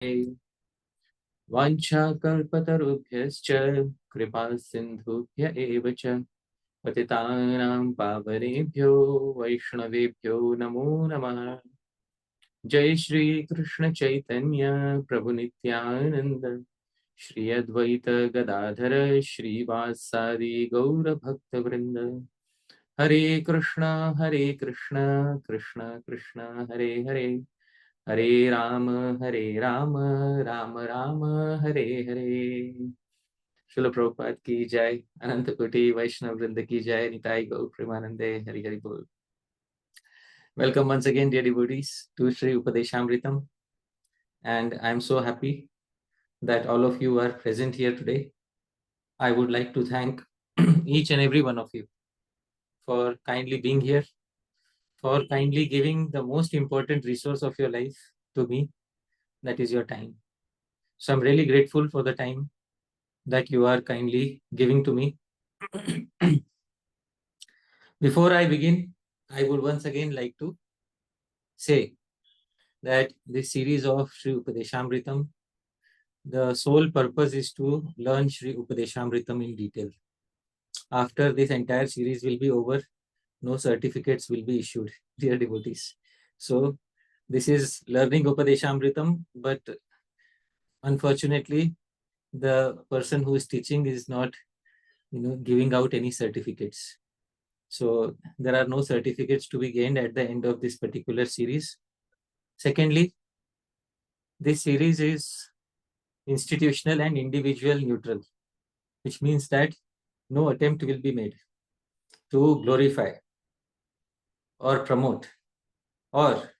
Vancha kalpatarubhyascha kripa sindhubhya eva cha patitanam pavanebhyo vaishnavebhyo namo namah. Jai Shri Krishna Chaitanya Prabhu Nityananda Shri Advaita Gadadhara Shri Vasari Gaura Bhakta Vrinda. Hare Krishna Krishna Krishna Hare Hare, Hare Rama Rama Rama Hare Hare. Srila Prabhupada ki jai, Anantakoti Vaishnava Vrinda ki jai, Nitai Gaur Premanande, Hari Hari Bol. Welcome once again, dear devotees, to Śrī-Upadeśāmṛtam, and I am so happy that all of you are present here today. I would like to thank each and every one of you for kindly being here, for kindly giving the most important resource of your life to me, that is your time. So I'm really grateful for the time that you are kindly giving to me. Before I begin, I would once again like to say that this series of Śrī-Upadeśāmṛtam, the sole purpose is to learn Śrī-Upadeśāmṛtam in detail. After this entire series will be over, no certificates will be issued, dear devotees. So this is learning Upadeshamritam, but unfortunately, the person who is teaching is not, giving out any certificates. So there are no certificates to be gained at the end of this particular series. Secondly, this series is institutional and individual neutral, which means that no attempt will be made to glorify or promote or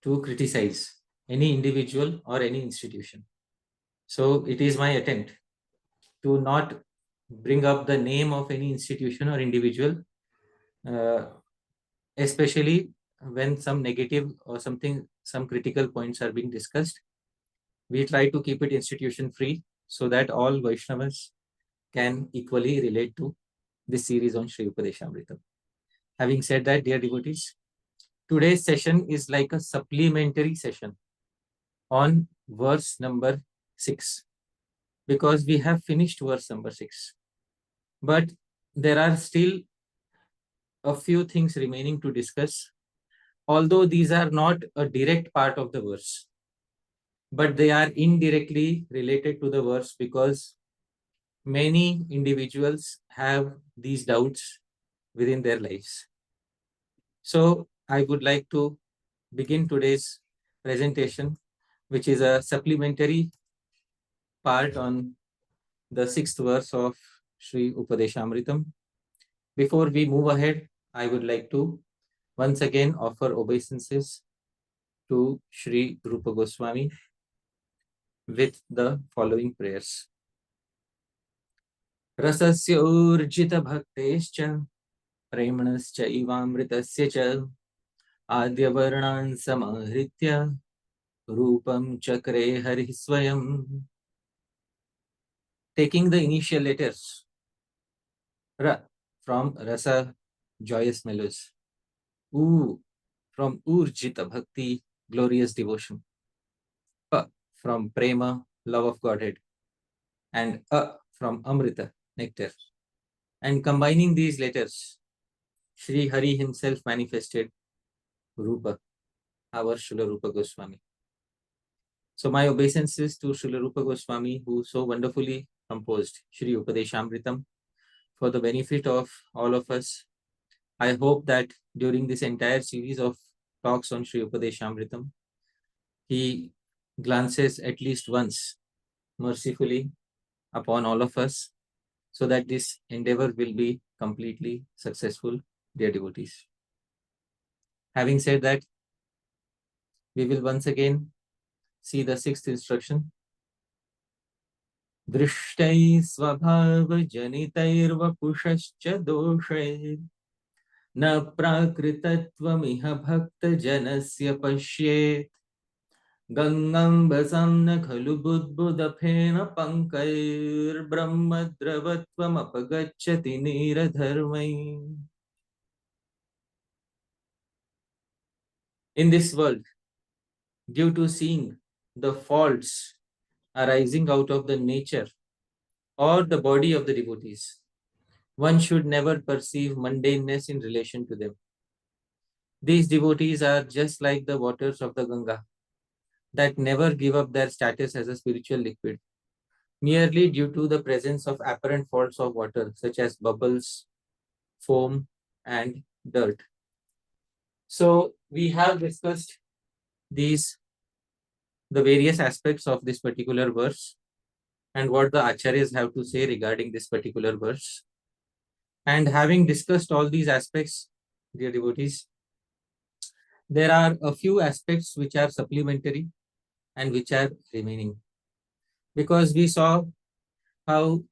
to criticize any individual or any institution. So it is my attempt to not bring up the name of any institution or individual, especially when some negative or some critical points are being discussed. We try to keep it institution free so that all Vaishnavas can equally relate to this series on Śrī-Upadeśāmṛtam. Having said that, dear devotees, today's session is like a supplementary session on verse number 6, because we have finished verse number 6. But there are still a few things remaining to discuss, although these are not a direct part of the verse, but they are indirectly related to the verse because many individuals have these doubts within their lives. So I would like to begin today's presentation, which is a supplementary part on the 6th verse of Śrī-Upadeśāmṛtam. Before we move ahead, I would like to once again offer obeisances to Sri Rupa Goswami with the following prayers. Rasasya urjita bhaktescha premanascha ivamritasya cha adya varnan samahritya rupam chakre hari swayam. Taking the initial letters Ra from Rasa, joyous mellows, U from Urjita Bhakti, glorious devotion, Pa from Prema, love of Godhead, and A from Amrita, nectar. And combining these letters, Shri Hari himself manifested Rupa, our Srila Rupa Goswami. So my obeisances to Srila Rupa Goswami, who so wonderfully composed Śrī-Upadeśāmṛtam for the benefit of all of us. I hope that during this entire series of talks on Śrī-Upadeśāmṛtam, he glances at least once mercifully upon all of us so that this endeavor will be completely successful, dear devotees. Having said that, we will once again see the 6th instruction. Drishtai svabhava janitairva pushascha doshay na prakritatvam bhakta janasya pashyet gangam basamna khalu budbudapena pankair brahmadravatvam apagacchati niradharmai. In this world, due to seeing the faults arising out of the nature or the body of the devotees, one should never perceive mundaneness in relation to them. These devotees are just like the waters of the Ganga that never give up their status as a spiritual liquid, merely due to the presence of apparent faults of water, such as bubbles, foam, and dirt. So we have discussed the various aspects of this particular verse and what the acharyas have to say regarding this particular verse. And having discussed all these aspects, dear devotees, there are a few aspects which are supplementary and which are remaining. Because we saw how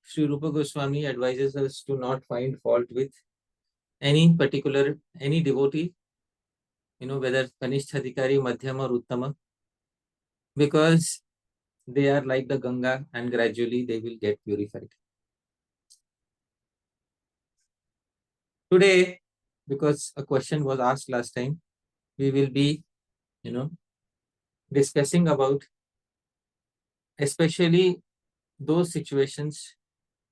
Sri Rupa Goswami advises us to not find fault with any devotee, whether Kanishta Adhikari, Madhyama or Uttama, because they are like the Ganga and gradually they will get purified. Today, because a question was asked last time, we will be, discussing about especially those situations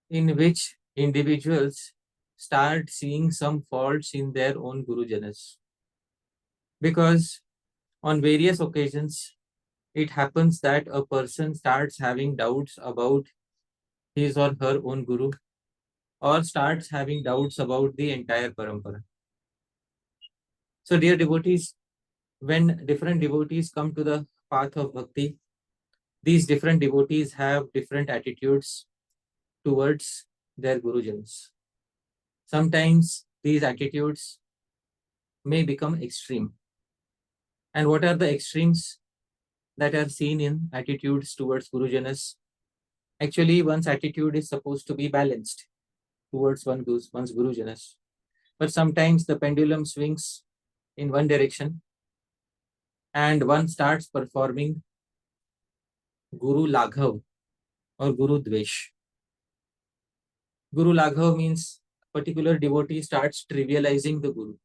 in which individuals start seeing some faults in their own Gurujanas. Because on various occasions, it happens that a person starts having doubts about his or her own Guru, or starts having doubts about the entire Parampara. So, dear devotees, when different devotees come to the path of Bhakti, these different devotees have different attitudes towards their Gurujans. Sometimes these attitudes may become extreme. And what are the extremes that are seen in attitudes towards Gurujanas? Actually, one's attitude is supposed to be balanced towards one's Gurujanas. But sometimes the pendulum swings in one direction and one starts performing Guru Laghav or Guru Dvesha. Guru Laghav means a particular devotee starts trivializing the Guru.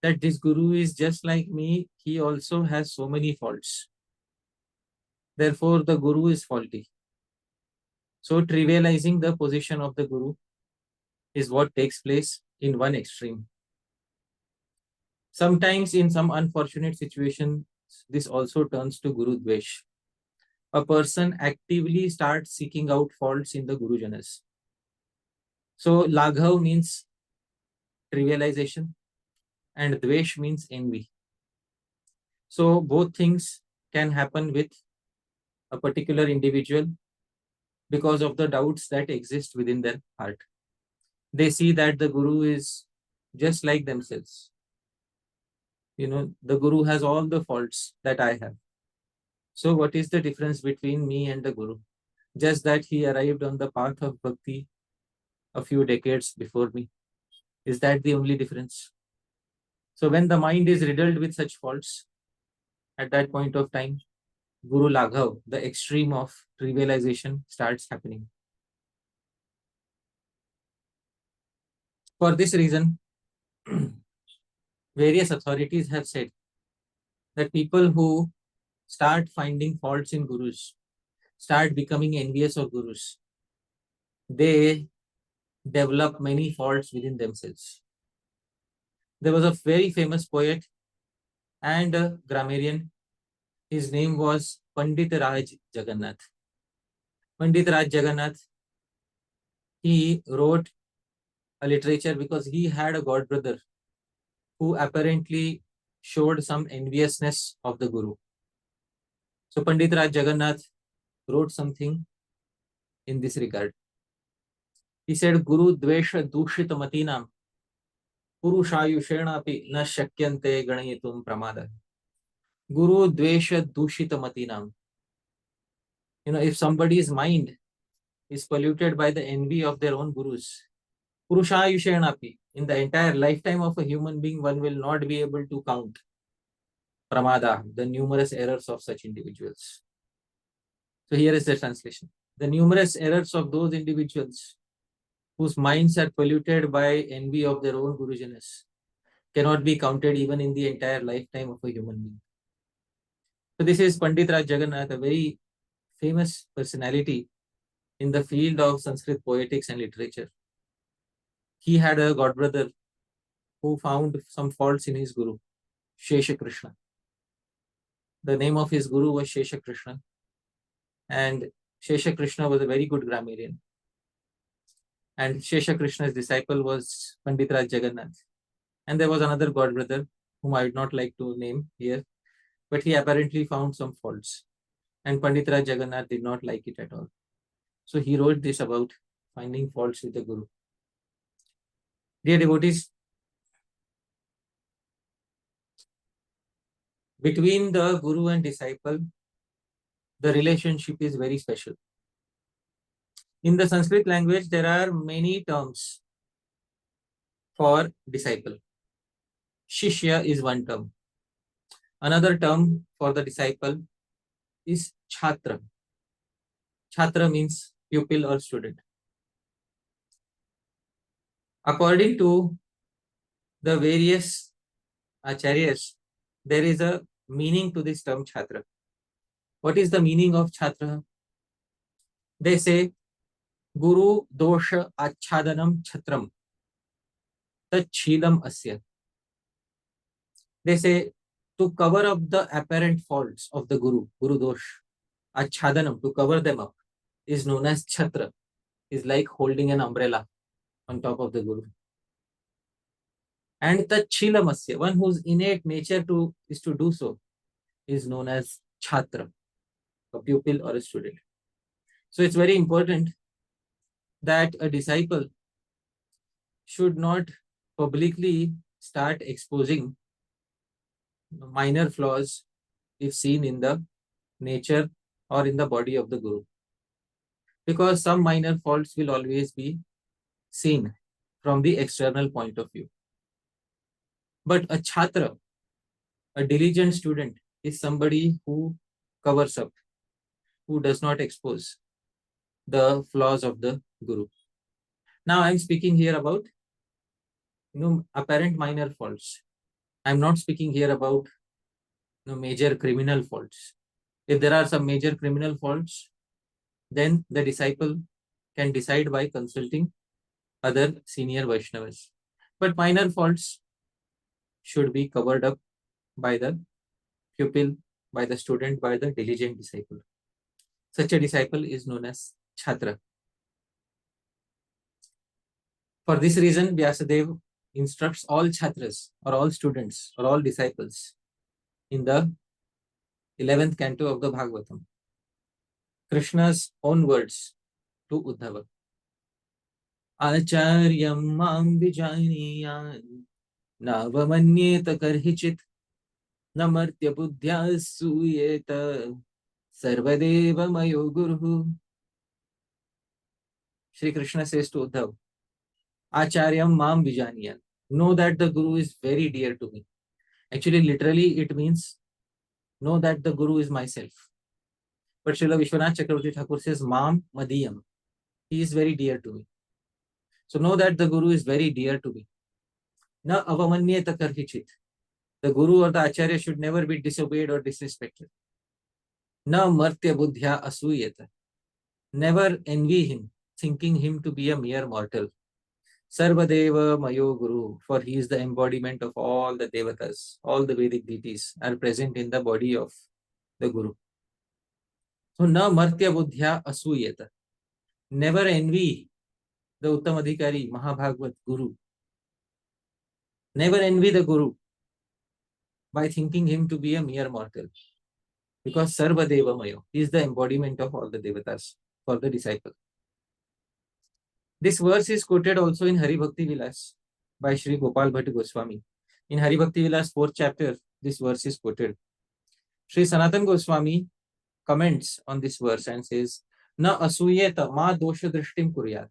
That this Guru is just like me, he also has so many faults. Therefore, the Guru is faulty. So, trivializing the position of the Guru is what takes place in one extreme. Sometimes, in some unfortunate situation, this also turns to Guru Dvesh. A person actively starts seeking out faults in the Gurujanas. So, Laghav means trivialization and Dvesh means envy. So, both things can happen with a particular individual because of the doubts that exist within their heart. They see that the Guru is just like themselves. The Guru has all the faults that I have. So what is the difference between me and the Guru? Just that he arrived on the path of Bhakti a few decades before me. Is that the only difference? So when the mind is riddled with such faults, at that point of time, Guru Laghav, the extreme of trivialization, starts happening. For this reason, various authorities have said that people who start finding faults in Gurus, start becoming envious of Gurus, they develop many faults within themselves. There was a very famous poet and a grammarian. His name was Panditaraja Jagannatha. Panditaraja Jagannatha, he wrote a literature because he had a god brother who apparently showed some enviousness of the Guru. So Panditaraja Jagannatha wrote something in this regard. He said, Guru Dvesha Dushita Matinam Purushayushenapi na shakyante ganayitum pramada. Guru Dvesha Dushita Matinam. If somebody's mind is polluted by the envy of their own Gurus, Purushayushenapi, in the entire lifetime of a human being, one will not be able to count pramada, the numerous errors of such individuals. So here is the translation. The numerous errors of those individuals whose minds are polluted by envy of their own Gurujanas cannot be counted even in the entire lifetime of a human being. So this is Panditaraja Jagannatha, a very famous personality in the field of Sanskrit poetics and literature. He had a godbrother who found some faults in his guru, Shesha Krishna. The name of his guru was Shesha Krishna, and Shesha Krishna was a very good grammarian. And Shesha Krishna's disciple was Panditaraja Jagannath. And there was another godbrother whom I would not like to name here, but he apparently found some faults. And Panditaraja Jagannath did not like it at all. So he wrote this about finding faults with the guru. Dear devotees, between the guru and disciple, the relationship is very special. In the Sanskrit language, there are many terms for disciple. Shishya is one term. Another term for the disciple is chatrah. Chatrah means pupil or student. According to the various acharyas, there is a meaning to this term chatrah. What is the meaning of chatrah? They say, Guru dosha achhadanam chatram tachhilam asya. They say, to cover up the apparent faults of the guru, guru dosh, achhadanam, to cover them up, is known as chatra, is like holding an umbrella on top of the guru. And tachhilam asya, one whose innate nature is to do so, is known as chatra, a pupil or a student. So it's very important that a disciple should not publicly start exposing minor flaws if seen in the nature or in the body of the guru. Because some minor faults will always be seen from the external point of view. But a chatra, a diligent student, is somebody who covers up, who does not expose the flaws of the guru. Now I'm speaking here about apparent minor faults. I'm not speaking here about major criminal faults. If there are some major criminal faults, then the disciple can decide by consulting other senior Vaishnavas. But minor faults should be covered up by the pupil, by the student, by the diligent disciple. Such a disciple is known as chatra. For this reason, Vyasadeva instructs all chatras or all students or all disciples in the 11th canto of the Bhagavatam. Krishna's own words to Uddhava. Acharyam mam vijaniyan navamanyeta karhichit namartya buddhya suyeta sarvadeva mayo guru. Shri Krishna says to Uddhava, Acharyam mam vijaniyan. Know that the guru is very dear to me. Actually, literally, it means know that the guru is myself. But Srila Vishwanath Chakravarti Thakur says, Mam Madiyam. He is very dear to me. So know that the guru is very dear to me. Na avamanyeta karhichit. The guru or the acharya should never be disobeyed or disrespected. Na martya buddhya asuyeta. Never envy him, thinking him to be a mere mortal. Sarvadeva mayo guru, for he is the embodiment of all the devatas, all the Vedic deities are present in the body of the guru. So na martya buddhya asuyeta. Never envy the Uttam Adhikari, Mahabhagavat Guru. Never envy the guru by thinking him to be a mere mortal. Because Sarvadeva mayo, he is the embodiment of all the devatas for the disciple. This verse is quoted also in Hari Bhakti Vilas by Shri Gopal Bhatt Goswami. In Hari Bhakti Vilas 4th chapter, this verse is quoted. Sri Sanatana Goswami comments on this verse and says, Na asuyeta ma dosha drishtim kuryat.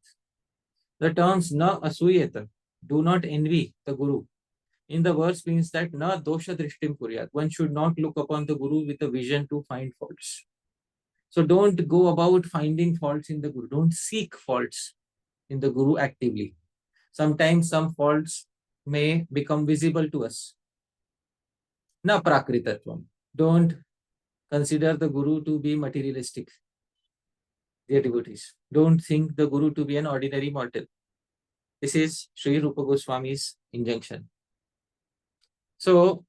The terms na asuyeta, do not envy the guru, in the verse means that na dosha drishtim kuryat. One should not look upon the guru with a vision to find faults. So don't go about finding faults in the guru. Don't seek faults in the guru actively. Sometimes some faults may become visible to us. Na prakritatvam. Don't consider the Guru to be materialistic, dear devotees. Don't think the Guru to be an ordinary mortal. This is Sri Rupa Goswami's injunction. So,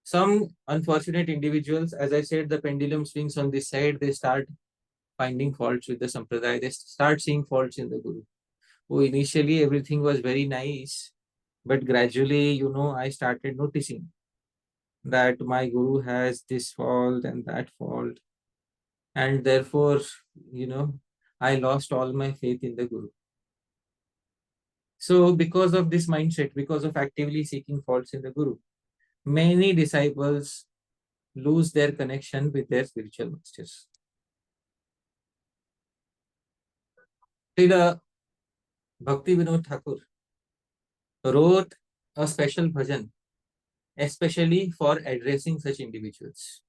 some unfortunate individuals, as I said, the pendulum swings on this side, they start finding faults with the Sampradaya, they start seeing faults in the Guru. Oh, initially everything was very nice, but gradually, I started noticing that my Guru has this fault and that fault. And therefore, I lost all my faith in the Guru. So, because of this mindset, because of actively seeking faults in the Guru, many disciples lose their connection with their spiritual masters. Srila Bhakti Vinod Thakur wrote a special bhajan, especially for addressing such individuals,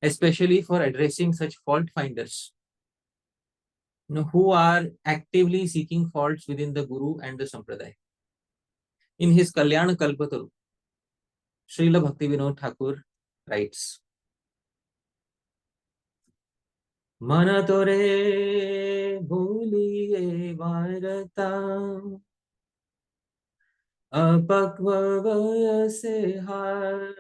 especially for addressing such fault finders, who are actively seeking faults within the Guru and the Sampradaya. In his Kalyana Kalpataru, Srila Bhakti Vinod Thakur writes, Mana tore bhuliye varata apakva vayase har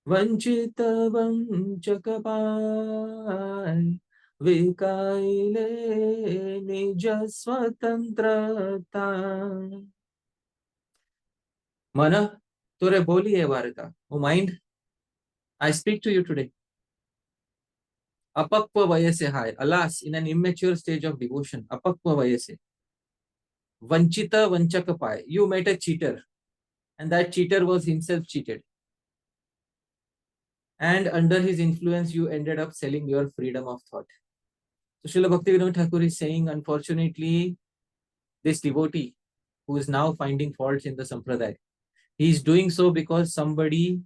vanchita vanchakapai vikaile nija swatantrata. Mana tore boliye varata. O mind, I speak to you today. Apakva vayase hai. Alas, in an immature stage of devotion, apakva vayase. Vanchita vanchakapai. You met a cheater, and that cheater was himself cheated. And under his influence, you ended up selling your freedom of thought. So Srila Bhakti Vinod Thakur is saying, unfortunately, this devotee who is now finding faults in the Sampradaya, he is doing so because somebody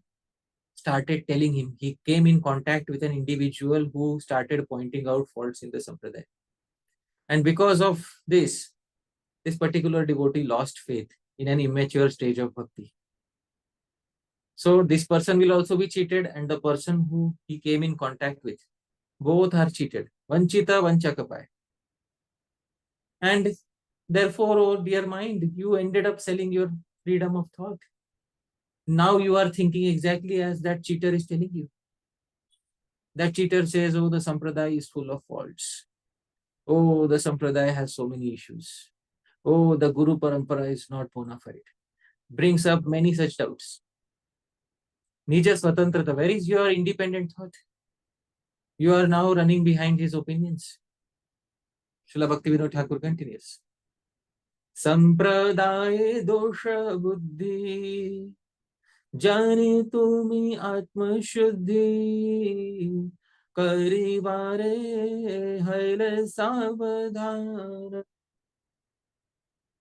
started telling him. He came in contact with an individual who started pointing out faults in the Sampradaya. And because of this particular devotee lost faith in an immature stage of bhakti. So this person will also be cheated, and the person who he came in contact with, both are cheated. Vanchita vanchakapai. And therefore, oh dear mind, you ended up selling your freedom of thought. Now you are thinking exactly as that cheater is telling you. That cheater says, oh, the Sampradaya is full of faults. Oh, the Sampradaya has so many issues. Oh, the Guru Parampara is not bona fide. Brings up many such doubts. Nija Swatantrata, where is your independent thought? You are now running behind his opinions. Srila Bhakti Vinod Thakur continues. Sampradaya dosha buddhi jani tumi atma shuddhi karivare haile savadhana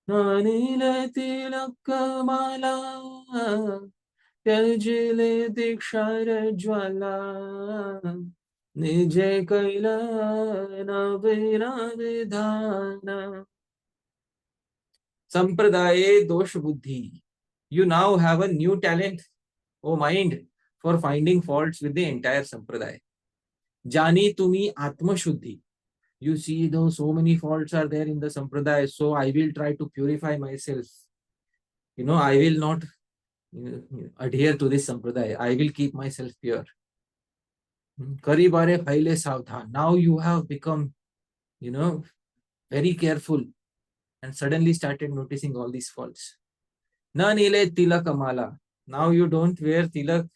nanile tilakkamala त्यजले दीक्षार ज्वाला निजे कैला Navira विधाना. Sampradaya dosh buddhi. You now have a new talent, O mind, for finding faults with the entire Sampradaya. Jani tumi atma shuddhi. You see, though so many faults are there in the Sampradaya, so I will try to purify myself. I will not adhere to this Sampradaya. I will keep myself pure. Karibare phaile savdhan. Now you have become, very careful and suddenly started noticing all these faults. Na nile tilak mala. Now you don't wear tilak,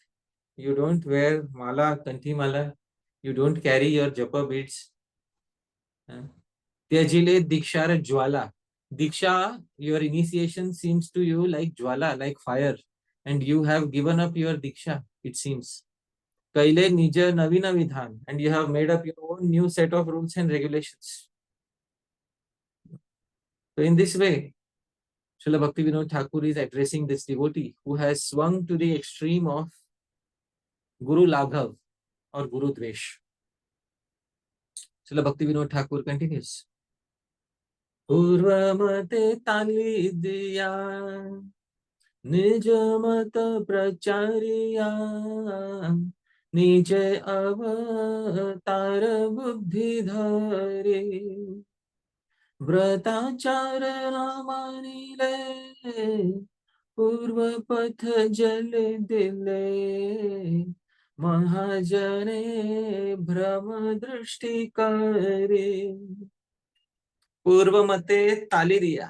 you don't wear mala, kanthi mala, you don't carry your japa beads. Tyajile dikshara jwala. Diksha, your initiation seems to you like jwala, like fire, and you have given up your diksha, it seems. Kaile nija navina vidhan, and you have made up your own new set of rules and regulations. So in this way, Srila Bhakti Vinod Thakur is addressing this devotee who has swung to the extreme of Guru Laghav or Guru Dvesha. Srila Bhakti Vinod Thakur continues. Purvamate tali diya निज मत प्रचारिया निजे अवतार बुद्धि धरे व्रताचार मानिले पूर्व पथ जल दिले महाजने भ्रम दृष्टि करे पूर्व मते ताली दिया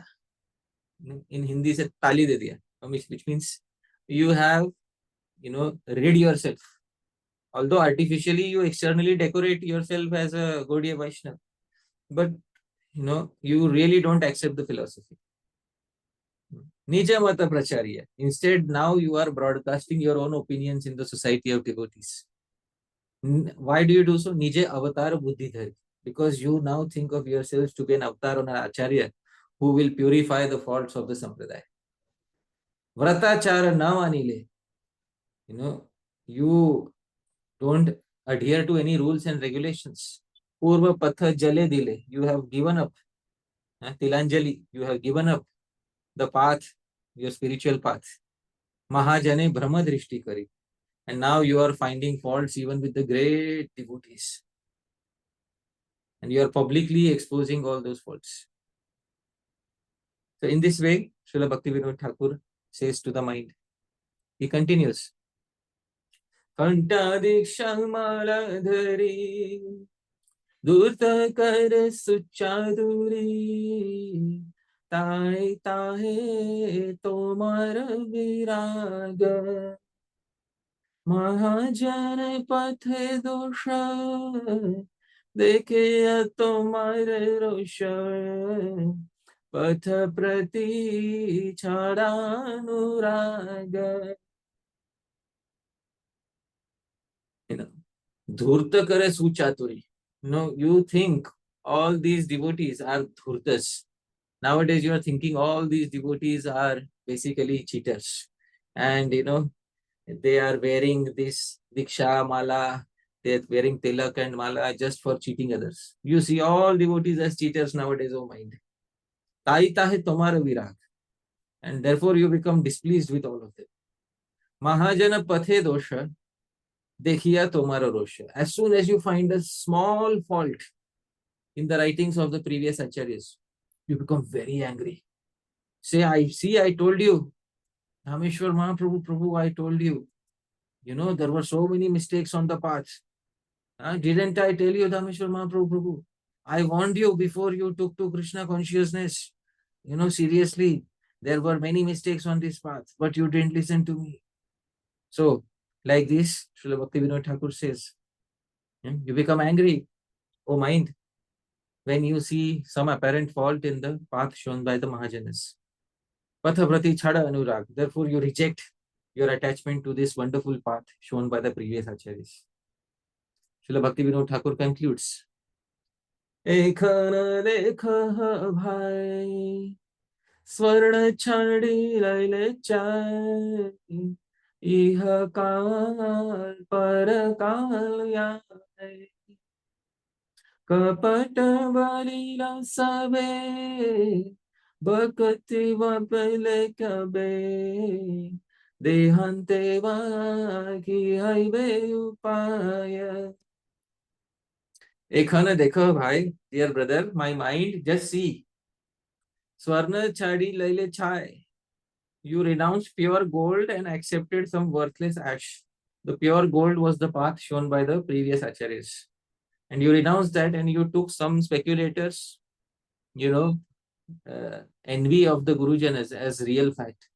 in Hindi से ताली दे दिया which means you have rid yourself, although artificially you externally decorate yourself as a Gaudiya Vaishnava, but you really don't accept the philosophy. Nija mata pracharya. Instead, now you are broadcasting your own opinions in the society of devotees. Why do you do so? Nije avatar buddhi dhari. Because you now think of yourselves to be an avatar or an acharya who will purify the faults of the sampradaya. Vratachara na manile. You don't adhere to any rules and regulations. Purva patha jale dile. You have given up. Tilanjali. You have given up the path, your spiritual path. Mahajane brahma drishti kari. And now you are finding faults even with the great devotees. And you are publicly exposing all those faults. So in this way, Srila Bhaktivinoda Thakur says to the mind. He continues. Kanta diksha mala dhari durta kar suchaduri tahe tahe tomar viraga महाजन पथे दोष देखे तुम्हारे रोष पथ प्रति छाड़ानुराग धूर्त करे सुचातुरी. You think all these devotees are dhurtas. Nowadays you are thinking all these devotees are basically cheaters, and they are wearing this diksha mala, they are wearing tilak and mala just for cheating others. You see all devotees as cheaters nowadays, oh mind. Taita hai tomara virag. And therefore you become displeased with all of them. Mahajana pathe dosha, dekhiya tomara rosha. As soon as you find a small fault in the writings of the previous acharyas, you become very angry. Say, I told you. Dhāmeśvara Mahāprabhu, Prabhu, I told you. There were so many mistakes on the path. Didn't I tell you, Dhāmeśvara Mahāprabhu, Prabhu? I warned you before you took to Krishna consciousness. Seriously, there were many mistakes on this path, but you didn't listen to me. So, like this, Srila Bhaktivinoda Thakur says, you become angry, oh mind, when you see some apparent fault in the path shown by the Mahajanas. Pathavrati chhada anurag. Therefore, you reject your attachment to this wonderful path shown by the previous acharyas. Srila Bhaktivinoda Thakur concludes. Ekhana lekha bhai swarna chhadi laile chai iha kal parakal yai kapat balila sabe Bhakti vapele kabe dehante vaki haive upaya. Ekhana dekho bhai, dear brother, my mind, just see. Swarna chadi laile chai. You renounced pure gold and accepted some worthless ash. The pure gold was the path shown by the previous acharyas. And you renounced that and you took some speculators, envy of the Gurujanas as real fact.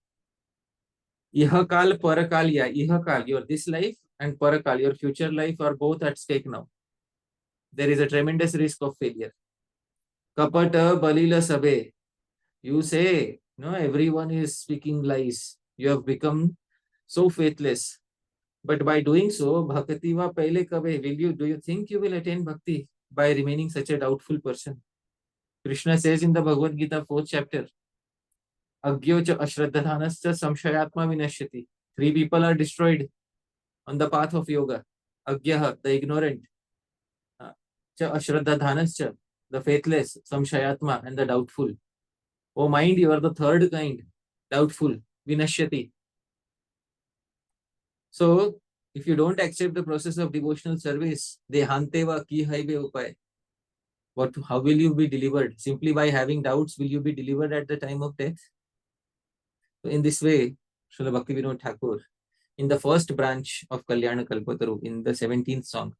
Ihakal, parakal, ya ihakal, your this life and parakal, your future life are both at stake now. There is a tremendous risk of failure. Kapata balila sabe. You say, everyone is speaking lies. You have become so faithless. But by doing so, bhakti va pehle kabe, do you think you will attain bhakti by remaining such a doubtful person? Krishna says in the Bhagavad Gita 4th chapter, Agyocha ashraddhanascha samshayatma vinashyati. 3 people are destroyed on the path of yoga. Agyaha, the ignorant. Cha ashraddhanascha, the faithless. Samshayatma, and the doubtful. Oh mind, you are the third kind, doubtful. vinashyati. So, if you don't accept the process of devotional service, dehanteva ki haive upay. How will you be delivered? Simply by having doubts, will you be delivered at the time of death? So in this way, Srila Bhaktivinoda Thakur, in the first branch of Kalyana Kalpataru, in the 17th song,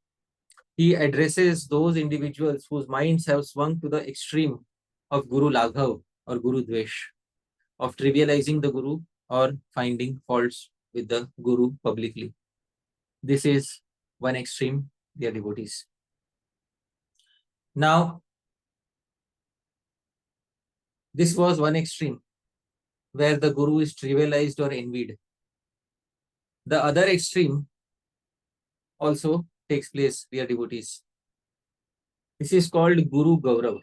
he addresses those individuals whose minds have swung to the extreme of Guru Laghav or Guru Dvesha, of trivializing the Guru or finding faults with the Guru publicly. This is one extreme, dear devotees. Now, this was one extreme where the Guru is trivialized or envied. The other extreme also takes place, dear devotees. This is called Guru Gaurava.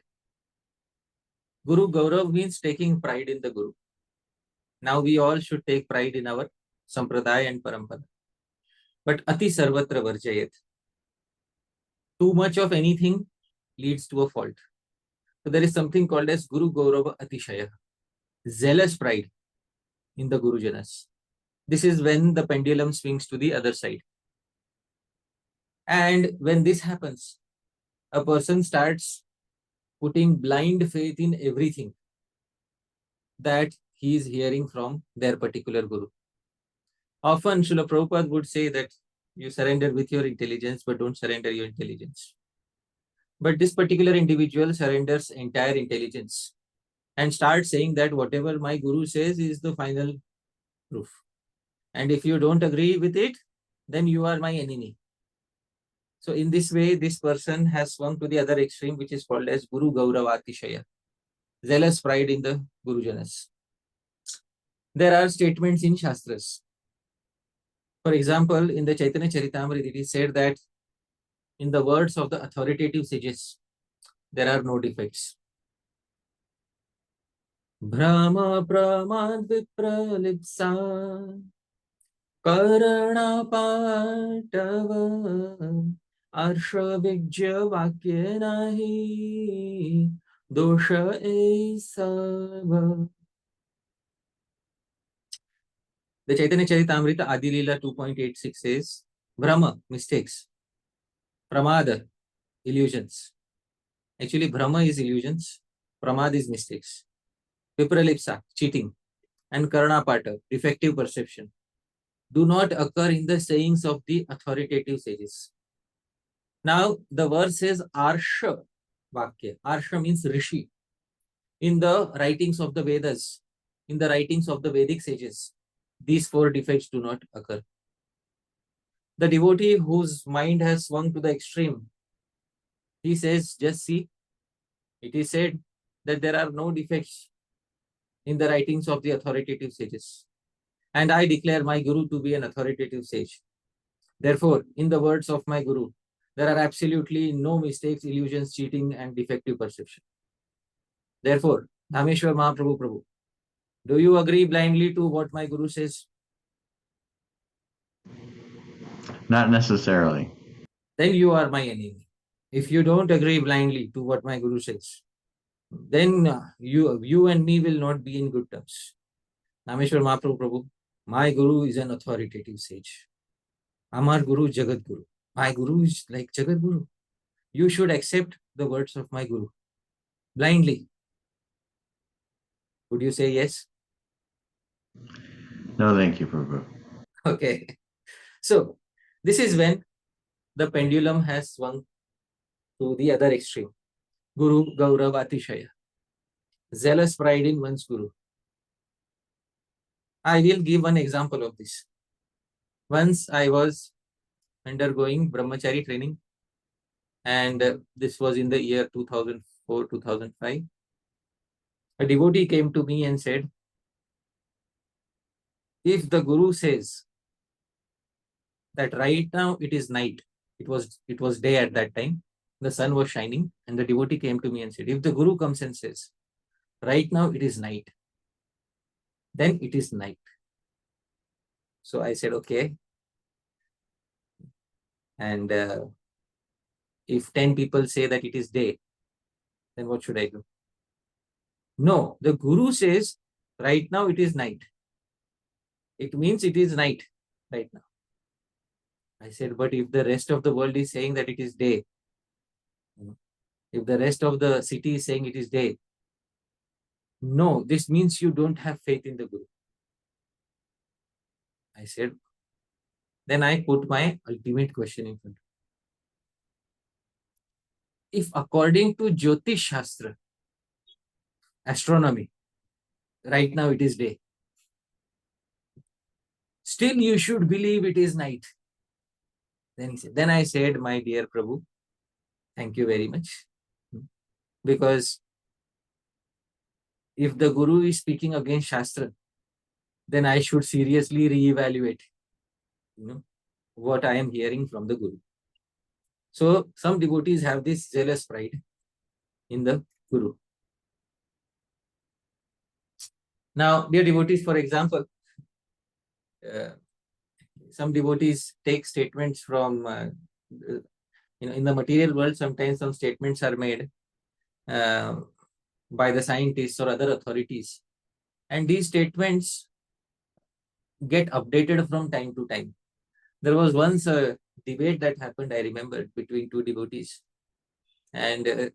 Guru Gaurav means taking pride in the Guru. Now we all should take pride in our Sampradaya and Parampara. But Ati Sarvatra Varjayat. Too much of anything leads to a fault. So there is something called as Guru Gaurava atisayah. Zealous pride in the Guru Janas. This is when the pendulum swings to the other side. And when this happens, a person starts putting blind faith in everything that he is hearing from their particular Guru. Often Srila Prabhupada would say that you surrender with your intelligence, but don't surrender your intelligence. But this particular individual surrenders entire intelligence and starts saying that whatever my Guru says is the final proof. And if you don't agree with it, then you are my enemy. So in this way, this person has swung to the other extreme, which is called as Guru Gaurava Atishaya. Zealous pride in the Guru Janas. There are statements in Shastras. For example, in the Chaitanya Charitamrita, it is said that in the words of the authoritative sages, there are no defects. Brahma Pramad Vipralipsa Karana Patava Arsha Vijya Vakya Nahi Dosha Esava. The Chaitanya Charitamrita Adi Lila 2.86 says, Brahma, mistakes. Pramada, illusions. Actually, Brahma is illusions. Pramad is mistakes. Vipralipsa, cheating. And Karanapata, defective perception, do not occur in the sayings of the authoritative sages. Now, the verse says Arsha Vakya. Arsha means Rishi. In the writings of the Vedas, in the writings of the Vedic sages, these four defects do not occur. The devotee whose mind has swung to the extreme, he says, just see, it is said that there are no defects in the writings of the authoritative sages. And I declare my Guru to be an authoritative sage. Therefore, in the words of my Guru, there are absolutely no mistakes, illusions, cheating, and defective perception. Therefore, Dhāmeśvara Mahāprabhu Prabhu, do you agree blindly to what my Guru says? Not necessarily. Then you are my enemy. If you don't agree blindly to what my Guru says, then you and me will not be in good terms. Dhāmeśvara Mahāprabhu Prabhu, my Guru is an authoritative sage. Amar Guru Jagat Guru. My Guru is like Jagat Guru. You should accept the words of my Guru blindly. Would you say yes? No, thank you, Prabhu. Okay. So, this is when the pendulum has swung to the other extreme. Guru Gaurava Atishaya. Zealous pride in one's Guru. I will give one example of this. Once I was undergoing brahmachari training, and this was in the year 2004-2005. A devotee came to me and said, if the Guru says that right now it is night, it was day at that time, the sun was shining, and the devotee came to me and said, if the Guru comes and says, right now it is night, then it is night. So I said, okay. And if 10 people say that it is day, then what should I do? No, the Guru says, right now it is night. it means it is night right now. I said, but if the rest of the world is saying that it is day, if the rest of the city is saying it is day, no, this means you don't have faith in the Guru. I said, then I put my ultimate question in front. If according to Jyotish Shastra, astronomy, right now it is day, still you should believe it is night. Then he said, then I said, my dear Prabhu, thank you very much. Because if the Guru is speaking against Shastra, then I should seriously reevaluate, what I am hearing from the Guru. So some devotees have this jealous pride in the Guru. Now, dear devotees, for example, some devotees take statements from, in the material world, sometimes some statements are made by the scientists or other authorities. And these statements get updated from time to time. There was once a debate that happened, I remember, between two devotees. And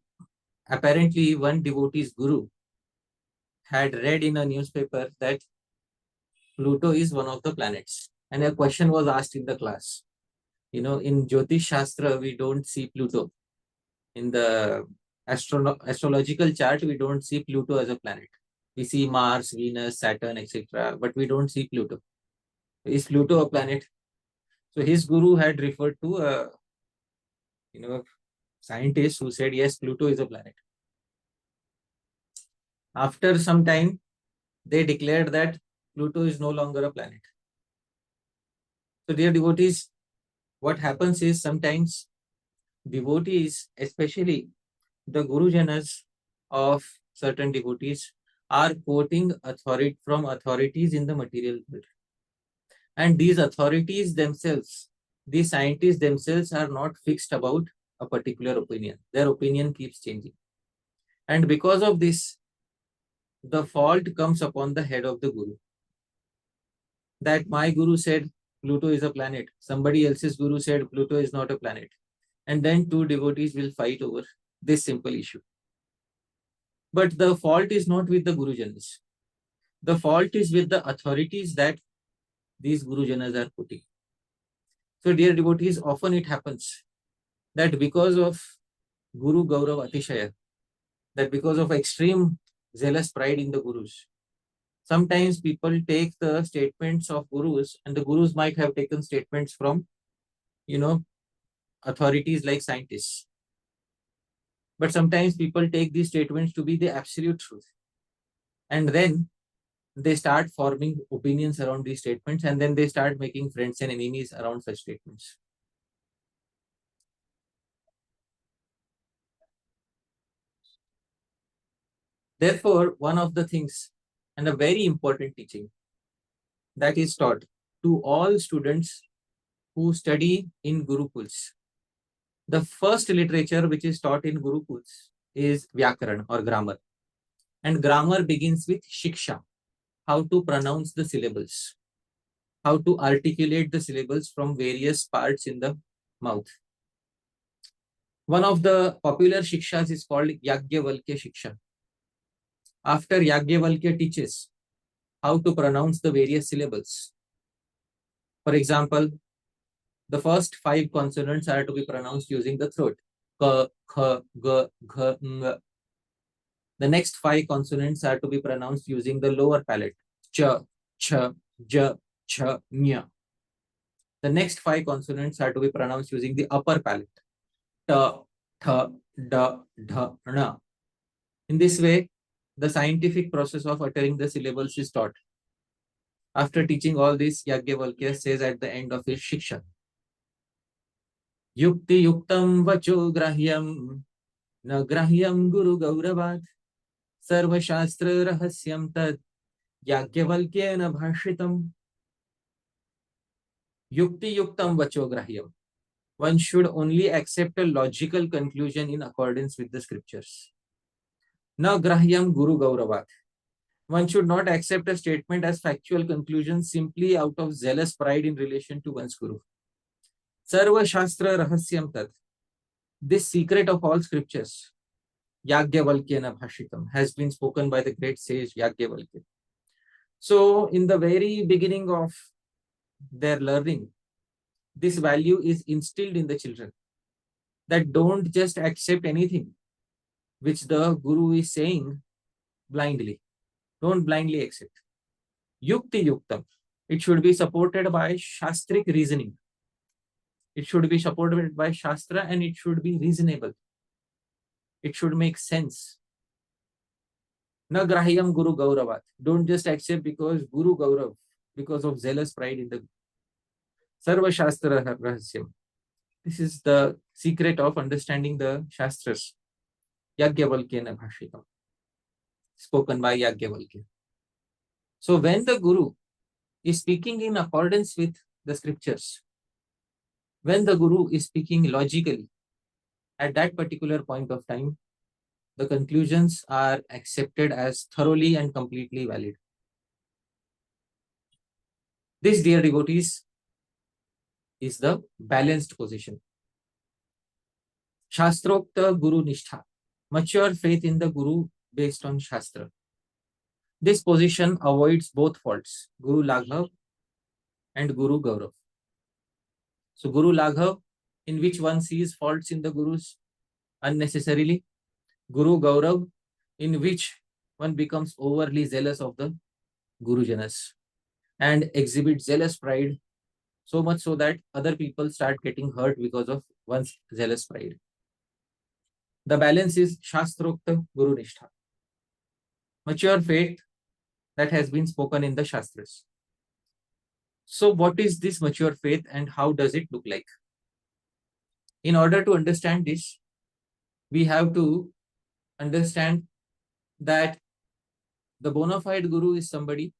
apparently one devotee's guru had read in a newspaper that Pluto is one of the planets. And a question was asked in the class. In Jyotish Shastra, we don't see Pluto. In the astrological chart, we don't see Pluto as a planet. We see Mars, Venus, Saturn, etc. But we don't see Pluto. Is Pluto a planet? So his guru had referred to a scientist who said, yes, Pluto is a planet. After some time, they declared that Pluto is no longer a planet. So dear devotees, what happens is sometimes devotees, especially the Gurujanas of certain devotees, are quoting authority from authorities in the material world. And these authorities themselves, these scientists themselves are not fixed about a particular opinion. Their opinion keeps changing. And because of this, the fault comes upon the head of the Guru. That my Guru said Pluto is a planet. Somebody else's Guru said Pluto is not a planet. And then two devotees will fight over this simple issue. But the fault is not with the Gurujanas. The fault is with the authorities that these Gurujanas are putting. So dear devotees, often it happens that because of Guru gaurava atisayah, that because of extreme zealous pride in the Gurus, sometimes people take the statements of Gurus, and the Gurus might have taken statements from, authorities like scientists. But sometimes people take these statements to be the absolute truth. And then they start forming opinions around these statements, and then they start making friends and enemies around such statements. Therefore, one of the things, and a very important teaching that is taught to all students who study in Gurukuls. The first literature which is taught in Gurukuls is Vyakaran or grammar. And grammar begins with Shiksha, how to pronounce the syllables, how to articulate the syllables from various parts in the mouth. One of the popular Shikshas is called Yajnavalkya Shiksha. After Yajnavalkya teaches how to pronounce the various syllables. For example, the first 5 consonants are to be pronounced using the throat. Ka, kha, ga, gha, nga. The next 5 consonants are to be pronounced using the lower palate. Cha, cha, ja, cha, nya. The next 5 consonants are to be pronounced using the upper palate. Ta, tha, da, dha, na. In this way, the scientific process of uttering the syllables is taught. After teaching all this, Yajnavalkya says at the end of his Shiksha, Yukti yuktam vacho grahyam na grahyam guru gauravat sarva shastra rahasyam tad Yajnavalkyena bhashitam. Yukti yuktam vacho grahyam. One should only accept a logical conclusion in accordance with the scriptures. Na grahyam guru gauravat. One should not accept a statement as factual conclusion simply out of zealous pride in relation to one's guru. Sarva Shastra Rahasyam Tat. This secret of all scriptures, Yagyavalkyana Bhashitam, has been spoken by the great sage Yagyavalkya. So, in the very beginning of their learning, this value is instilled in the children, that don't just accept anything which the guru is saying blindly. Don't blindly accept. Yukti Yuktam. It should be supported by Shastric reasoning. It should be supported by Shastra and it should be reasonable. It should make sense. Na grahyam guru gauravat. Don't just accept because guru gaurav, because of zealous pride in the Sarva Shastra Rahasyam. This is the secret of understanding the Shastras. Yagyavalkyana Bhashitam. Spoken by Yagyavalkya. So when the guru is speaking in accordance with the scriptures, when the guru is speaking logically, at that particular point of time, the conclusions are accepted as thoroughly and completely valid. This, dear devotees, is the balanced position. Shastrokta Guru Nishtha, mature faith in the Guru based on Shastra. This position avoids both faults, Guru Laghav and Guru Gaurav. So Guru Laghav, in which one sees faults in the Gurus unnecessarily. Guru Gaurav, in which one becomes overly zealous of the Guru Janas and exhibits zealous pride, so much so that other people start getting hurt because of one's zealous pride. The balance is Shastrokta Guru Nishtha, mature faith that has been spoken in the Shastras. So what is this mature faith and how does it look like? In order to understand this, we have to understand that the bona fide Guru is somebody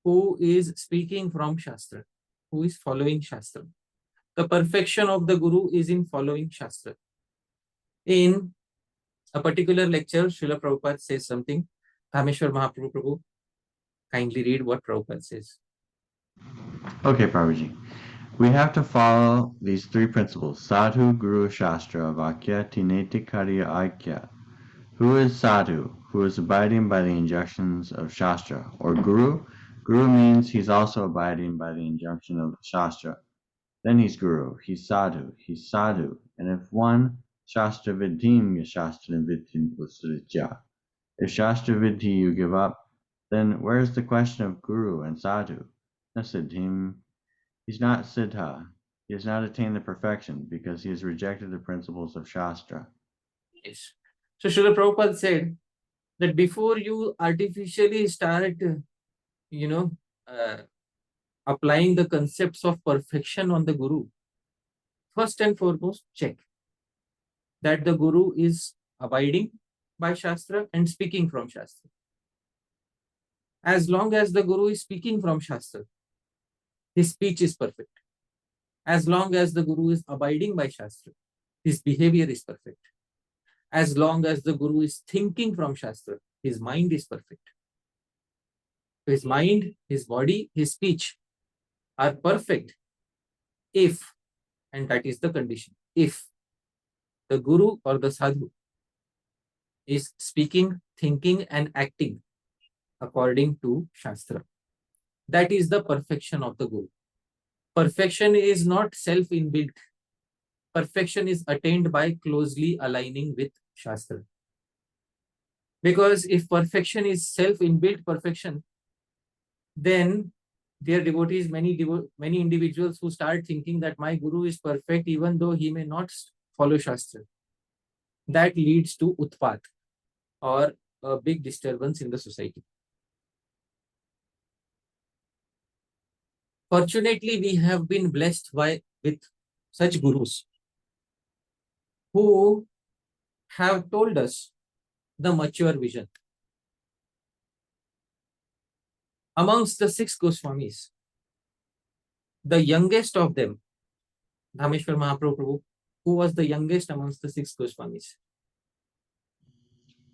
who is speaking from Shastra, who is following Shastra. The perfection of the Guru is in following Shastra. In a particular lecture, Srila Prabhupada says something. Dhāmeśvara Mahāprabhu, kindly read what Prabhupada says. Okay, Prabhuji. We have to follow these three principles. Sadhu, Guru, Shastra, Vakya, Tineti, Karya, Aikya. Who is Sadhu? Who is abiding by the injunctions of Shastra. Or Guru? Guru means he's also abiding by the injunction of Shastra. Then he's Guru. He's Sadhu. He's Sadhu. And if one Shastra Vidhim, Shastra Vidhim Usritya. If Shastra Vidhi you give up, then where's the question of Guru and Sadhu? Siddhim, he's not Siddha. He has not attained the perfection because he has rejected the principles of Shastra. Yes. So Srila Prabhupada said that before you artificially start, applying the concepts of perfection on the Guru, first and foremost, check that the Guru is abiding by Shastra and speaking from Shastra. As long as the Guru is speaking from Shastra, his speech is perfect. As long as the Guru is abiding by Shastra, his behavior is perfect. As long as the Guru is thinking from Shastra, his mind is perfect. His mind, his body, his speech are perfect if, and that is the condition, if the Guru or the Sadhu is speaking, thinking and acting according to Shastra. That is the perfection of the Guru. Perfection is not self-inbuilt. Perfection is attained by closely aligning with Shastra. Because if perfection is self-inbuilt perfection, then there are devotees, many individuals who start thinking that my Guru is perfect even though he may not follow Shastra. That leads to utpat or a big disturbance in the society. Fortunately, we have been blessed with such Gurus who have told us the mature vision. Amongst the 6 Goswamis, the youngest of them, Dhāmeśvara Mahāprabhu, who was the youngest amongst the 6 Goswamis?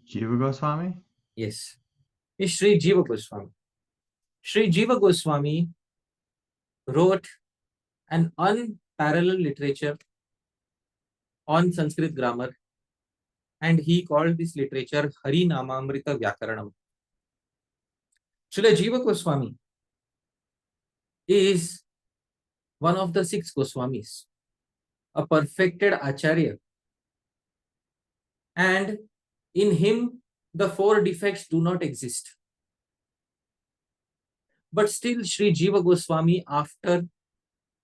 Jiva Goswami? Yes. is Sri Jiva Goswami. Sri Jiva Goswami wrote an unparalleled literature on Sanskrit grammar, and he called this literature Hari Namamrita Vyakaranam. Srila Jiva Goswami is one of the 6 Goswamis, a perfected Acharya, and in him the 4 defects do not exist. But still Sri Jiva Goswami, after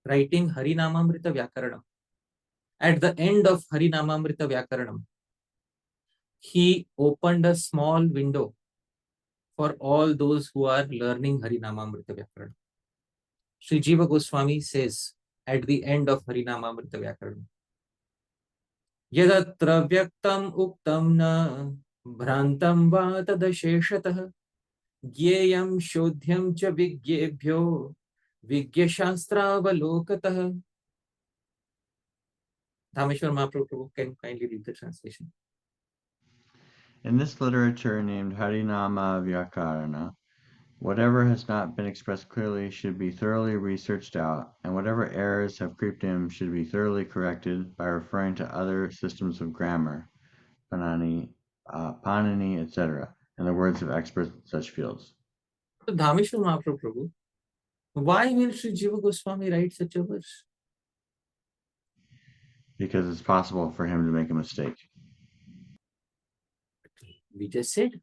writing Harinamamrita Vyakaranam, at the end of Harinamamrita Vyakaranam, he opened a small window for all those who are learning Harinamamrita Vyakaranam. Sri Jiva Goswami says at the end of Harinamamrita Vyakaranam, Yadatra vyaktam uktam na bhrantam va tadasheshatah gyeyam shodhyam cha vigyebhyo vigyashastravalokatāh. Dhāmeśvara Mahāprabhu can kindly read the translation. In this literature named Harinama Vyakarana, whatever has not been expressed clearly should be thoroughly researched out, and whatever errors have creeped in should be thoroughly corrected by referring to other systems of grammar, Panini, etc., and the words of experts in such fields. So Dhāmeśvara Mahāprabhu, why will Sri Jiva Goswami write such a verse? Because it's possible for him to make a mistake. We just said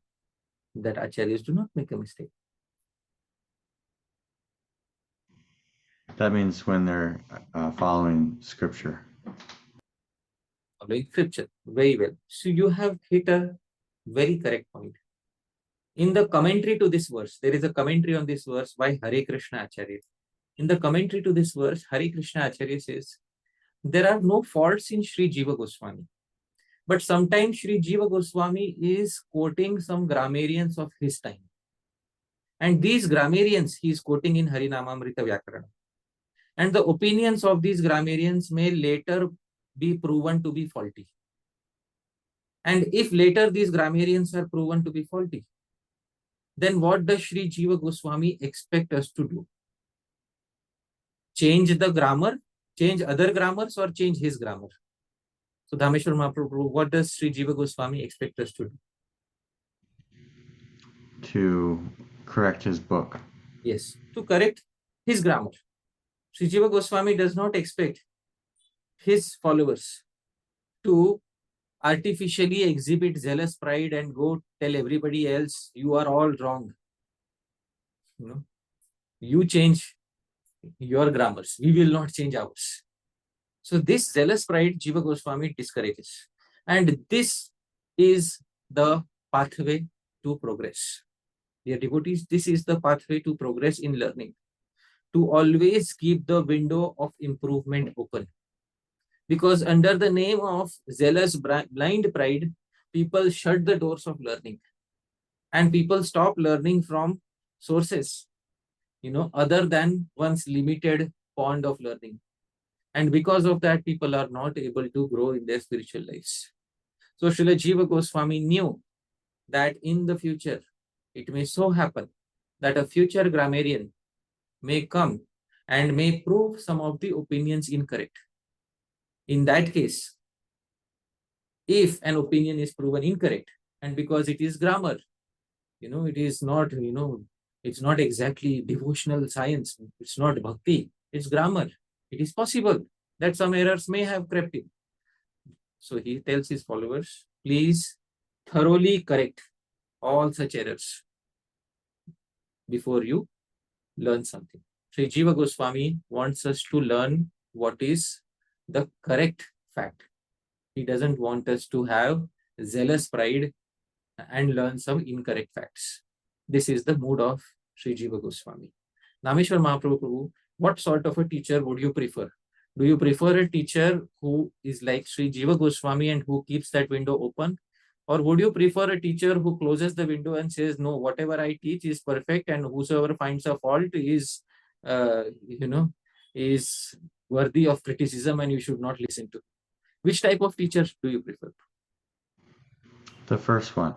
that acharyas do not make a mistake. That means when they're following scripture. Following scripture, very well. So you have hit a very correct point. In the commentary to this verse, there is a commentary on this verse by Hare Krishna Acharya. In the commentary to this verse, Hare Krishna Acharya says, there are no faults in Sri Jiva Goswami. But sometimes Sri Jiva Goswami is quoting some grammarians of his time. And these grammarians he is quoting in Harinamamrita Vyakaranam. And the opinions of these grammarians may later be proven to be faulty. And if later these grammarians are proven to be faulty, then what does Sri Jiva Goswami expect us to do? Change the grammar, change other grammars, or change his grammar? So Dhāmeśvara Mahāprabhu, what does Sri Jiva Goswami expect us to do? To correct his book. Yes, to correct his grammar. Sri Jiva Goswami does not expect his followers to artificially exhibit zealous pride and go tell everybody else, you are all wrong. You change your grammars, we will not change ours. So this zealous pride Jiva Goswami discourages. And this is the pathway to progress. Dear devotees, this is the pathway to progress in learning. To always keep the window of improvement open. Because under the name of zealous blind pride, people shut the doors of learning. And people stop learning from sources, other than one's limited pond of learning. And because of that, people are not able to grow in their spiritual lives. So Srila Jiva Goswami knew that in the future, it may so happen that a future grammarian may come and may prove some of the opinions incorrect. In that case, if an opinion is proven incorrect, and because it is grammar, it is not, it's not exactly devotional science, it's not bhakti, it's grammar. It is possible that some errors may have crept in. So he tells his followers, please thoroughly correct all such errors before you learn something. Sri Jiva Goswami wants us to learn what is the correct fact. He doesn't want us to have zealous pride and learn some incorrect facts. This is the mood of Sri Jiva Goswami. Dhāmeśvara Mahāprabhu, what sort of a teacher would you prefer? Do you prefer a teacher who is like Sri Jiva Goswami and who keeps that window open? Or would you prefer a teacher who closes the window and says, no, whatever I teach is perfect and whosoever finds a fault is, is worthy of criticism and you should not listen to? Which type of teacher do you prefer? The first one.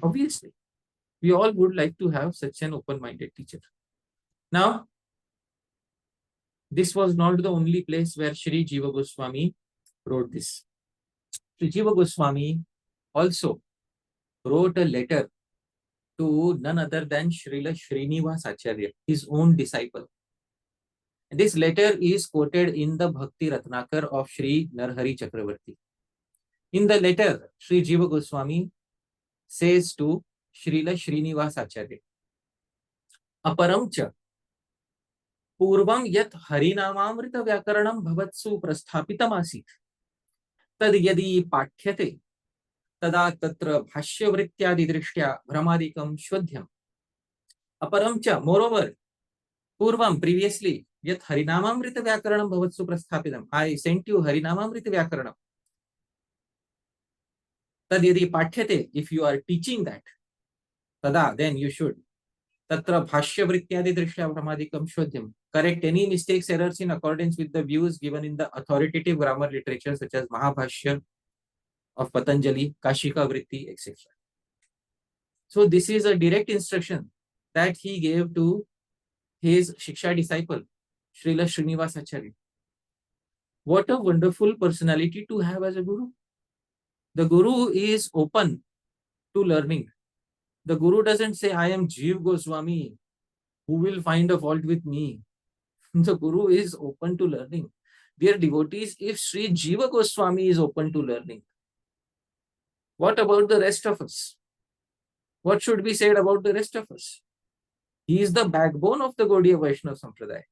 Obviously. We all would like to have such an open-minded teacher. Now, this was not the only place where Sri Jiva Goswami wrote this. Sri Jiva Goswami also wrote a letter to none other than Srila Srinivasacharya, his own disciple. And this letter is quoted in the Bhakti Ratnakar of Sri Narhari Chakravarti. In the letter, Sri Jiva Goswami says to Srila Srinivasacharya, Aparamcha पूर्वं यत् हरिनामामृत व्याकरणं भवत्सु प्रस्थापितमासीत् तद् यदि पाठ्यते तदा तत्र भाष्यवृत्त्यादिदृष्ट्या भ्रमादिकं शोध्यम् अपरं च मोरोवर पूर्वं previously यत् हरिनामामृत व्याकरणं भवत्सु प्रस्थापितम् I sent you हरिनामामृत व्याकरणं तद् यदि पाठ्यते if you are teaching that तदा then you should तत्र भाष्यवृत्त्यादिदृष्ट्या भ्रमादिकं शोध्यम् correct any mistakes, errors in accordance with the views given in the authoritative grammar literature such as Mahābhashya of Patanjali, Kashika Vritti, etc. So this is a direct instruction that he gave to his Shiksha disciple, Srila Srinivasacharya. What a wonderful personality to have as a guru. The guru is open to learning. The guru doesn't say, I am Jiva Goswami, who will find a fault with me. The guru is open to learning. Dear devotees, if Sri Jiva Goswami is open to learning, what about the rest of us? What should be said about the rest of us? He is the backbone of the Gaudiya Vaishnava Sampradaya.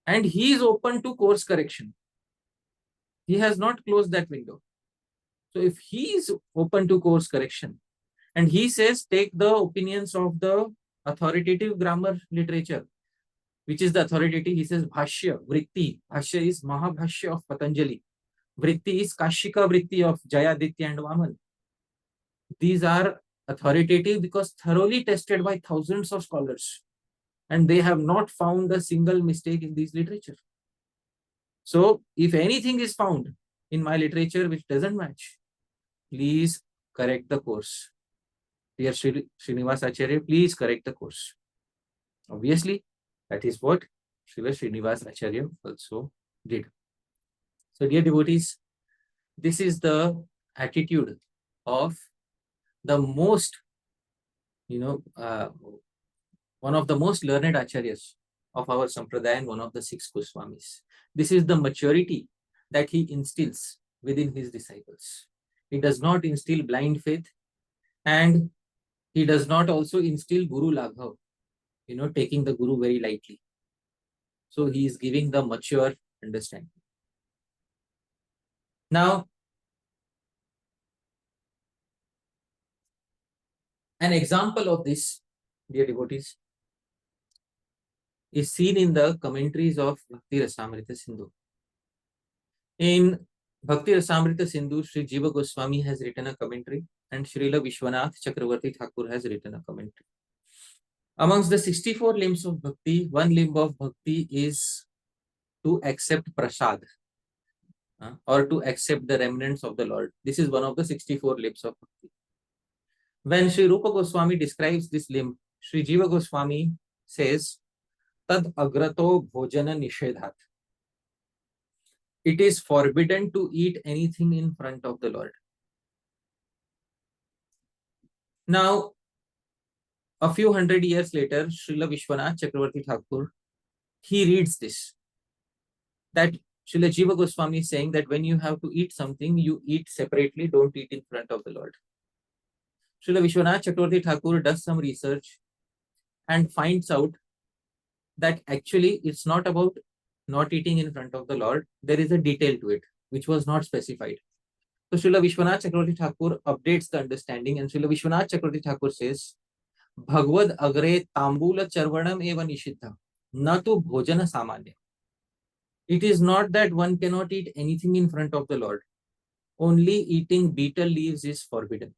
And he is open to course correction. He has not closed that window. So if he is open to course correction, and he says, take the opinions of the authoritative grammar literature, which is the authoritative, he says, Bhashya, Vritti. Bhashya is Mahābhashya of Patanjali. Vritti is Kashika Vritti of Jayaditya and Vaman. These are authoritative because thoroughly tested by thousands of scholars. And they have not found a single mistake in these literature. So, if anything is found in my literature which doesn't match, please correct the course. Dear Srinivasacharya, please correct the course. Obviously, that is what Srila Srinivasacharya also did. So, dear devotees, this is the attitude of the most, one of the most learned acharyas of our sampradaya and one of the 6 Goswamis. This is the maturity that he instills within his disciples. He does not instill blind faith, and he does not also instill Guru Laghava, taking the Guru very lightly. So he is giving the mature understanding. Now, an example of this, dear devotees, is seen in the commentaries of Bhakti Rasamrita Sindhu. In Bhakti Rasamrita Sindhu, Sri Jiva Goswami has written a commentary and Srila Vishwanath Chakravarti Thakur has written a commentary. Amongst the 64 limbs of Bhakti, one limb of Bhakti is to accept prasad or to accept the remnants of the Lord. This is one of the 64 limbs of Bhakti. When Sri Rupa Goswami describes this limb, Sri Jiva Goswami says, Tad agrato bhojana nishedhat. It is forbidden to eat anything in front of the Lord. Now, a few hundred years later, Srila Vishwanath Chakravarti Thakur, he reads this, that Srila Jiva Goswami is saying that when you have to eat something, you eat separately, don't eat in front of the Lord. Srila Vishwanath Chakravarti Thakur does some research and finds out that actually it's not about not eating in front of the Lord. There is a detail to it, which was not specified. So Srila Vishwanath Chakravarti Thakur updates the understanding, and Srila Vishwanath Chakravarti Thakur says, Bhagavad agre tambula charvanam eva nishiddha, na tu bhojana samanya. It is not that one cannot eat anything in front of the Lord. Only eating betel leaves is forbidden.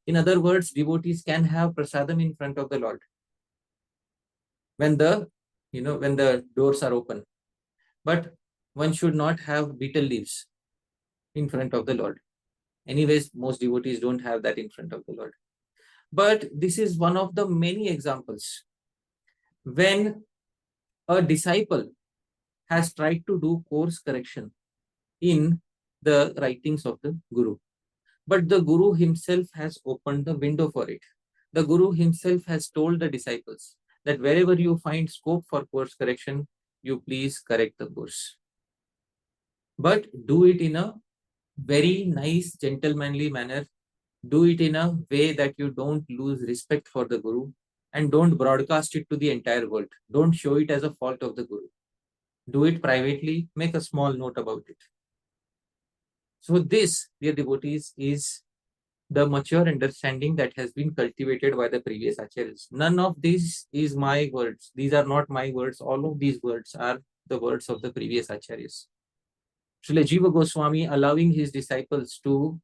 In other words, devotees can have prasadam in front of the Lord when the doors are open. But one should not have betel leaves in front of the Lord. Anyways, most devotees don't have that in front of the Lord. But this is one of the many examples when a disciple has tried to do course correction in the writings of the Guru. But the Guru himself has opened the window for it. The Guru himself has told the disciples that wherever you find scope for course correction, you please correct the course. But do it in a very nice, gentlemanly manner. Do it in a way that you don't lose respect for the Guru and don't broadcast it to the entire world. Don't show it as a fault of the Guru. Do it privately, make a small note about it. So this, dear devotees, is the mature understanding that has been cultivated by the previous acharyas. None of these is my words. These are not my words. All of these words are the words of the previous acharyas. Srila Jiva Goswami allowing his disciples to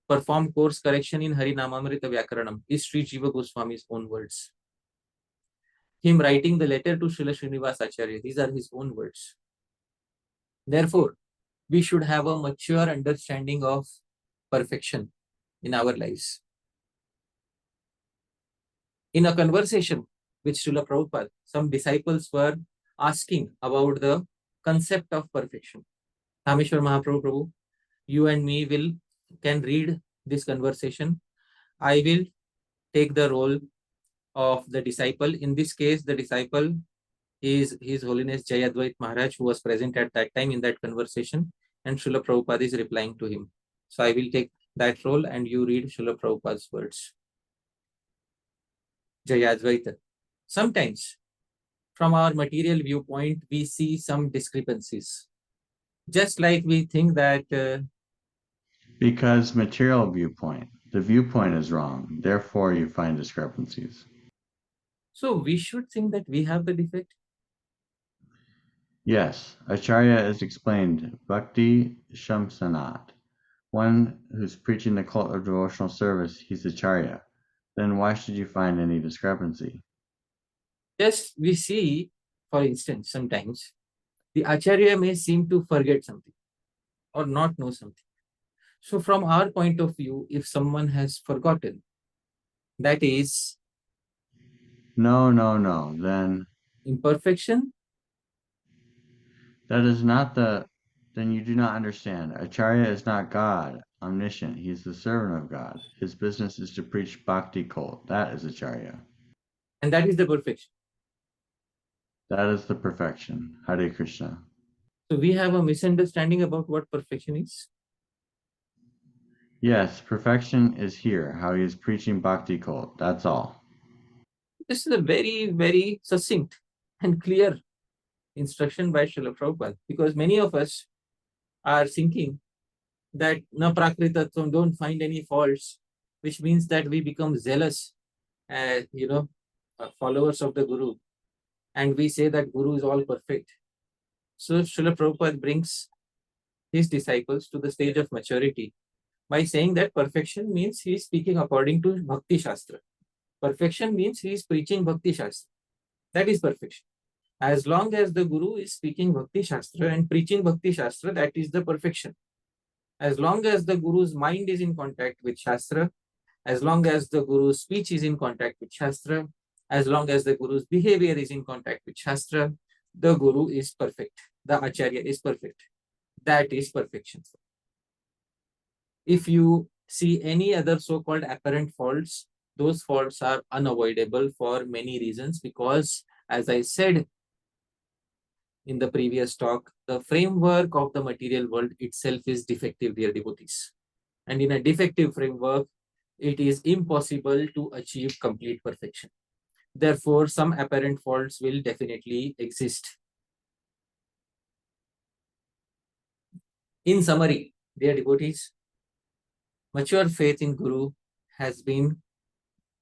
perform course correction in Harinamamrita Vyakaranam is Sri Jiva Goswami's own words. Him writing the letter to Srila Srinivas Acharya, these are his own words. Therefore, we should have a mature understanding of perfection in our lives. In a conversation with Srila Prabhupada, some disciples were asking about the concept of perfection. Dhāmeśvara Mahāprabhu, you and me can read this conversation. I will take the role of the disciple. In this case, the disciple is His Holiness Jayadvait Maharaj, who was present at that time in that conversation, and Srila Prabhupada is replying to him. So I will take that role and you read Srila Prabhupada's words. Jayadvaita. Sometimes, from our material viewpoint, we see some discrepancies. Just like we think that... because material viewpoint, the viewpoint is wrong. Therefore, you find discrepancies. So we should think that we have the defect? Yes, Acharya is explained, Bhakti Shamsanat. One who's preaching the cult of devotional service, he's Acharya. Then why should you find any discrepancy? Yes, we see, for instance, sometimes the Acharya may seem to forget something or not know something. So from our point of view, if someone has forgotten, that is... No, then... imperfection? That is not the... Then you do not understand. Acharya is not God, omniscient. He is the servant of God. His business is to preach bhakti cult. That is Acharya. And that is the perfection. That is the perfection. Hare Krishna. So we have a misunderstanding about what perfection is. Yes, perfection is here, how he is preaching bhakti cult. That's all. This is a very, very succinct and clear instruction by Srila Prabhupada, because many of us are thinking that na prakritatvam, don't find any faults, which means that we become zealous, followers of the Guru, and we say that Guru is all perfect. So Srila Prabhupada brings his disciples to the stage of maturity by saying that perfection means he is speaking according to Bhakti Shastra. Perfection means he is preaching Bhakti Shastra. That is perfection. As long as the Guru is speaking Bhakti Shastra and preaching Bhakti Shastra, that is the perfection. As long as the Guru's mind is in contact with Shastra, as long as the Guru's speech is in contact with Shastra, as long as the Guru's behavior is in contact with Shastra, the Guru is perfect. The Acharya is perfect. That is perfection. If you see any other so-called apparent faults, those faults are unavoidable for many reasons, because, as I said in the previous talk, the framework of the material world itself is defective, dear devotees. And in a defective framework, it is impossible to achieve complete perfection. Therefore, some apparent faults will definitely exist. In summary, dear devotees, mature faith in Guru has been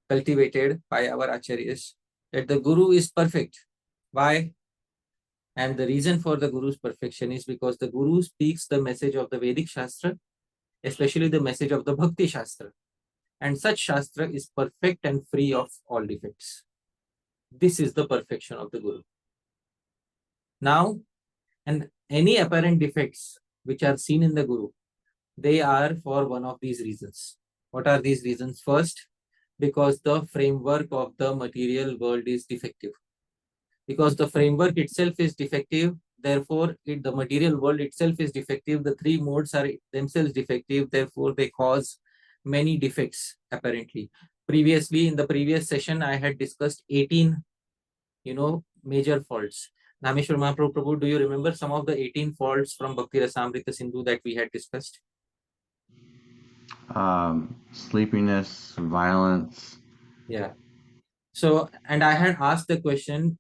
cultivated by our acharyas, that the Guru is perfect. Why? And the reason for the Guru's perfection is because the Guru speaks the message of the Vedic Shastra, especially the message of the Bhakti Shastra. And such Shastra is perfect and free of all defects. This is the perfection of the Guru. Now, and any apparent defects which are seen in the Guru, they are for one of these reasons. What are these reasons? First, Because the framework of the material world is defective. Because the framework itself is defective, therefore the material world itself is defective. The three modes are themselves defective, therefore they cause many defects apparently. Previously, in the previous session, I had discussed 18, major faults. Dhāmeśvara Mahaprabhu, do you remember some of the 18 faults from Bhakti Rasamrita Sindhu that we had discussed? Sleepiness, violence. Yeah. So, and I had asked the question,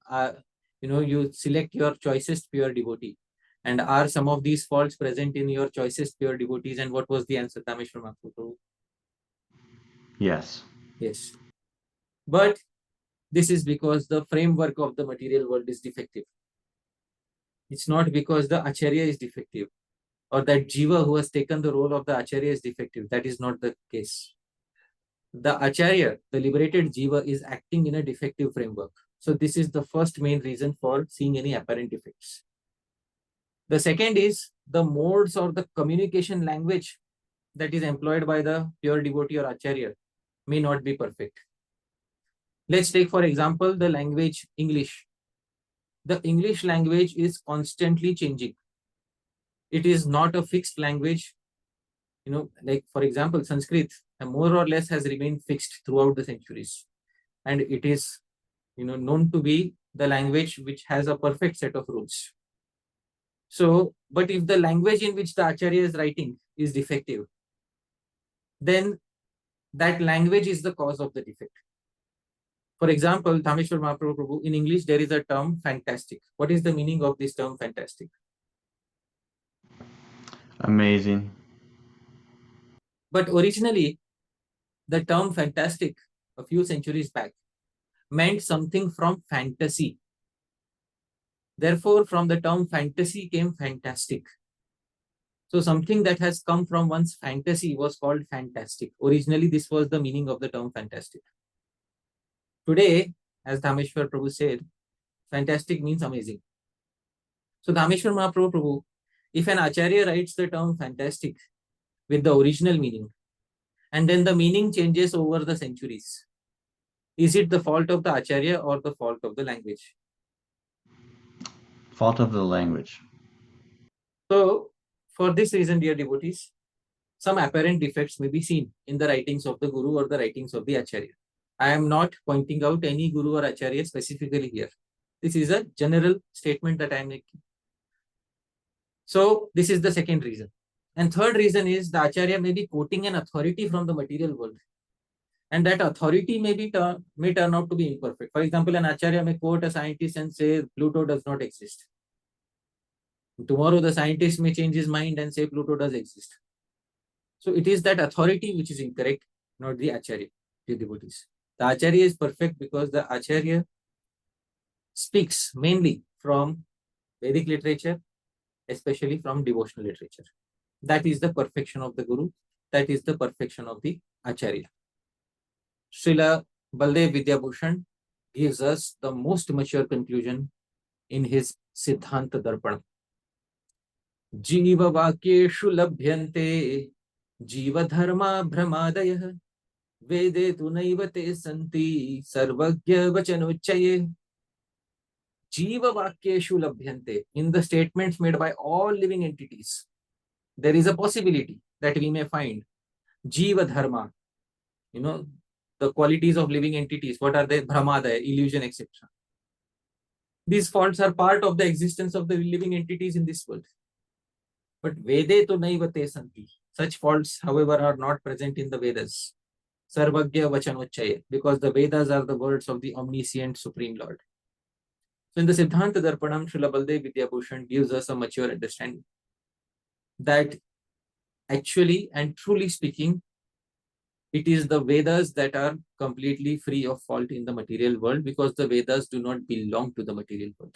you select your choicest pure devotee. And are some of these faults present in your choicest pure devotees? And what was the answer, Dhāmeśvara Mahaprabhu? Yes. Yes. But this is because the framework of the material world is defective. It's not because the Acharya is defective or that Jiva who has taken the role of the Acharya is defective. That is not the case. The Acharya, the liberated Jiva, is acting in a defective framework. So this is the first main reason for seeing any apparent defects. The second is the modes or the communication language that is employed by the pure devotee or Acharya may not be perfect. Let's take, for example, the language English. The English language is constantly changing. It is not a fixed language. Like for example, Sanskrit more or less has remained fixed throughout the centuries. And it is, known to be the language which has a perfect set of rules. So, but if the language in which the Acharya is writing is defective, then that language is the cause of the defect. For example, Dhāmeśvara Mahaprabhu, in English, there is a term fantastic. What is the meaning of this term fantastic? Amazing. But originally, the term fantastic a few centuries back meant something from fantasy. Therefore, from the term fantasy came fantastic. So something that has come from one's fantasy was called fantastic. Originally, this was the meaning of the term fantastic. Today, as Dhāmeśvara Prabhu said, fantastic means amazing. So Dhāmeśvara Mahaprabhu, if an Acharya writes the term fantastic with the original meaning, and then the meaning changes over the centuries, is it the fault of the Acharya or the fault of the language? Fault of the language. So, for this reason, dear devotees, some apparent defects may be seen in the writings of the Guru or the writings of the Acharya. I am not pointing out any Guru or Acharya specifically here. This is a general statement that I am making. So, this is the second reason. And third reason is the Acharya may be quoting an authority from the material world. And that authority may turn out to be imperfect. For example, an Acharya may quote a scientist and say Pluto does not exist. Tomorrow, the scientist may change his mind and say Pluto does exist. So it is that authority which is incorrect, not the Acharya, the devotees. The Acharya is perfect because the Acharya speaks mainly from Vedic literature, especially from devotional literature. That is the perfection of the Guru. That is the perfection of the Acharya. Srila Baldev Vidyabhushan gives us the most mature conclusion in his Siddhanta Darpana. Jiva Vakyeshu Labhyante Jiva Dharma Brahmadayah Vede tu naivate santi sarvagya vachanochaye. Jiva Vakyeshu Labhyante. In the statements made by all living entities, there is a possibility that we may find Jiva Dharma, the qualities of living entities. What are they? Brahmadaya, illusion, etc. These faults are part of the existence of the living entities in this world. But Vede to naivate santi. Such faults, however, are not present in the Vedas. Sarvagya vachanochaye, because the Vedas are the words of the omniscient Supreme Lord. So in the Siddhanta Darpanam, Srila Baldev Vidyabhushan gives us a mature understanding that actually and truly speaking, it is the Vedas that are completely free of fault in the material world, because the Vedas do not belong to the material world.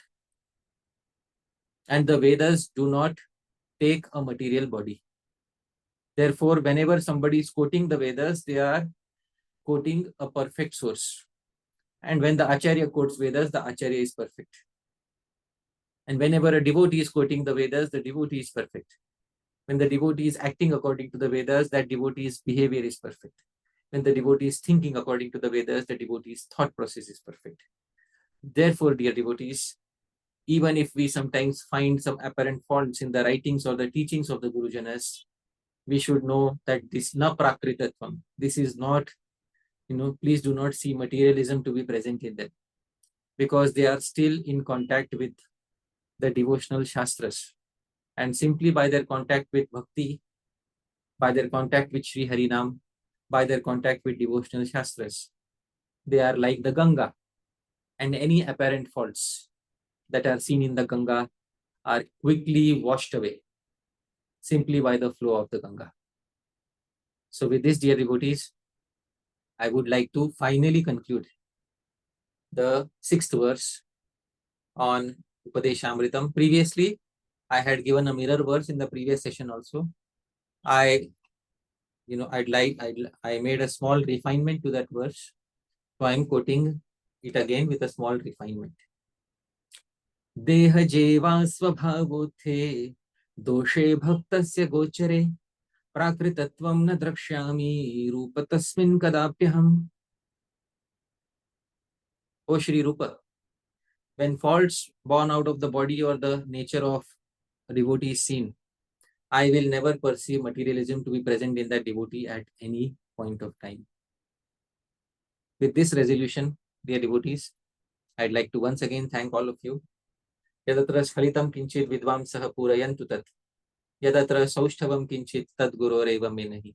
And the Vedas do not take a material body. Therefore, whenever somebody is quoting the Vedas, they are quoting a perfect source. And when the Acharya quotes Vedas, the Acharya is perfect. And whenever a devotee is quoting the Vedas, the devotee is perfect. When the devotee is acting according to the Vedas, that devotee's behavior is perfect. When the devotee is thinking according to the Vedas, the devotee's thought process is perfect. Therefore, dear devotees, even if we sometimes find some apparent faults in the writings or the teachings of the Gurujanas, we should know that this na prakritatvam. This is not, please do not see materialism to be present in them, because they are still in contact with the devotional shastras. And simply by their contact with Bhakti, by their contact with Sri Harinam, by their contact with devotional shastras, they are like the Ganga. And any apparent faults that are seen in the Ganga are quickly washed away simply by the flow of the Ganga. So with this, dear devotees, I would like to finally conclude the 6th verse on Upadeshamritam. Previously, I had given a mirror verse in the previous session also. I made a small refinement to that verse. So I am quoting it again with a small refinement. Deha jeva svabhavothe doshe bhaktasya gochare prakritatvam na drakshyami rupa tasmin kadapyaham. O Shri Rupa, when faults born out of the body or the nature of a devotee is seen, I will never perceive materialism to be present in that devotee at any point of time. With this resolution, dear devotees, I'd like to once again thank all of you. Yadatra skhalitam kinchit vidvamsah purayantu tat. Yadatra saushthavam kinchit tad guroreva me nahi.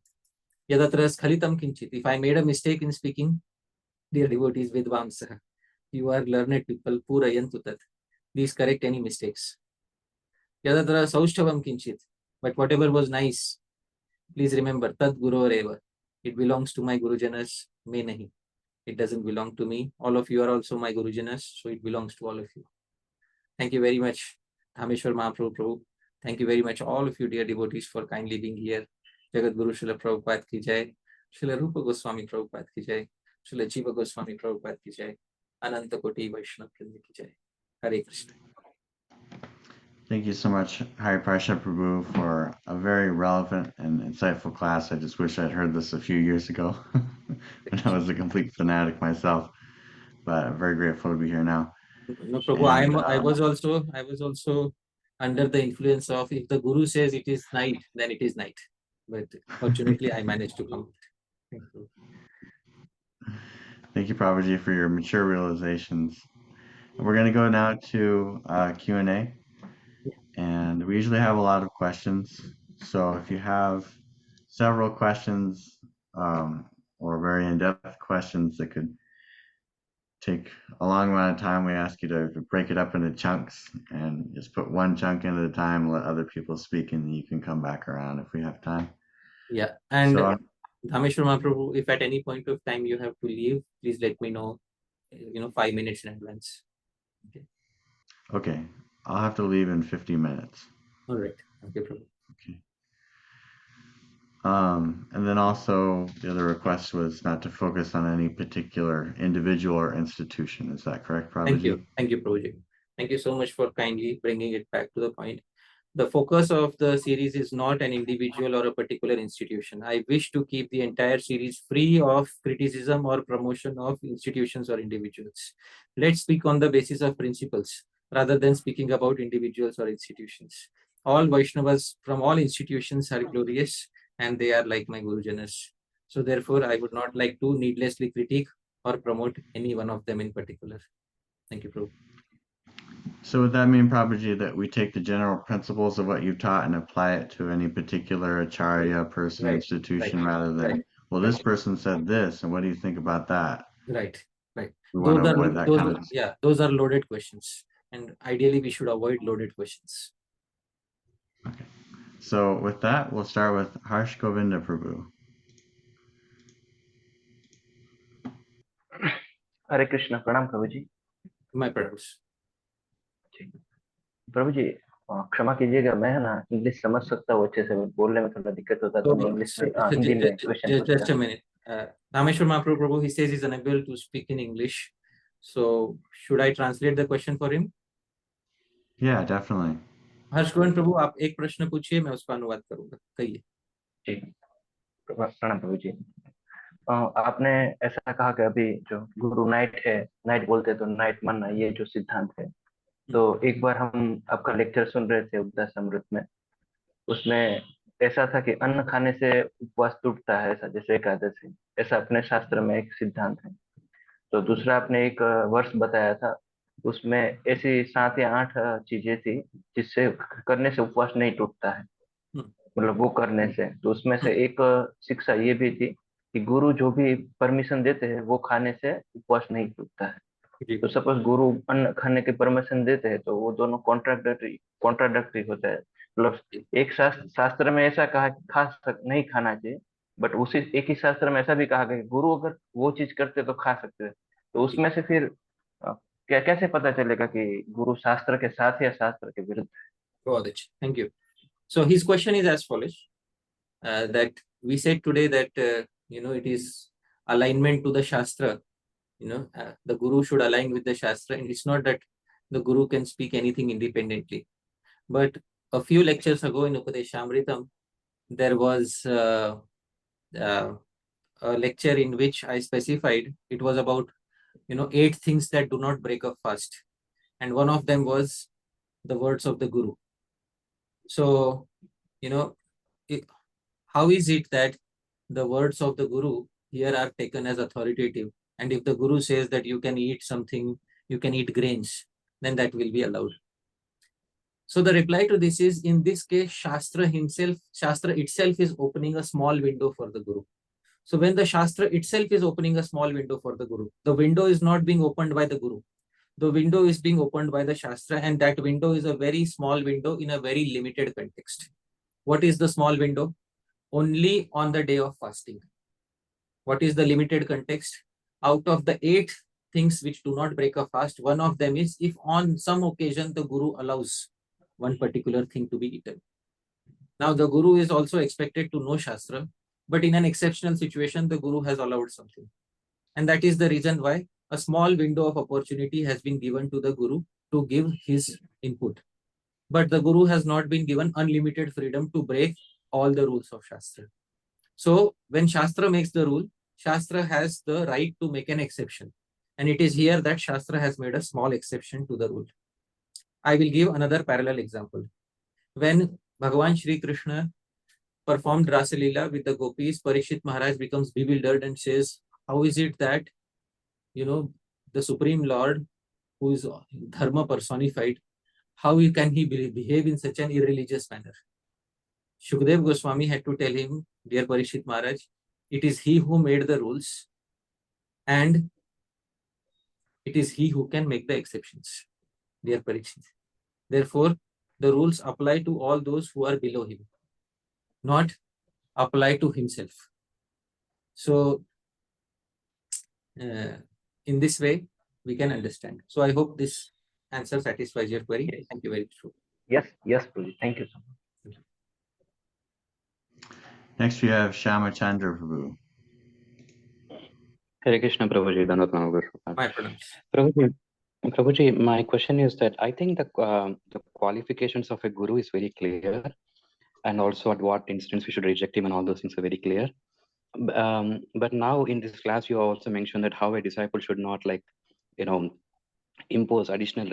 Yadatra skhalitam kinchit. If I made a mistake in speaking, dear devotees, vidvamsah, you are learned people, purayantu tat. Please correct any mistakes. Yadatra saushthavam kinchit. But whatever was nice, please remember, tad guroreva. It belongs to my Gurujanas, me nahi. It doesn't belong to me. All of you are also my Gurujanas, so it belongs to all of you. Thank you very much, Dhāmeśvara Mahāprabhu. Thank you very much, all of you dear devotees, for kindly being here. Jagat Guru Srila Prabhupada ki jai. Srila Rupa Goswami Prabhupada ki jai. Srila Jiva Goswami Prabhupada ki jai. Ananta Koti Vaishnava Prabhupada ki jai. Hare Krishna. Thank you so much, Hari Pārṣada Prabhu, for a very relevant and insightful class. I just wish I'd heard this a few years ago when I was a complete fanatic myself, but I'm very grateful to be here now. No, Prabhu, I was also under the influence of, if the Guru says it is night, then it is night. But fortunately, I managed to come. Thank you. Thank you, Prabhuji, for your mature realizations. We're going to go now to Q&A. And we usually have a lot of questions. So if you have several questions or very in-depth questions that could take a long amount of time, we ask you to break it up into chunks and just put one chunk in at a time, let other people speak, and you can come back around if we have time. Yeah. And so, Dhāmeśvara Mahaprabhu, if at any point of time you have to leave, please let me know, 5 minutes in advance. Okay. Okay. I'll have to leave in 50 minutes. All right. Okay, Prabhu. Okay. And then also the other request was not to focus on any particular individual or institution. Is that correct, Prabhuji? Thank you. Thank you, Prabhuji. Thank you so much for kindly bringing it back to the point. The focus of the series is not an individual or a particular institution. I wish to keep the entire series free of criticism or promotion of institutions or individuals. Let's speak on the basis of principles rather than speaking about individuals or institutions. All Vaishnavas from all institutions are glorious and they are like my Gurujanas. So therefore, I would not like to needlessly critique or promote any one of them in particular. Thank you, Prabhu. So would that mean, Prabhuji, that we take the general principles of what you've taught and apply it to any particular acharya, person, institution, rather than, well, this person said this, and what do you think about that? Right, right. We want to avoid that kind of... Yeah, those are loaded questions. And ideally, we should avoid loaded questions. Okay. So with that, we'll start with Harsh Govinda Prabhu. Hare Krishna, Pranam Prabhuji. My pranams. प्रभु जी क्षमा कीजिएगा, मैं ना English समझ सकता हूँ अच्छे से, बोलने में थोड़ा दिक्कत होता है, तो मैं इंग्लिश में हिंदी में क्वेश्चन पूछता हूँ. Just a minute. Dhāmeśvara Mahaprabhu, he says he's unable to speak in English. So should I translate the question for him? Yeah, definitely. हर्ष गोविंद प्रभु, आप एक प्रश्न पूछिए, मैं उसका अनुवाद करूंगा. कहिए. जी, प्रणाम प्रभु जी. आपने ऐसा कहा कि अभी जो गुरु नाइट है, नाइट बोलते तो नाइट मानना, ये जो सिद्धांत है, तो एक बार हम आपका लेक्चर सुन रहे थे उपदेशामृत में, उसमें ऐसा था कि अन्न खाने से उपवास टूटता है, ऐसा जैसे एकादशी, ऐसा अपने शास्त्र में एक सिद्धांत है। तो दूसरा आपने एक वर्ष बताया था, उसमें ऐसी 7 या 8 चीजें थी जिससे करने से उपवास नहीं टूटता है, मतलब वो करने से। तो उसमें से एक शिक्षा ये भी थी कि गुरु जो भी परमिशन देते हैं वो खाने से उपवास नहीं टूटता है। तो सपोज गुरु अन्न खाने की परमिशन देते हैं तो वो दोनों कॉन्ट्राडक्टरी होता है। मतलब एक शास्त्र में ऐसा कहा कि नहीं खाना चाहिए, बट उसी एक ही शास्त्र में ऐसा भी कहा गया कि गुरु अगर वो चीज करते तो खा सकते हैं। तो उसमें से फिर क्या कैसे पता चलेगा कि गुरु शास्त्र के साथ या शास्त्र के विरुद्ध? बहुत अच्छा, thank you. So his question is as follows, that we said today that it is alignment to the Shastra. The Guru should align with the Shastra, and it's not that the Guru can speak anything independently. But a few lectures ago in Upadeshamritam, there was a lecture in which I specified it was about 8 things that do not break a fast, and one of them was the words of the Guru. So how is it that the words of the Guru here are taken as authoritative, and if the Guru says that you can eat something, you can eat grains, then that will be allowed? So the reply to this is, in this case, Shastra itself is opening a small window for the Guru. So when the Shastra itself is opening a small window for the Guru, the window is not being opened by the Guru. The window is being opened by the Shastra, and that window is a very small window in a very limited context. What is the small window? Only on the day of fasting. What is the limited context? Out of the 8 things which do not break a fast, one of them is if on some occasion the Guru allows one particular thing to be eaten. Now the Guru is also expected to know Shastra, but in an exceptional situation, the Guru has allowed something. And that is the reason why a small window of opportunity has been given to the Guru to give his input. But the Guru has not been given unlimited freedom to break all the rules of Shastra. So when Shastra makes the rule, Shastra has the right to make an exception. And it is here that Shastra has made a small exception to the rule. I will give another parallel example. When Bhagavan Shri Krishna performed Rasa Lila with the gopis, Parikshit Maharaj becomes bewildered and says, how is it that, the Supreme Lord, who is Dharma personified, how can he behave in such an irreligious manner? Shukdev Goswami had to tell him, dear Parikshit Maharaj, it is he who made the rules, and it is he who can make the exceptions, dear Parikshit. Therefore, the rules apply to all those who are below him, not apply to himself. So, in this way, we can understand. So, I hope this answer satisfies your query. Yes. Thank you very much. Yes, Prabhuji. Thank you so much. Next we have Shamachandra Prabhu. Hare Krishna, Prabhuji. My pronouns. Prabhuji, my question is that I think the qualifications of a guru is very clear, and also at what instance we should reject him and all those things are very clear. But now in this class, you also mentioned that how a disciple should not impose additional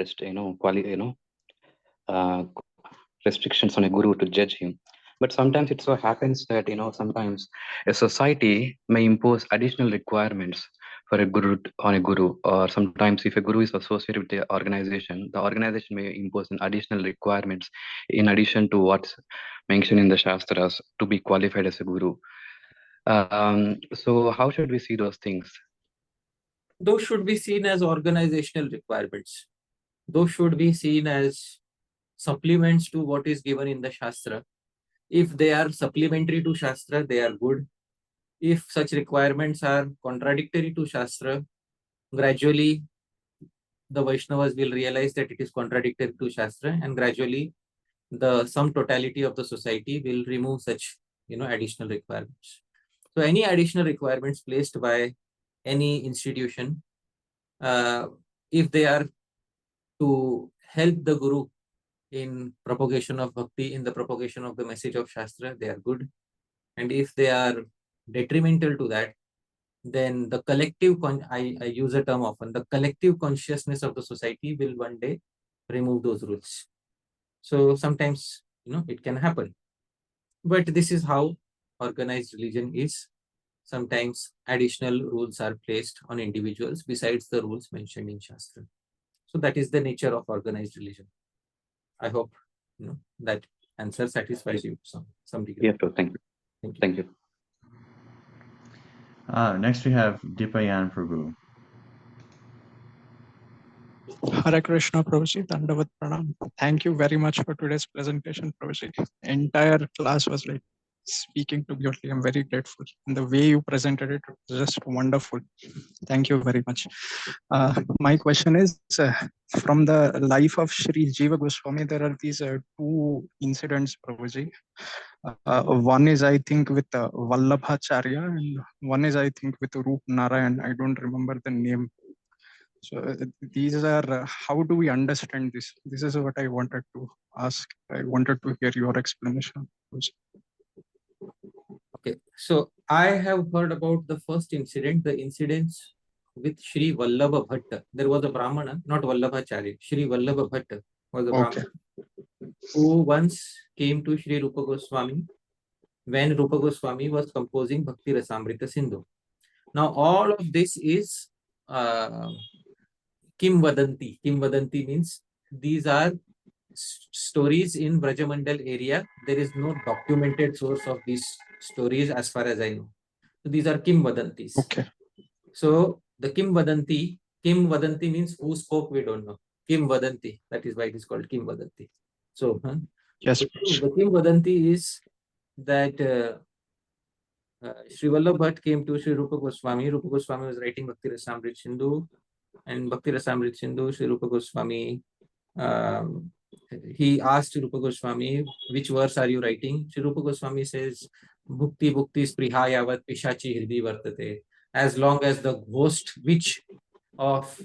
restrictions on a guru to judge him. But sometimes it so happens that sometimes a society may impose additional requirements for a guru on a guru, or sometimes if a guru is associated with the organization may impose an additional requirements in addition to what's mentioned in the Shastras to be qualified as a guru. So how should we see those things? Those should be seen as organizational requirements. Those should be seen as supplements to what is given in the Shastra. If they are supplementary to Shastra, they are good. If such requirements are contradictory to Shastra, gradually the Vaishnavas will realize that it is contradictory to Shastra, and gradually the sum totality of the society will remove such additional requirements. So any additional requirements placed by any institution, if they are to help the Guru in propagation of Bhakti, in the propagation of the message of Shastra, they are good. And if they are detrimental to that, then the collective, I use a term often, the collective consciousness of the society will one day remove those rules. So sometimes, it can happen. But this is how organized religion is. Sometimes additional rules are placed on individuals besides the rules mentioned in Shastra. So that is the nature of organized religion. I hope that answer satisfies you some degree. Yeah, thank you. Thank you. Next we have Dipayan Prabhu. Hare Krishna, Prabhuji. Dandavat Pranam. Thank you very much for today's presentation, Prabhuji. Entire class was like speaking to me only. I'm very grateful. And the way you presented it was just wonderful. Thank you very much. My question is, from the life of Sri Jiva Goswami, there are these two incidents, Prabhuji. One is, I think, with Vallabhacharya, and one is, I think, with Rup Narayan. I don't remember the name. So these are, how do we understand this? This is what I wanted to ask. I wanted to hear your explanation. Okay, so I have heard about the first incident, the incidents with Shri Vallabha Bhatta. There was a Brahmana, not Vallabhacharya. Shri Vallabha Bhatta was a Brahmana who once came to Shri Rupa Goswami when Rupa Goswami was composing Bhakti Rasamrita Sindhu. Now all of this is Kim Vadanti. Kim Vadanti means these are stories in Brajamandal area. There is no documented source of these stories as far as I know. So these are Kim Vadantis. Okay. So the Kim Vadanti means who spoke, we don't know. Kim Vadanti, that is why it is called Kim Vadanti. So yes, the Kim Vadanti is that Sri Vallabh Bhatt came to Sri Rupa Goswami. Rupa Goswami was writing Bhakti Rasamrita Sindhu, and Bhakti Rasamrita Sindhu, Sri Rupa Goswami, he asked Rupa Goswami, which verse are you writing? Sri Rupa Goswami says, Bhukti Bhukti Sprihayavat Pishachi Hridi Vartate. As long as the ghost witch of,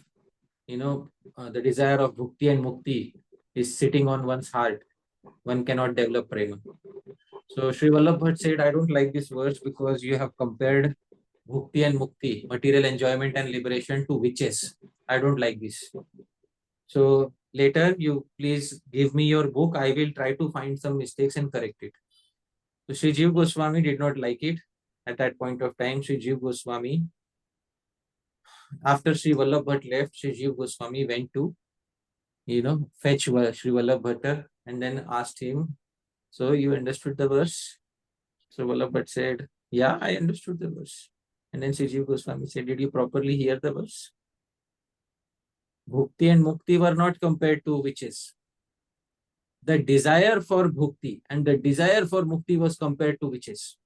the desire of Bhukti and Mukti is sitting on one's heart, one cannot develop prema. So Sri Vallabh Bhatt said, I don't like this verse because you have compared Bhukti and Mukti, material enjoyment and liberation, to witches. I don't like this. So later, you please give me your book. I will try to find some mistakes and correct it. So Sri Jiva Goswami did not like it. At that point of time, Sri Jiva Goswami, after Sri Vallabh Bhatt left, Sri Jiva Goswami went to, fetch Sri Vallabh Bhatta and then asked him, so you understood the verse? So Vallabh Bhatt said, yeah, I understood the verse. And then Sri Jiva Goswami said, did you properly hear the verse? Bhukti and Mukti were not compared to witches. The desire for Bhukti and the desire for Mukti was compared to witches.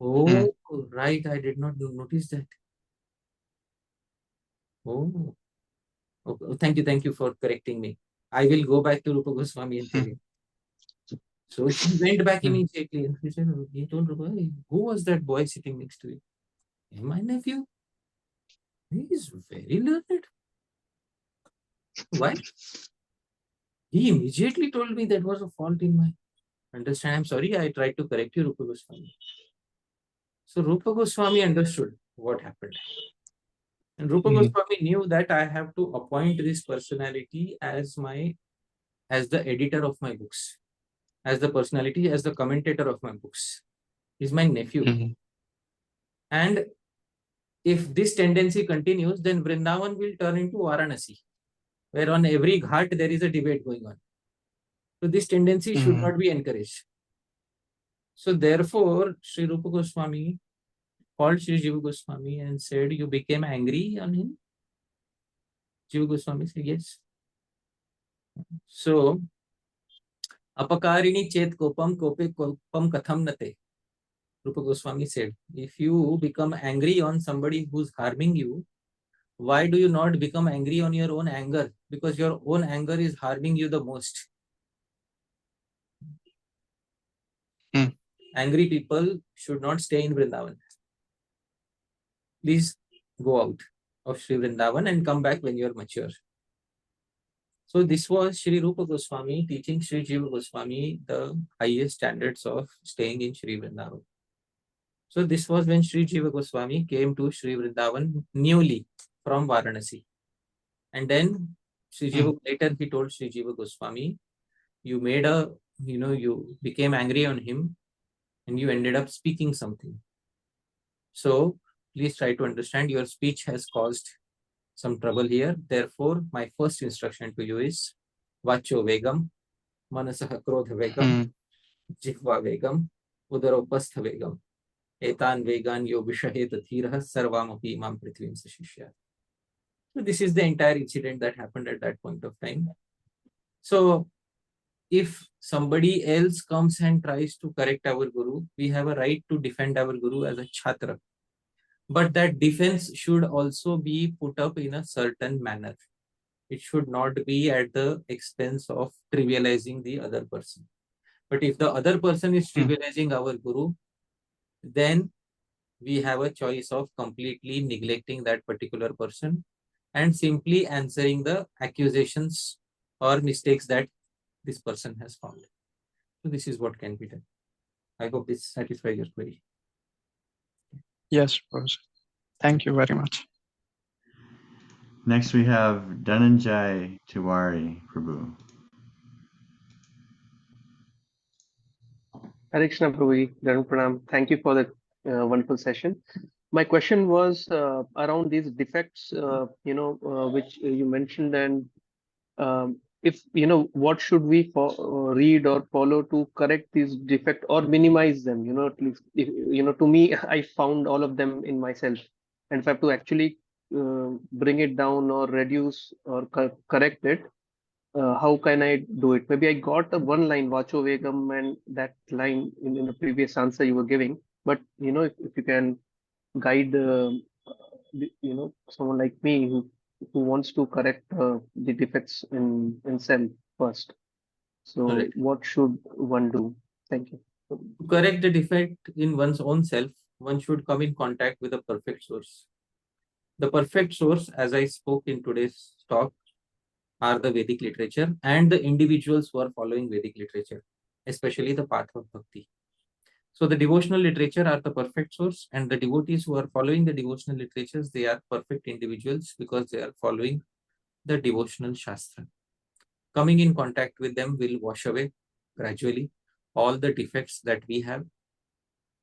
Oh, right. I did not notice that. Oh, okay. Thank you for correcting me. I will go back to Rupa Goswami and tell him. So he went back immediately and he told Rupa, who was that boy sitting next to you? My nephew. He is very learned. Why? He immediately told me that was a fault in my understanding. I'm sorry, I tried to correct you, Rupa Goswami. So Rupa Goswami understood what happened. And Rupa Goswami knew that I have to appoint this personality as the editor of my books, as the personality, as the commentator of my books. He's my nephew. And if this tendency continues, then Vrindavan will turn into Varanasi, where on every ghat there is a debate going on. So this tendency should not be encouraged. So therefore, Sri Rupa Goswami called Sri Jiva Goswami and said, you became angry on him? Jiva Goswami said, yes. So, apakarini chet kopam kope kopam katham nate. Rupa Goswami said, if you become angry on somebody who's harming you, why do you not become angry on your own anger? Because your own anger is harming you the most. Angry people should not stay in Vrindavan. Please go out of Sri Vrindavan and come back when you are mature. So this was Sri Rupa Goswami teaching Sri Jiva Goswami the highest standards of staying in Sri Vrindavan. So this was when Sri Jiva Goswami came to Sri Vrindavan newly from Varanasi. And then Sri Jiva, later he told Sri Jiva Goswami, you made a, you became angry on him and you ended up speaking something. So please try to understand, your speech has caused some trouble here. Therefore, my first instruction to you is Vacho Vegam, Manasaha Krodha Vegam, Jihva Vegam, Udaropastha Vegam, Etan Vegan Yo Vishaheta Thiraha Sarvamapi Imam Prithvim Sashishya. So this is the entire incident that happened at that point of time. So if somebody else comes and tries to correct our Guru, we have a right to defend our Guru as a chatra. But that defense should also be put up in a certain manner. It should not be at the expense of trivializing the other person. But if the other person is trivializing our Guru, then we have a choice of completely neglecting that particular person and simply answering the accusations or mistakes that this person has found. So this is what can be done. I hope this satisfies your query. Yes, Prabhuji. Thank you very much. Next we have Dhananjay Tiwari, Prabhu. Hare Krishna Prabhuji, Dharan Pranam. Thank you for the wonderful session. My question was around these defects, which you mentioned, and if what should we read or follow to correct these defects or minimize them? At least to me, I found all of them in myself, and if I have to actually bring it down or reduce or correct it, how can I do it? Maybe I got the one line, Vacho Vegam, and that line in the previous answer you were giving. But if you can guide, someone like me who wants to correct the defects in self first. So Correct. what should one do? Thank you. To correct the defect in one's own self, one should come in contact with a perfect source. The perfect source, as I spoke in today's talk, are the Vedic literature and the individuals who are following Vedic literature, especially the path of Bhakti. So the devotional literature are the perfect source, and the devotees who are following the devotional literatures, they are perfect individuals because they are following the devotional Shastra. Coming in contact with them will wash away gradually all the defects that we have,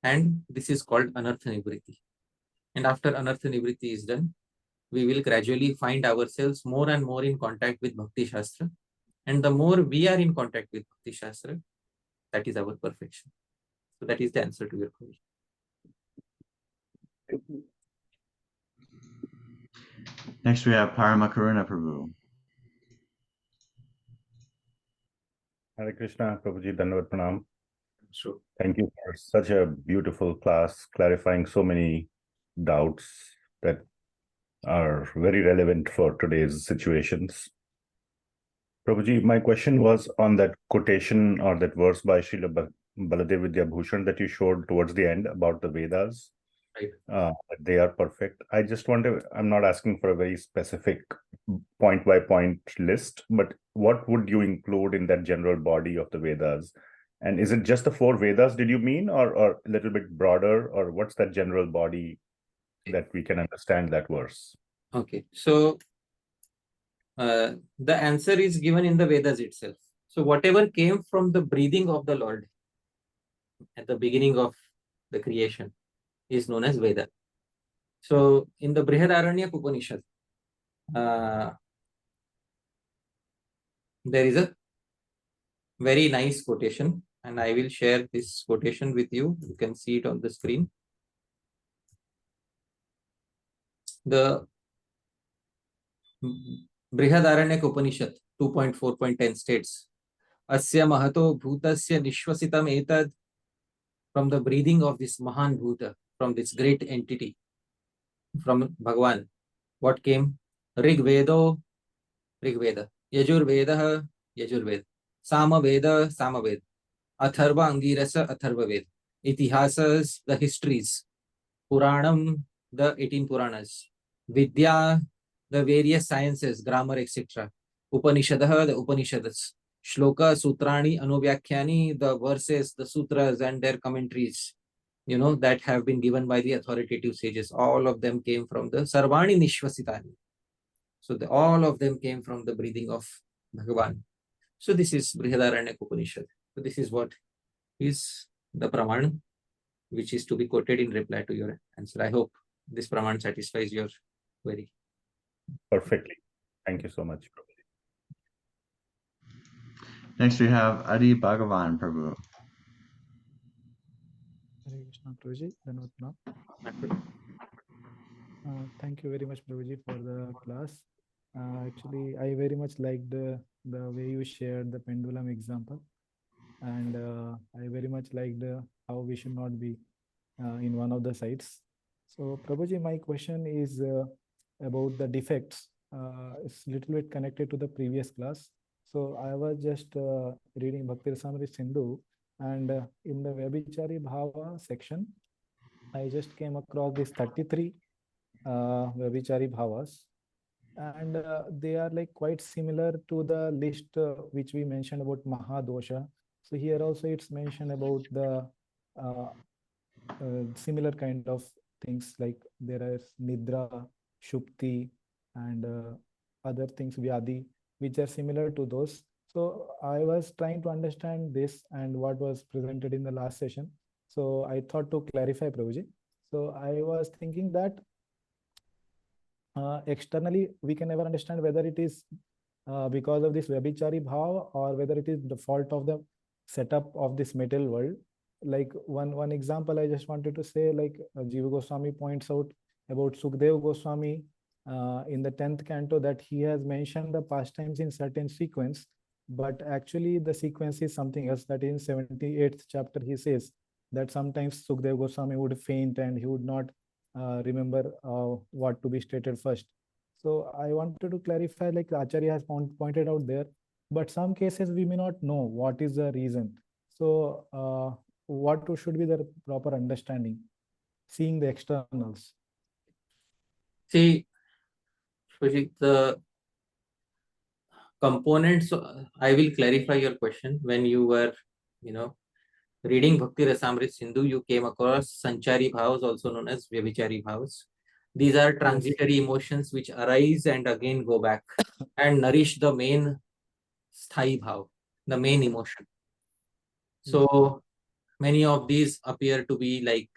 and this is called Anartha Nivriti. And after Anartha Nivriti is done, we will gradually find ourselves more and more in contact with Bhakti Shastra. And the more we are in contact with Bhakti Shastra, that is our perfection. So that is the answer to your question. Next we have Paramakaruna Prabhu. Hare Krishna, Prabhuji, Dandavat Pranam. Sure. Thank you for such a beautiful class, clarifying so many doubts that are very relevant for today's situations. Prabhuji, my question was on that quotation or that verse by Srila Baladev Vidya Bhushan that you showed towards the end about the Vedas. Right. They are perfect. I just wonder, I'm not asking for a very specific point-by-point list, but what would you include in that general body of the Vedas? And is it just the 4 Vedas, did you mean, or a little bit broader, or what's that general body that we can understand that verse? Okay, so the answer is given in the Vedas itself. So whatever came from the breathing of the Lord at the beginning of the creation is known as Veda. So in the Brihadaranya Upanishad, there is a very nice quotation, and I will share this quotation with you. You can see it on the screen. The Brihadaranya Upanishad 2.4.10 states, Asya Mahato Bhutasya Nishwasitam Etad, from the breathing of this Mahan Bhuta, from this great entity, from Bhagavan, what came? Rig Veda, Yajur Veda, Sama Veda, Atharva Angirasa, Atharva Veda, Itihasas, the histories, Puranam, the 18 Puranas, Vidya, the various sciences, grammar, etc. Upanishadaha, the Upanishads, Shloka, Sutrani, Anuvyakyani, the verses, the sutras and their commentaries. that have been given by the authoritative sages. All of them came from the Sarvani Nishvasitani. So all of them came from the breathing of Bhagavan. So this is Brihadaranyaka Upanishad. So this is what is the Praman which is to be quoted in reply to your answer. I hope this Praman satisfies your query. Perfectly. Thank you so much, Prabhuji. Next we have Adi Bhagavan Prabhu. Hare Krishna, Prabhuji. Thank you very much, Prabhuji, for the class. Actually, I very much liked the way you shared the pendulum example, and I very much liked how we should not be in one of the sides. So, Prabhuji, my question is about the defects. It's a little bit connected to the previous class. So, I was just reading Bhakti Rasamrita Sindhu, and in the Vyabhichari Bhava section, I just came across these 33 Vyabhichari Bhavas, and they are like quite similar to the list which we mentioned about Mahadosha. So here also it's mentioned about the similar kind of things, like there is Nidra, Shupti, and other things, Vyadi, which are similar to those. So I was trying to understand this and what was presented in the last session. So I thought to clarify, Prabhuji. So I was thinking that externally we can never understand whether it is because of this Vyabhichari Bhava or whether it is the fault of the setup of this material world. Like one example I just wanted to say, like Jiva Goswami points out about Sukadeva Goswami in the 10th canto, that he has mentioned the pastimes in certain sequence, but actually the sequence is something else. That in 78th chapter he says that sometimes Sukadeva Goswami would faint and he would not remember what to be stated first. So I wanted to clarify, like Acharya has pointed out there, but some cases we may not know what is the reason. So what should be the proper understanding, seeing the externals? See, the components, I will clarify your question. When you were, reading Bhakti Rasamrita Sindhu, you came across Sanchari Bhavas, also known as Vyabhichari Bhavas. These are transitory emotions which arise and again go back and nourish the main Sthai Bhav, the main emotion. So many of these appear to be like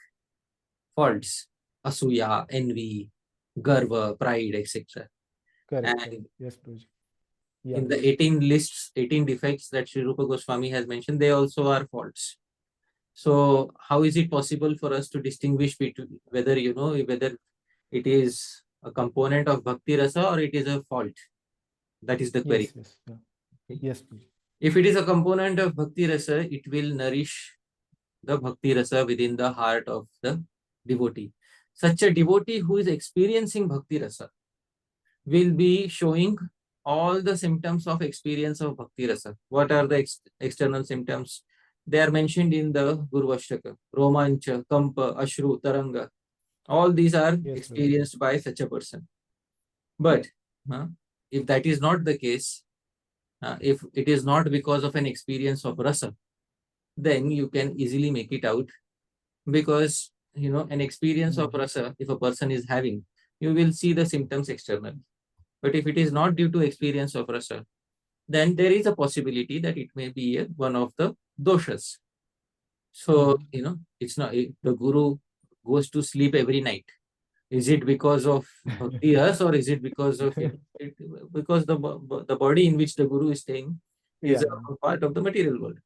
faults: asuya, envy, garva, pride, etc. And yes, Prabhuji. In the 18 defects that Sri Rupa Goswami has mentioned, they also are faults. So how is it possible for us to distinguish between whether it is a component of Bhakti Rasa or it is a fault? That is the query. Yes, please. If it is a component of Bhakti Rasa, it will nourish the Bhakti Rasa within the heart of the devotee. Such a devotee who is experiencing Bhakti Rasa will be showing all the symptoms of experience of Bhakti Rasa. What are the external symptoms? They are mentioned in the Guru Vashtaka: Romancha, Kampa, Ashru, Taranga. All these are experienced by such a person. But if that is not the case, if it is not because of an experience of rasa, then you can easily make it out, because an experience of rasa, if a person is having, you will see the symptoms externally. But if it is not due to experience of rasa, then there is a possibility that it may be one of the doshas. So it's not, the guru goes to sleep every night. Is it because of bhakti ras, or is it because of because the body in which the guru is staying is a part of the material world?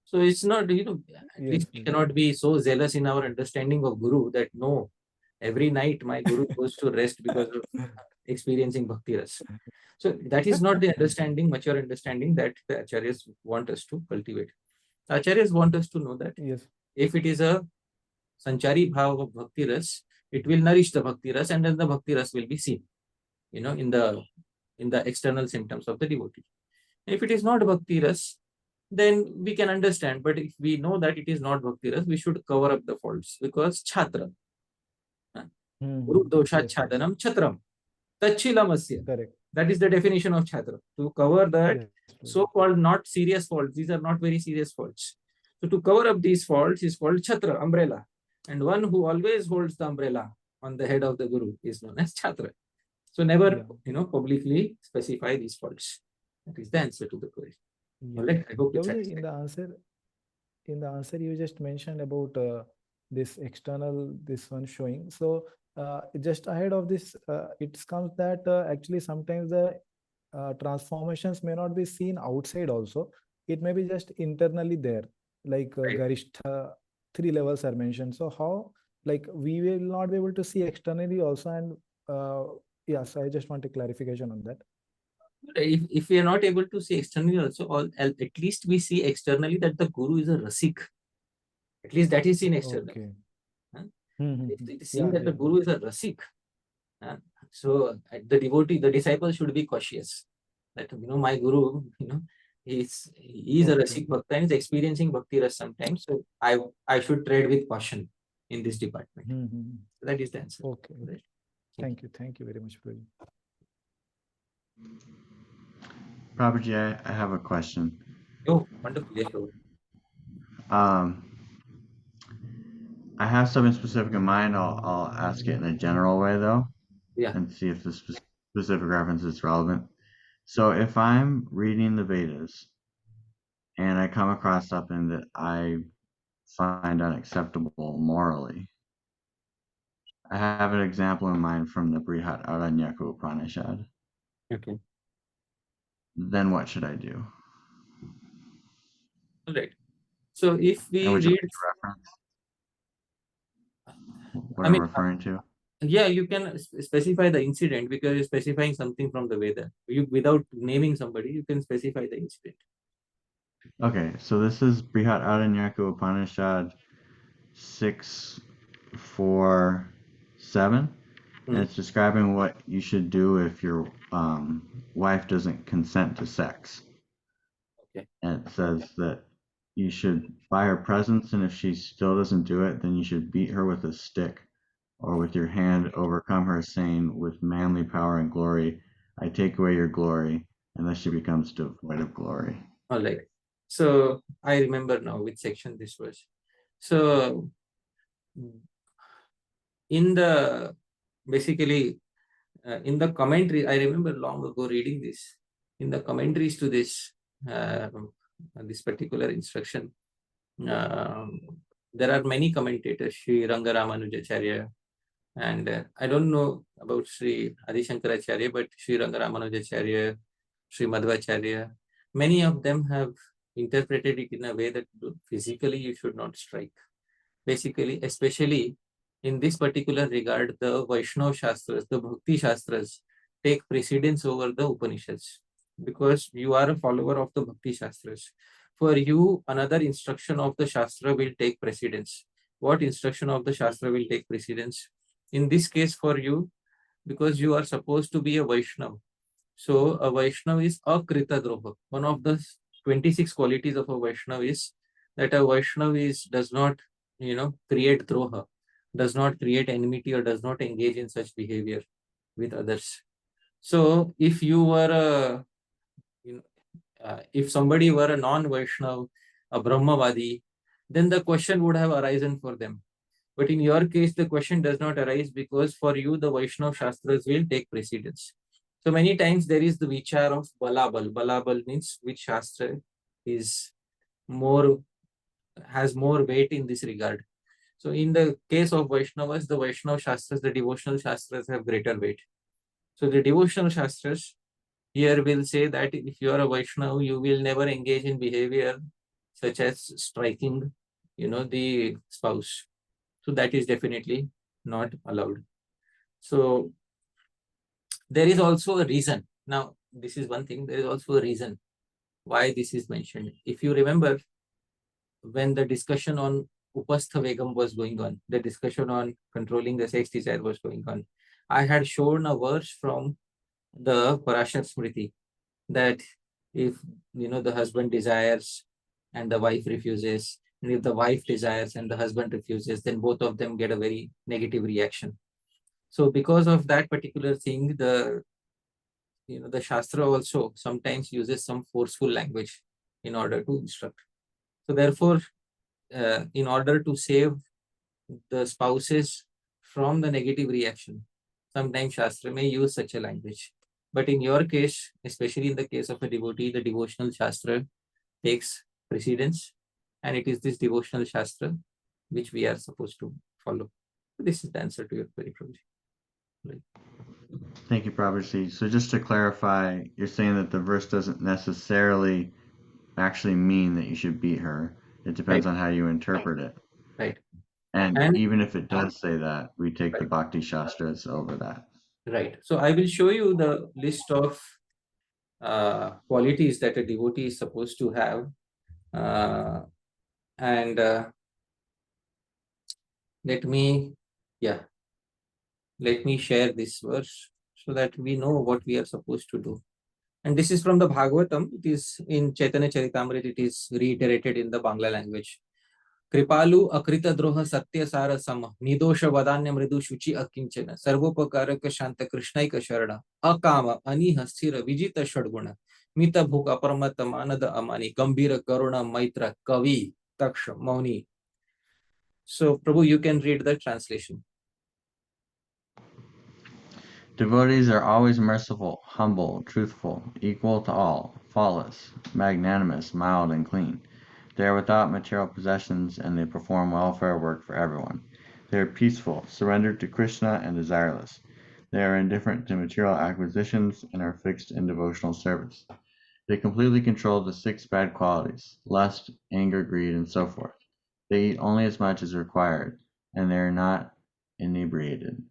So it's not, at least we cannot be so zealous in our understanding of guru that no, every night my guru goes to rest because of experiencing bhakti ras. So that is not the understanding, mature understanding that the acharyas want us to cultivate. The acharyas want us to know that if it is a sanchari bhav of bhakti ras, it will nourish the bhakti ras, and then the bhakti ras will be seen, in the external symptoms of the devotee. If it is not bhakti ras, then we can understand. But if we know that it is not bhakti ras, we should cover up the faults, because chatrah, guru dosha chadanam chatram tachilamasya. Correct. That is the definition of chatrah. To cover that so-called not serious faults, these are not very serious faults. So to cover up these faults is called chatra, umbrella. And one who always holds the umbrella on the head of the Guru is known as chatrah. So never, publicly specify these faults. That is the answer to the query. Yeah. All right, I hope it's Prabhuji, in the answer you just mentioned about this external, this one showing. So just ahead of this, it comes that actually sometimes the transformations may not be seen outside also. It may be just internally there, like Garishtha, 3 levels are mentioned. So how, like, we will not be able to see externally also, and so I just want a clarification on that. If we are not able to see externally also, at least we see externally that the Guru is a Rasik. At least that is seen externally. Okay. It is seen that the Guru is a Rasik. So the devotee, the disciple should be cautious. That, my Guru, he is a Rasik Bhakta and is experiencing Bhakti Ras sometimes. So I should tread with caution in this department. That is the answer. Okay. Right. Thank you. Thank you very much, Prabhuji. Prabhuji, I have a question. Oh, wonderful. Yes, I have something specific in mind. I'll ask it in a general way, though. Yeah. And see if the specific reference is relevant. So if I'm reading the Vedas and I come across something that I find unacceptable morally, I have an example in mind from the Brihat Aranyaka Upanishad. Okay. Then what should I do? All right. So if we read reference, what I'm referring to? Yeah, you can specify the incident because you're specifying something from the Veda. Without naming somebody, you can specify the incident. Okay, so this is Brihat Aranyaka Upanishad 6.4.7, and it's describing what you should do if your wife doesn't consent to sex. Okay. And it says that you should buy her presents, and if she still doesn't do it, then you should beat her with a stick or with your hand, overcome her, saying, with manly power and glory, I take away your glory, and thus she becomes devoid of glory. All right. So I remember now which section this was. So in the commentary, I remember long ago reading this. In the commentaries to this this particular instruction, there are many commentators, Shri Rangaramanuja, and I don't know about Shri Adi Shankaracharya, but Shri Rangaramanuja, Shri Madhvacharya, many of them have interpreted it in a way that physically you should not strike. Basically, especially in this particular regard, the Vaishnava Shastras, the Bhakti Shastras take precedence over the Upanishads because you are a follower of the Bhakti Shastras. For you, another instruction of the Shastra will take precedence. What instruction of the Shastra will take precedence? In this case, for you, because you are supposed to be a Vaishnava. So a Vaishnava is akrita droha. One of the 26 qualities of a Vaishnava is that a Vaishnava does not, create droha, does not create enmity, or does not engage in such behavior with others. So if you were if somebody were a non-Vaishnava, a Brahmavadi, then the question would have arisen for them. But in your case, the question does not arise because for you, the Vaishnava Shastras will take precedence. So many times there is the vichar of balabal. Balabal means which Shastra has more weight in this regard. So in the case of Vaishnavas, the Vaishnava Shastras, the devotional Shastras have greater weight. So the devotional Shastras here will say that if you are a Vaishnava, you will never engage in behavior such as striking, the spouse. So that is definitely not allowed. So there is also a reason. Now, this is one thing. There is also a reason why this is mentioned. If you remember, when the discussion on Upastha Vegam was going on, the discussion on controlling the sex desire was going on, I had shown a verse from the Parashar Smriti that if the husband desires and the wife refuses, and if the wife desires and the husband refuses, then both of them get a very negative reaction. So because of that particular thing, the Shastra also sometimes uses some forceful language in order to instruct. So therefore, in order to save the spouses from the negative reaction. Sometimes Shastra may use such a language. But in your case, especially in the case of a devotee, the devotional Shastra takes precedence, and it is this devotional Shastra which we are supposed to follow. This is the answer to your query, Prabhuji. Right. Thank you, Prabhuji. So just to clarify, you're saying that the verse doesn't necessarily actually mean that you should beat her. It depends on how you interpret it. Right. And even if it does say that, we take the Right. Bhakti Shastras over that. Right. So I will show you the list of qualities that a devotee is supposed to have. Let me share this verse so that we know what we are supposed to do. And this is from the Bhagavatam. It is in Chaitanya Charitamrita. It is reiterated in the Bangla language. Kripalu akrita droha satya sara sama nidosha vadanya mridu shuchi akinchana sarvopakaraka shanta krishnaika sharana akama aniha sthira vijita shadguna mita bhuka paramata manada amani gambhira karuna maitra kavi taksha mauni. So Prabhu, you can read the translation. Devotees are always merciful, humble, truthful, equal to all, faultless, magnanimous, mild, and clean. They are without material possessions, and they perform welfare work for everyone. They are peaceful, surrendered to Krishna, and desireless. They are indifferent to material acquisitions and are fixed in devotional service. They completely control the 6 bad qualities: lust, anger, greed, and so forth. They eat only as much as required, and they are not inebriated.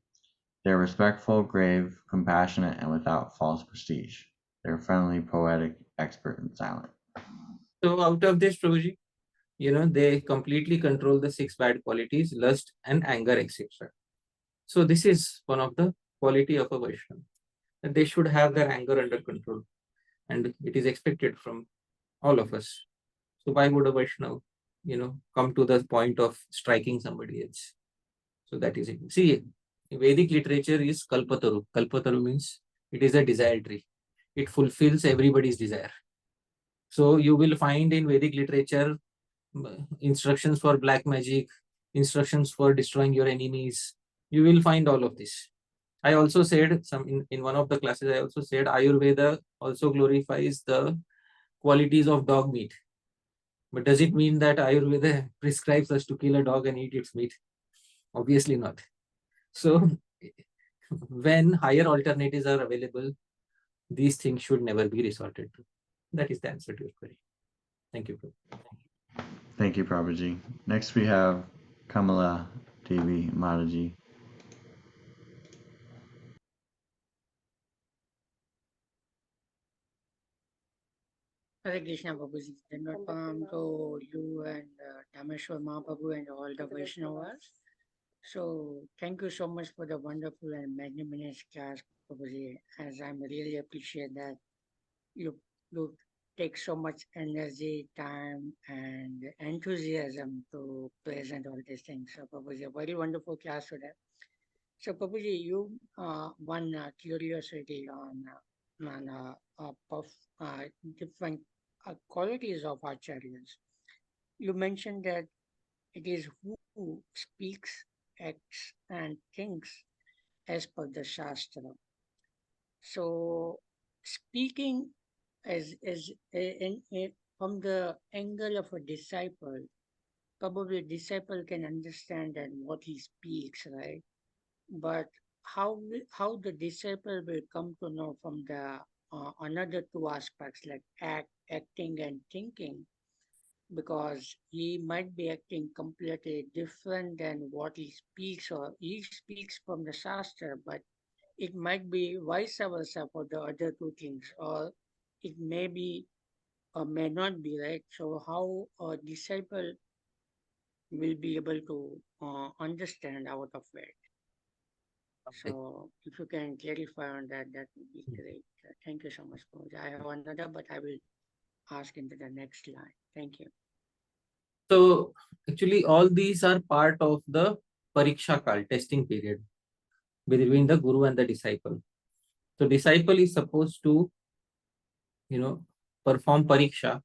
They are respectful, grave, compassionate, and without false prestige. They are friendly, poetic, expert, and silent. So out of this, Prabhuji, they completely control the 6 bad qualities, lust and anger, etc. So this is one of the quality of a Vaishnava, that they should have their anger under control, and it is expected from all of us. So why would a Vaishnava, come to the point of striking somebody else? So that is it. See, Vedic literature is Kalpataru. Kalpataru means it is a desire tree. It fulfills everybody's desire. So you will find in Vedic literature instructions for black magic, instructions for destroying your enemies. You will find all of this. I also said in one of the classes, I also said Ayurveda also glorifies the qualities of dog meat. But does it mean that Ayurveda prescribes us to kill a dog and eat its meat? Obviously not. So when higher alternatives are available, these things should never be resorted to. That is the answer to your query. Thank you. Thank you, Prabhuji. Next we have Kamala Devi Mataji. Hare Krishna Prabhuji, Dhanapam to you and Dhāmeśvara Mahāprabhu and all the Vaishnavas. So thank you so much for the wonderful and magnanimous class, Prabhuji, as I really appreciate that you take so much energy, time, and enthusiasm to present all these things. So Prabhuji, a very wonderful class today. So Prabhuji, you one curiosity on different qualities of acharyas. You mentioned that it is who speaks, acts, and thinks as per the Shastra. So, speaking from the angle of a disciple, probably a disciple can understand that what he speaks, right? But how the disciple will come to know from the another 2 aspects like acting and thinking, because he might be acting completely different than what he speaks, or he speaks from the Shastra, but it might be vice versa for the other 2 things, or it may be or may not be, right? So how a disciple will be able to understand out of it. So if you can clarify on that, that would be great. Thank you so much, Prabhuji. I have another, but I will ask into the next line. Thank you. So actually all these are part of the pariksha kal, testing period between the guru and the disciple. So disciple is supposed to, perform pariksha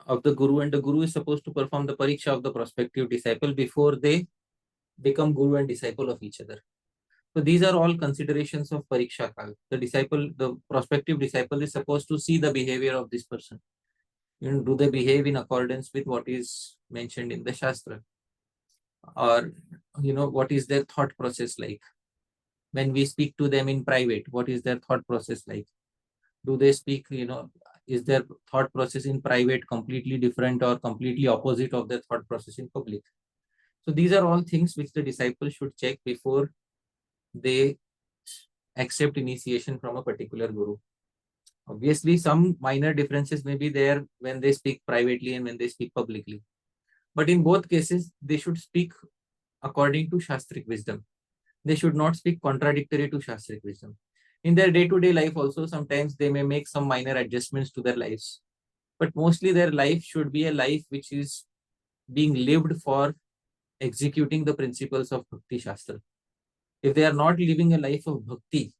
of the guru, and the guru is supposed to perform the pariksha of the prospective disciple before they become guru and disciple of each other. So these are all considerations of pariksha kal. The prospective disciple is supposed to see the behavior of this person. Do they behave in accordance with what is mentioned in the Shastra? Or, what is their thought process like? When we speak to them in private, what is their thought process like? Do they speak, is their thought process in private completely different or completely opposite of their thought process in public? So these are all things which the disciple should check before they accept initiation from a particular guru. Obviously, some minor differences may be there when they speak privately and when they speak publicly. But in both cases, they should speak according to Shastric wisdom. They should not speak contradictory to Shastric wisdom. In their day-to-day life also, sometimes they may make some minor adjustments to their lives. But mostly their life should be a life which is being lived for executing the principles of Bhakti Shastra. If they are not living a life of Bhakti,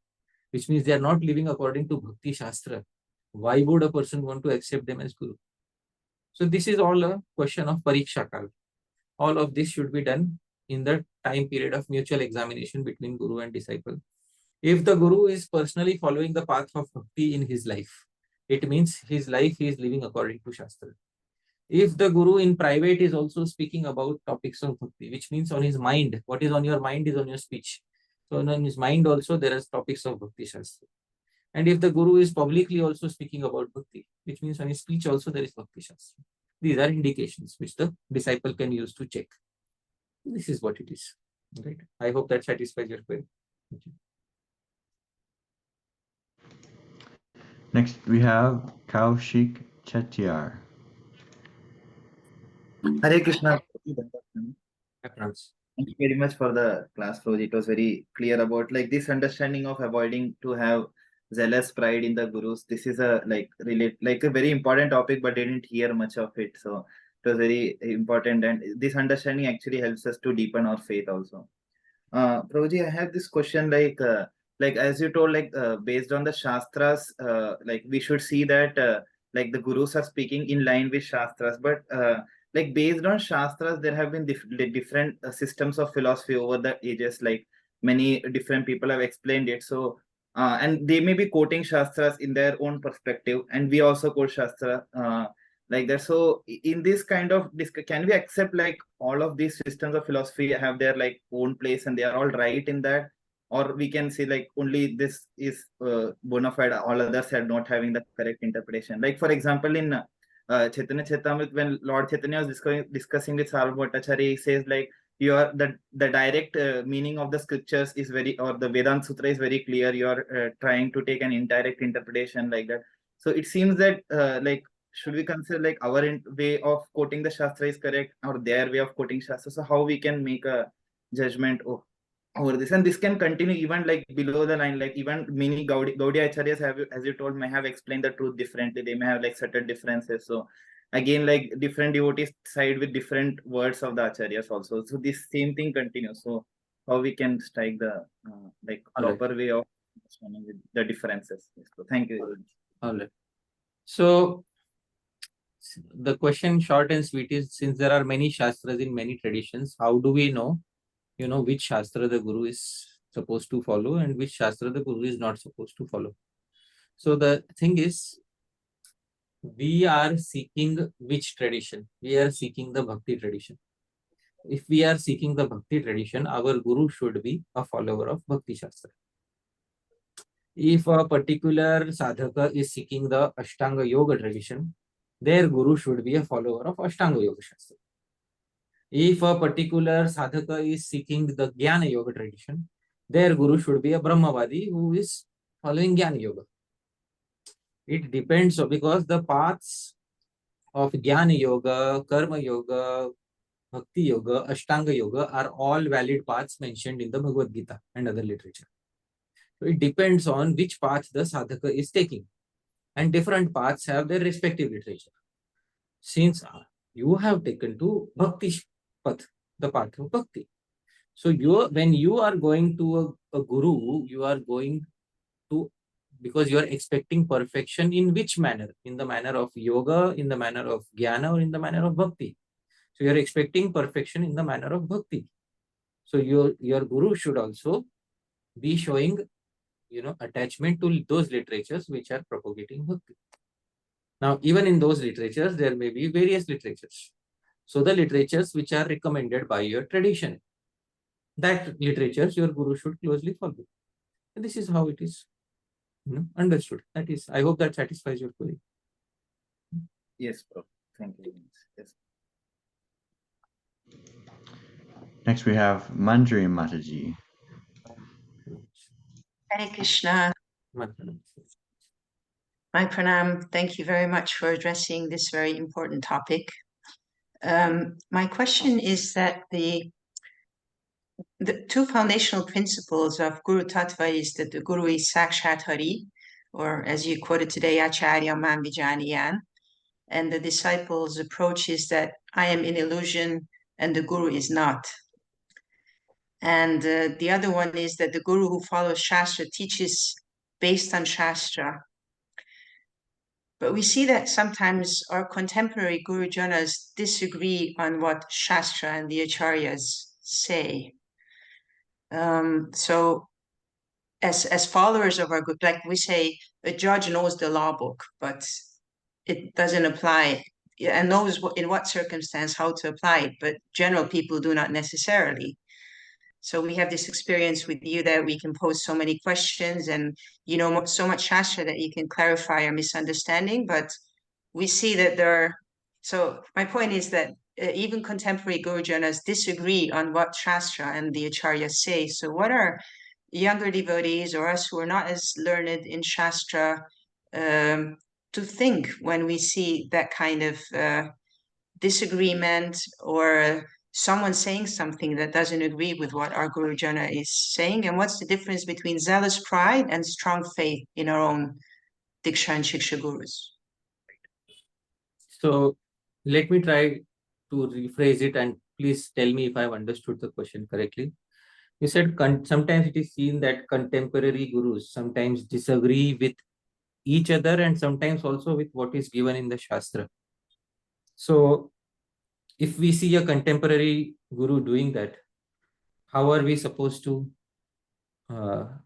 which means they are not living according to Bhakti Shastra, why would a person want to accept them as Guru? So this is all a question of pariksha kal. All of this should be done in the time period of mutual examination between Guru and disciple. If the Guru is personally following the path of Bhakti in his life, it means his life he is living according to Shastra. If the Guru in private is also speaking about topics of Bhakti, which means on his mind, what is on your mind is on your speech. So on his mind also there are topics of Bhakti Shastra. And if the Guru is publicly also speaking about Bhakti, which means on his speech also there is Bhakti Shastra. These are indications which the disciple can use to check. This is what it is. Right? I hope that satisfies your query. Thank you. Next, we have Kaushik Chettiar. Hare Krishna. Thank you very much for the class, Prabhuji. It was very clear about this understanding of avoiding to have zealous pride in the gurus. This is a a very important topic, but didn't hear much of it. So it was very important, and this understanding actually helps us to deepen our faith also. Prabhuji, I have this question as you told, based on the Shastras, we should see that the gurus are speaking in line with Shastras, but based on Shastras, there have been different systems of philosophy over the ages, many different people have explained it. So, and they may be quoting Shastras in their own perspective, and we also quote Shastra like that. So in this kind of can we accept all of these systems of philosophy have their own place and they are all right in that, or we can say only this is bona fide, all others are not having the correct interpretation? For example, in Chaitanya Charitamrita, when Lord Chaitanya was discussing with Sarvabhauma Bhattacharya, he says you are the direct meaning of the scriptures is or the Vedanta Sutra is very clear. You are trying to take an indirect interpretation like that. So it seems that should we consider our way of quoting the Shastra is correct or their way of quoting Shastra? So how we can make a judgment over this? And this can continue even below the line, even many Gaudiya Acharyas have, as you told, may have explained the truth differently. They may have certain differences. So again, different devotees side with different words of the Acharyas also. So this same thing continues. So how we can strike the proper way of understanding with the differences? So thank you. All right. So the question, short and sweet, is since there are many Shastras in many traditions, how do we know, which Shastra the Guru is supposed to follow and which Shastra the Guru is not supposed to follow? So the thing is, we are seeking which tradition? We are seeking the Bhakti tradition. If we are seeking the Bhakti tradition, our Guru should be a follower of Bhakti Shastra. If a particular sadhaka is seeking the Ashtanga Yoga tradition, their Guru should be a follower of Ashtanga Yoga Shastra. If a particular sadhaka is seeking the Jnana Yoga tradition, their Guru should be a Brahmavadi who is following Jnana Yoga. It depends, because the paths of Jnana Yoga, Karma Yoga, Bhakti Yoga, Ashtanga Yoga are all valid paths mentioned in the Bhagavad Gita and other literature. So it depends on which path the sadhaka is taking. And different paths have their respective literature. Since you have taken to Bhakti path, the path of Bhakti. So when you are going to a Guru, you are going to, because you are expecting perfection in which manner? In the manner of yoga, in the manner of jnana, or in the manner of bhakti? So you are expecting perfection in the manner of bhakti. So your guru should also be showing, attachment to those literatures which are propagating bhakti. Now, even in those literatures, there may be various literatures. So the literatures which are recommended by your tradition, that literatures your guru should closely follow. And this is how it is understood. That is, I hope that satisfies your query. Yes, bro. Thank you. Yes. Next we have Manjari Mataji. Hare Krishna. My pranam. Thank you very much for addressing this very important topic. My question is that the two foundational principles of Guru Tattva is that the Guru is Sakshat Hari, or as you quoted today, Acharya Man Vijaniyan, and the disciples' approach is that I am in illusion and the Guru is not. And the other one is that the Guru who follows Shastra teaches based on Shastra. But we see that sometimes our contemporary Guru Janas disagree on what Shastra and the Acharyas say. So as followers of our group, like we say, a judge knows the law book, but it doesn't apply and knows in what circumstance how to apply it, but general people do not necessarily. So we have this experience with you that we can pose so many questions and so much Shastra that you can clarify our misunderstanding, but we see that so my point is that even contemporary Guru Janas disagree on what Shastra and the Acharyas say. So what are younger devotees or us who are not as learned in Shastra to think when we see that kind of disagreement or someone saying something that doesn't agree with what our Guru Jana is saying? And what's the difference between zealous pride and strong faith in our own Diksha and Shiksha Gurus? So let me try to rephrase it and please tell me if I've understood the question correctly. You said sometimes it is seen that contemporary gurus sometimes disagree with each other and sometimes also with what is given in the Shastra. So if we see a contemporary guru doing that, how are we supposed to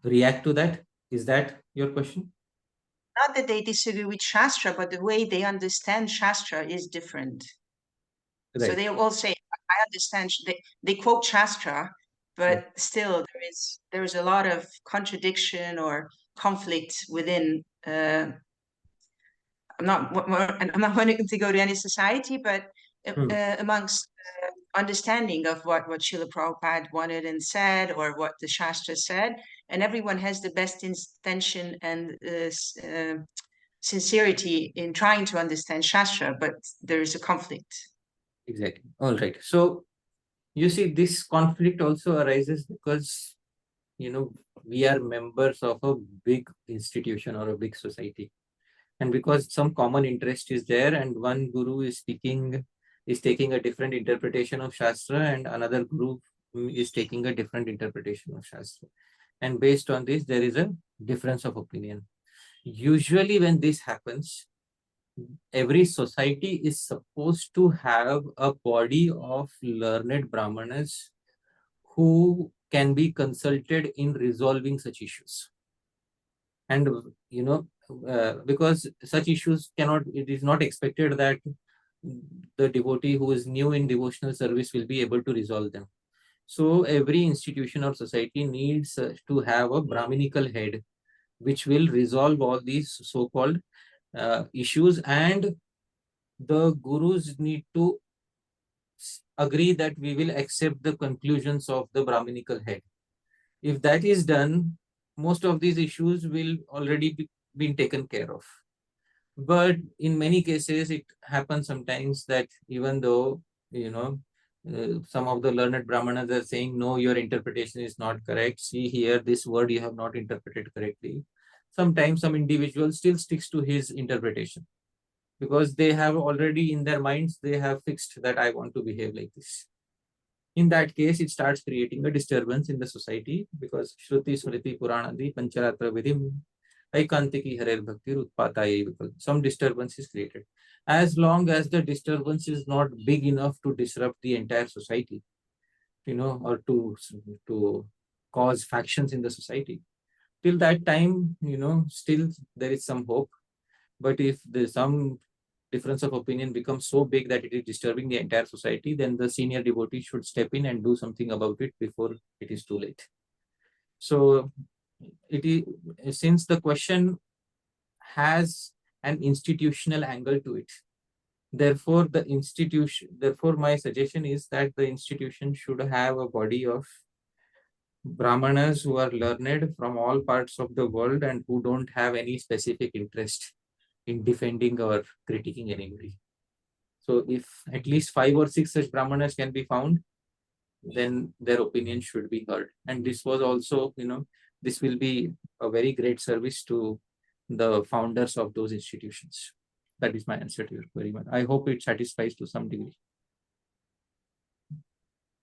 react to that? Is that your question? Not that they disagree with Shastra, but the way they understand Shastra is different. Right. So they all say, I understand, they quote Shastra, but still there is a lot of contradiction or conflict within. I'm not wanting to go to any society, but amongst understanding of what Srila Prabhupada wanted and said, or what the Shastra said, and everyone has the best intention and sincerity in trying to understand Shastra, but there is a conflict. Exactly. All right. So you see, this conflict also arises because, we are members of a big institution or a big society. And because some common interest is there and one guru is taking a different interpretation of Shastra and another guru is taking a different interpretation of Shastra. And based on this, there is a difference of opinion. Usually when this happens, every society is supposed to have a body of learned Brahmanas who can be consulted in resolving such issues. And, because such issues it is not expected that the devotee who is new in devotional service will be able to resolve them. So every institution or society needs to have a Brahminical head, which will resolve all these so-called issues, and the gurus need to agree that we will accept the conclusions of the Brahminical head. If that is done, most of these issues will already been taken care of. But in many cases, it happens sometimes that even though, some of the learned Brahmanas are saying, no, your interpretation is not correct. See here, this word you have not interpreted correctly. Sometimes some individual still sticks to his interpretation because they have already in their minds, they have fixed that I want to behave like this. In that case, it starts creating a disturbance in the society because Shruti, Smriti, Puranadi, Pancharatra Vidim, Aikantiki Harer Bhakti, Utpataye, some disturbance is created. As long as the disturbance is not big enough to disrupt the entire society, or to cause factions in the society. Till that time, still there is some hope. But if there's some difference of opinion becomes so big that it is disturbing the entire society, then the senior devotee should step in and do something about it before it is too late. So it is, since the question has an institutional angle to it, therefore my suggestion is that the institution should have a body of brahmanas who are learned from all parts of the world and who don't have any specific interest in defending or critiquing anybody. So if at least 5 or 6 such brahmanas can be found, then their opinion should be heard. And this was also, this will be a very great service to the founders of those institutions. That is my answer to your query. I hope it satisfies to some degree.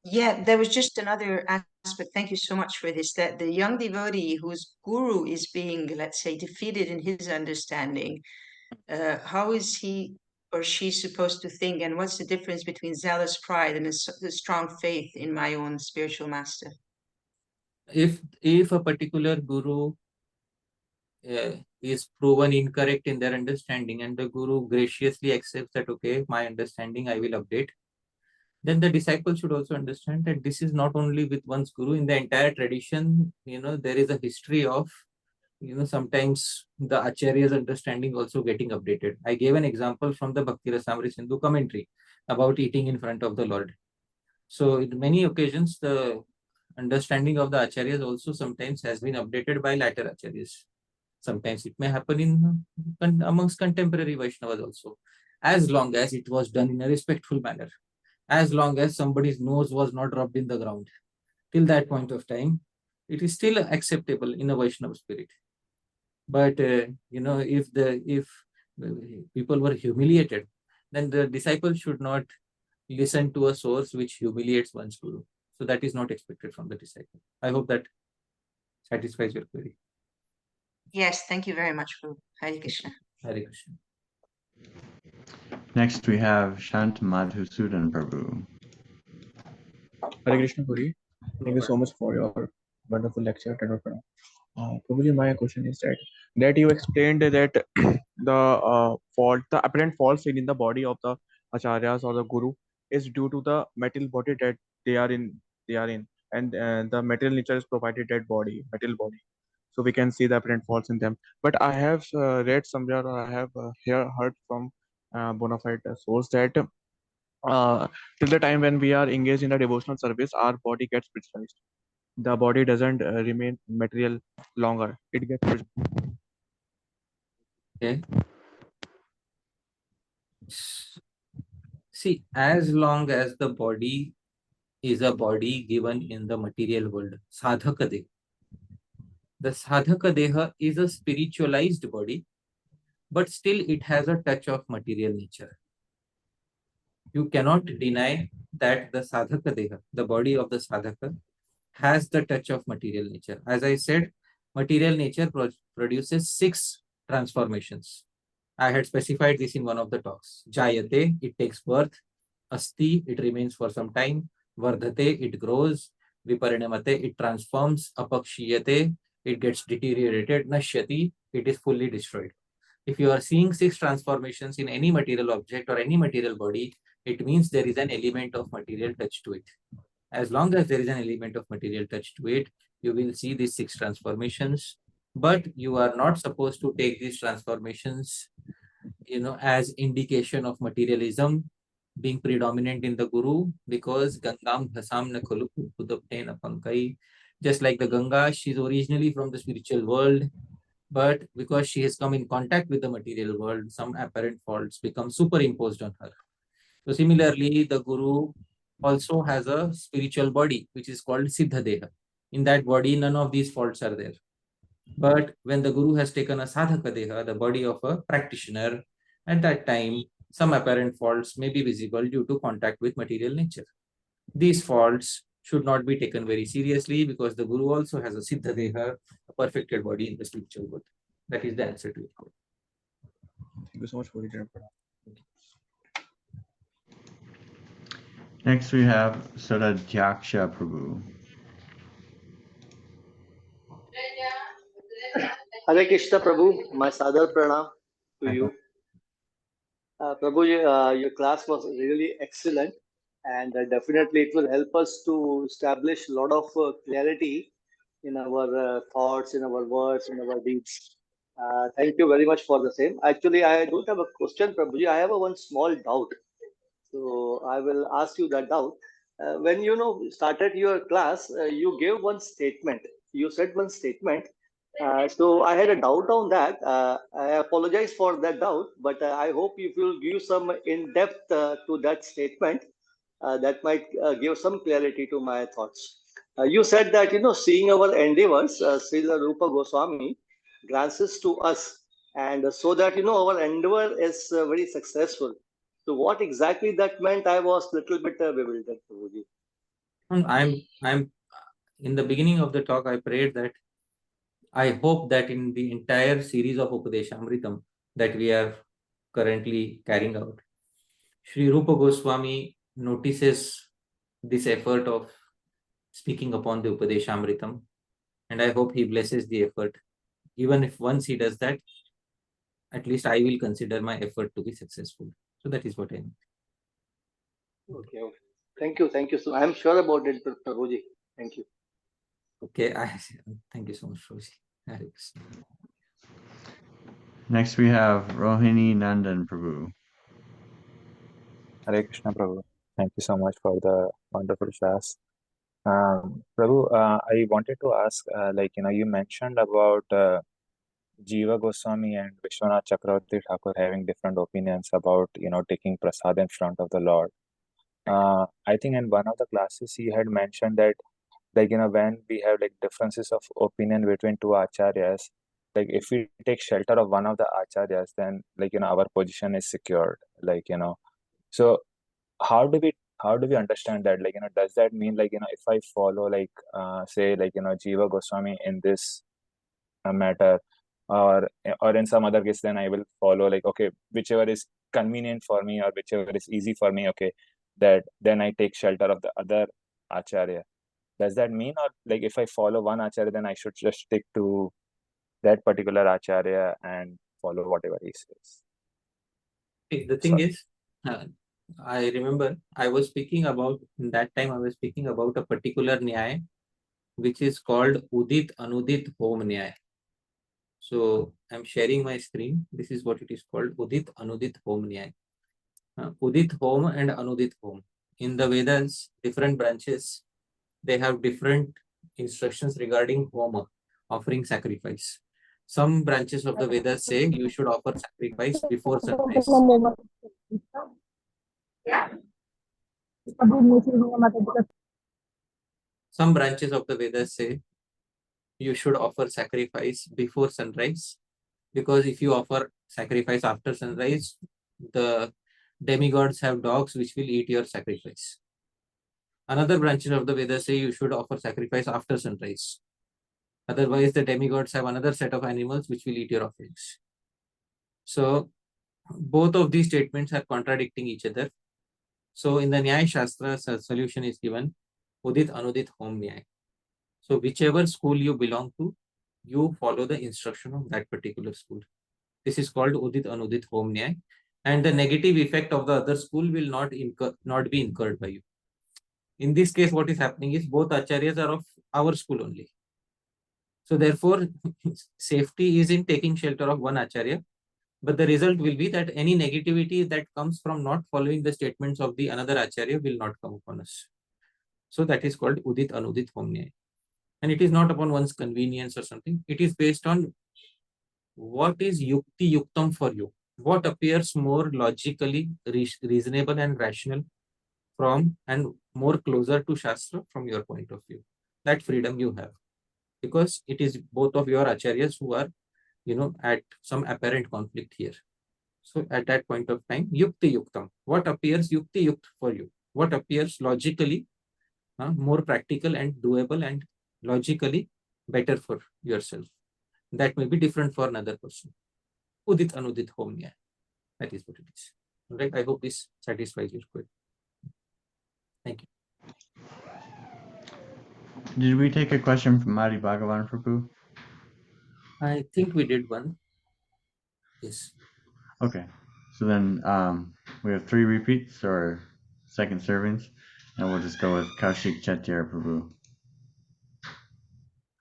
Yeah, there was just another aspect. Thank you so much for this. That the young devotee whose guru is being, let's say, defeated in his understanding, how is he or she supposed to think, and what's the difference between zealous pride and a strong faith in my own spiritual master? If a particular guru is proven incorrect in their understanding and the guru graciously accepts that, okay, my understanding I will update, then the disciple should also understand that this is not only with one's guru. In the entire tradition, there is a history of, sometimes the acharya's understanding also getting updated. I gave an example from the Bhakti Rasamrita Sindhu commentary about eating in front of the Lord. So in many occasions, the understanding of the acharyas also sometimes has been updated by latter acharyas. Sometimes it may happen amongst contemporary Vaishnavas also, as long as it was done in a respectful manner, as long as somebody's nose was not rubbed in the ground. Till that point of time, it is still acceptable in a Vaishnava spirit. But if people were humiliated, then the disciple should not listen to a source which humiliates one's guru. So that is not expected from the disciple. I hope that satisfies your query. Yes, thank you very much, Guru. Hare Krishna. Hare Krishna. Next we have Shant Madhusudan Prabhu. Hare Krishna, Guru. Thank you so much for your wonderful lecture. Prabhuji, my question is that you explained that the apparent fault seen in the body of the acharyas or the guru is due to the material body that they are in, and the material nature is provided that material body. So we can see the apparent faults in them. But I have read somewhere, or I have heard from bona fide source that till the time when we are engaged in a devotional service, our body gets spiritualized. The body doesn't remain material longer. It gets spiritualized. Okay. See, as long as the body is a body given in the material world, sadhaka deha. The sadhaka deha is a spiritualized body, but still it has a touch of material nature. You cannot deny that the sadhaka deha, the body of the sadhaka, has the touch of material nature. As I said, material nature produces 6 transformations. I had specified this in one of the talks. Jayate, it takes birth. Asti, it remains for some time. Vardhate, it grows. Viparinamate, it transforms. Apakshiyate, it gets deteriorated. Nashyati, it is fully destroyed. If you are seeing 6 transformations in any material object or any material body, it means there is an element of material touch to it. As long as there is an element of material touch to it, you will see these 6 transformations. But you are not supposed to take these transformations, as indication of materialism being predominant in the guru, because Gangam Bhasam na Khulu Pudaptena Pankai. Just like the Ganga, she is originally from the spiritual world, but because she has come in contact with the material world, some apparent faults become superimposed on her. So similarly, the guru also has a spiritual body, which is called Siddha Deha. In that body, none of these faults are there. But when the guru has taken a Sadhaka Deha, the body of a practitioner, at that time, some apparent faults may be visible due to contact with material nature. These faults should not be taken very seriously because the guru also has a Siddha Deha, a perfected body in the spiritual world. That is the answer to it. Thank you so much for the Next we have Srila Prabhu. Hare Krishna Prabhu, my sadar pranam to you. Prabhu, your class was really excellent, and definitely it will help us to establish a lot of clarity in our thoughts, in our words, in our deeds. Thank you very much for the same. Actually, I don't have a question, Prabhuji. I have one small doubt. So I will ask you that doubt. When you started your class, you gave one statement. You said one statement. So I had a doubt on that. I apologize for that doubt, but I hope if you'll give some in-depth to that statement, that might give some clarity to my thoughts. You said that seeing our endeavors, Srila Rupa Goswami glances to us, and so that our endeavor is very successful. So what exactly that meant, I was a little bit bewildered, Prabhuji. I'm in the beginning of the talk, I prayed that I hope that in the entire series of Upadeshamritam that we are currently carrying out, Shri Rupa Goswami notices this effort of speaking upon the Upadeshamritam, and I hope he blesses the effort. Even if once he does that, at least I will consider my effort to be successful. So that is what I mean. Okay. Thank you. So I'm sure about it, Prabhuji. Thank you. Okay, thank you so much, Rosie. Next we have Rohini Nandan Prabhu. Hare Krishna Prabhu. Thank you so much for the wonderful class. Prabhu, I wanted to ask, you mentioned about Jiva Goswami and Vishwanath Chakravarti Thakur having different opinions about, taking prasad in front of the Lord. I think in one of the classes he had mentioned that, when we have differences of opinion between two acharyas, if we take shelter of one of the acharyas, then our position is secured. So how do we understand that? Does that mean if I follow say Jiva Goswami in this matter, or in some other case, then I will follow okay, whichever is convenient for me or whichever is easy for me, okay, that then I take shelter of the other acharya. Does that mean, or if I follow one acharya, then I should just stick to that particular acharya and follow whatever he says? The thing is, I remember I was speaking about, that time I was speaking about a particular nyaya, which is called Udit Anudit Hom Nyaya. So I'm sharing my screen. This is what it is called, Udit Anudit Hom Nyaya. Udit Hom and Anudit Hom. In the Vedas, different branches, they have different instructions regarding Homa, offering sacrifice. Some branches of the Vedas say you should offer sacrifice before sunrise. Some branches of the Vedas say you should offer sacrifice before sunrise, because if you offer sacrifice after sunrise, the demigods have dogs which will eat your sacrifice. Another branches of the Vedas say you should offer sacrifice after sunrise. Otherwise, the demigods have another set of animals which will eat your offerings. So both of these statements are contradicting each other. So in the Nyaya Shastra, solution is given Udit Anudit Hom Nyaya. So whichever school you belong to, you follow the instruction of that particular school. This is called Udit Anudit Hom Nyaya, and the negative effect of the other school will not be incurred by you. In this case, what is happening is both acharyas are of our school only. So therefore, safety is in taking shelter of one acharya, but the result will be that any negativity that comes from not following the statements of the another acharya will not come upon us. So that is called Udit Anudit Hom Nyaya. And it is not upon one's convenience or something. It is based on what is yukti yuktam for you. What appears more logically reasonable and rational from, and more closer to Shastra from your point of view. That freedom you have, because it is both of your acharyas who are, at some apparent conflict here. So at that point of time, yukti yuktam, what appears yukti yukt for you, what appears logically more practical and doable and logically better for yourself, that may be different for another person. Udit Anudit Hom Nyaya. That is what it is. Right? I hope this satisfies your question. Did we take a question from Adi Bhagavan Prabhu? I think we did one. Yes. Okay. So then we have 3 repeats or second servings, and we'll just go with Kaushik Chettiar Prabhu.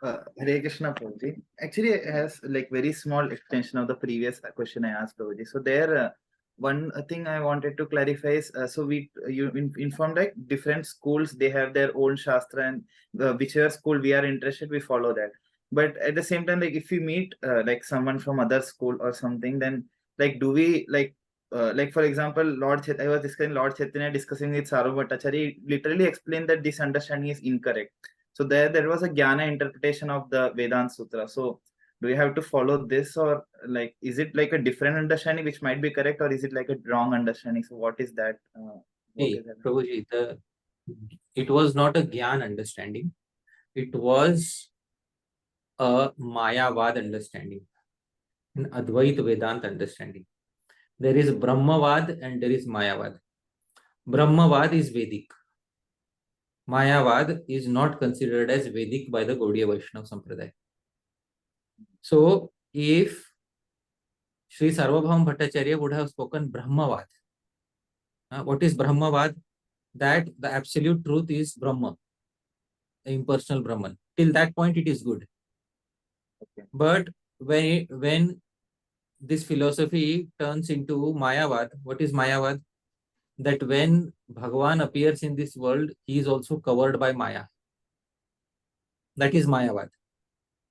Hare Krishna Prabhuji. Actually, it has like very small extension of the previous question I asked Prabhuji. So there, one thing I wanted to clarify is, so you informed like different schools, they have their own shastra, and whichever school we are interested, we follow that. But at the same time, like if we meet like someone from other school or something, then like do we like for example, I was discussing Lord Chaitanya discussing with Saru Bhattacharya, literally explained that this understanding is incorrect. So there was a Jnana interpretation of the Vedanta Sutra. So do you have to follow this, or like is it like a different understanding which might be correct, or is it like a wrong understanding? So what is that? Hey, Prabhuji, it was not a Gyan understanding. It was a Mayavad understanding, an Advaita Vedanta understanding. There is Brahmavad and there is Mayavad. Brahmavad is Vedic. Mayavad is not considered as Vedic by the Gaudiya Vaishnava Sampradaya. So, if Sri Sarvabhauma Bhattacharya would have spoken Brahmavad, what is Brahmavad? That the absolute truth is Brahma, the impersonal Brahman. Till that point, it is good. Okay. But when this philosophy turns into Mayavad, what is Mayavad? That when Bhagavan appears in this world, he is also covered by Maya. That is Mayavad.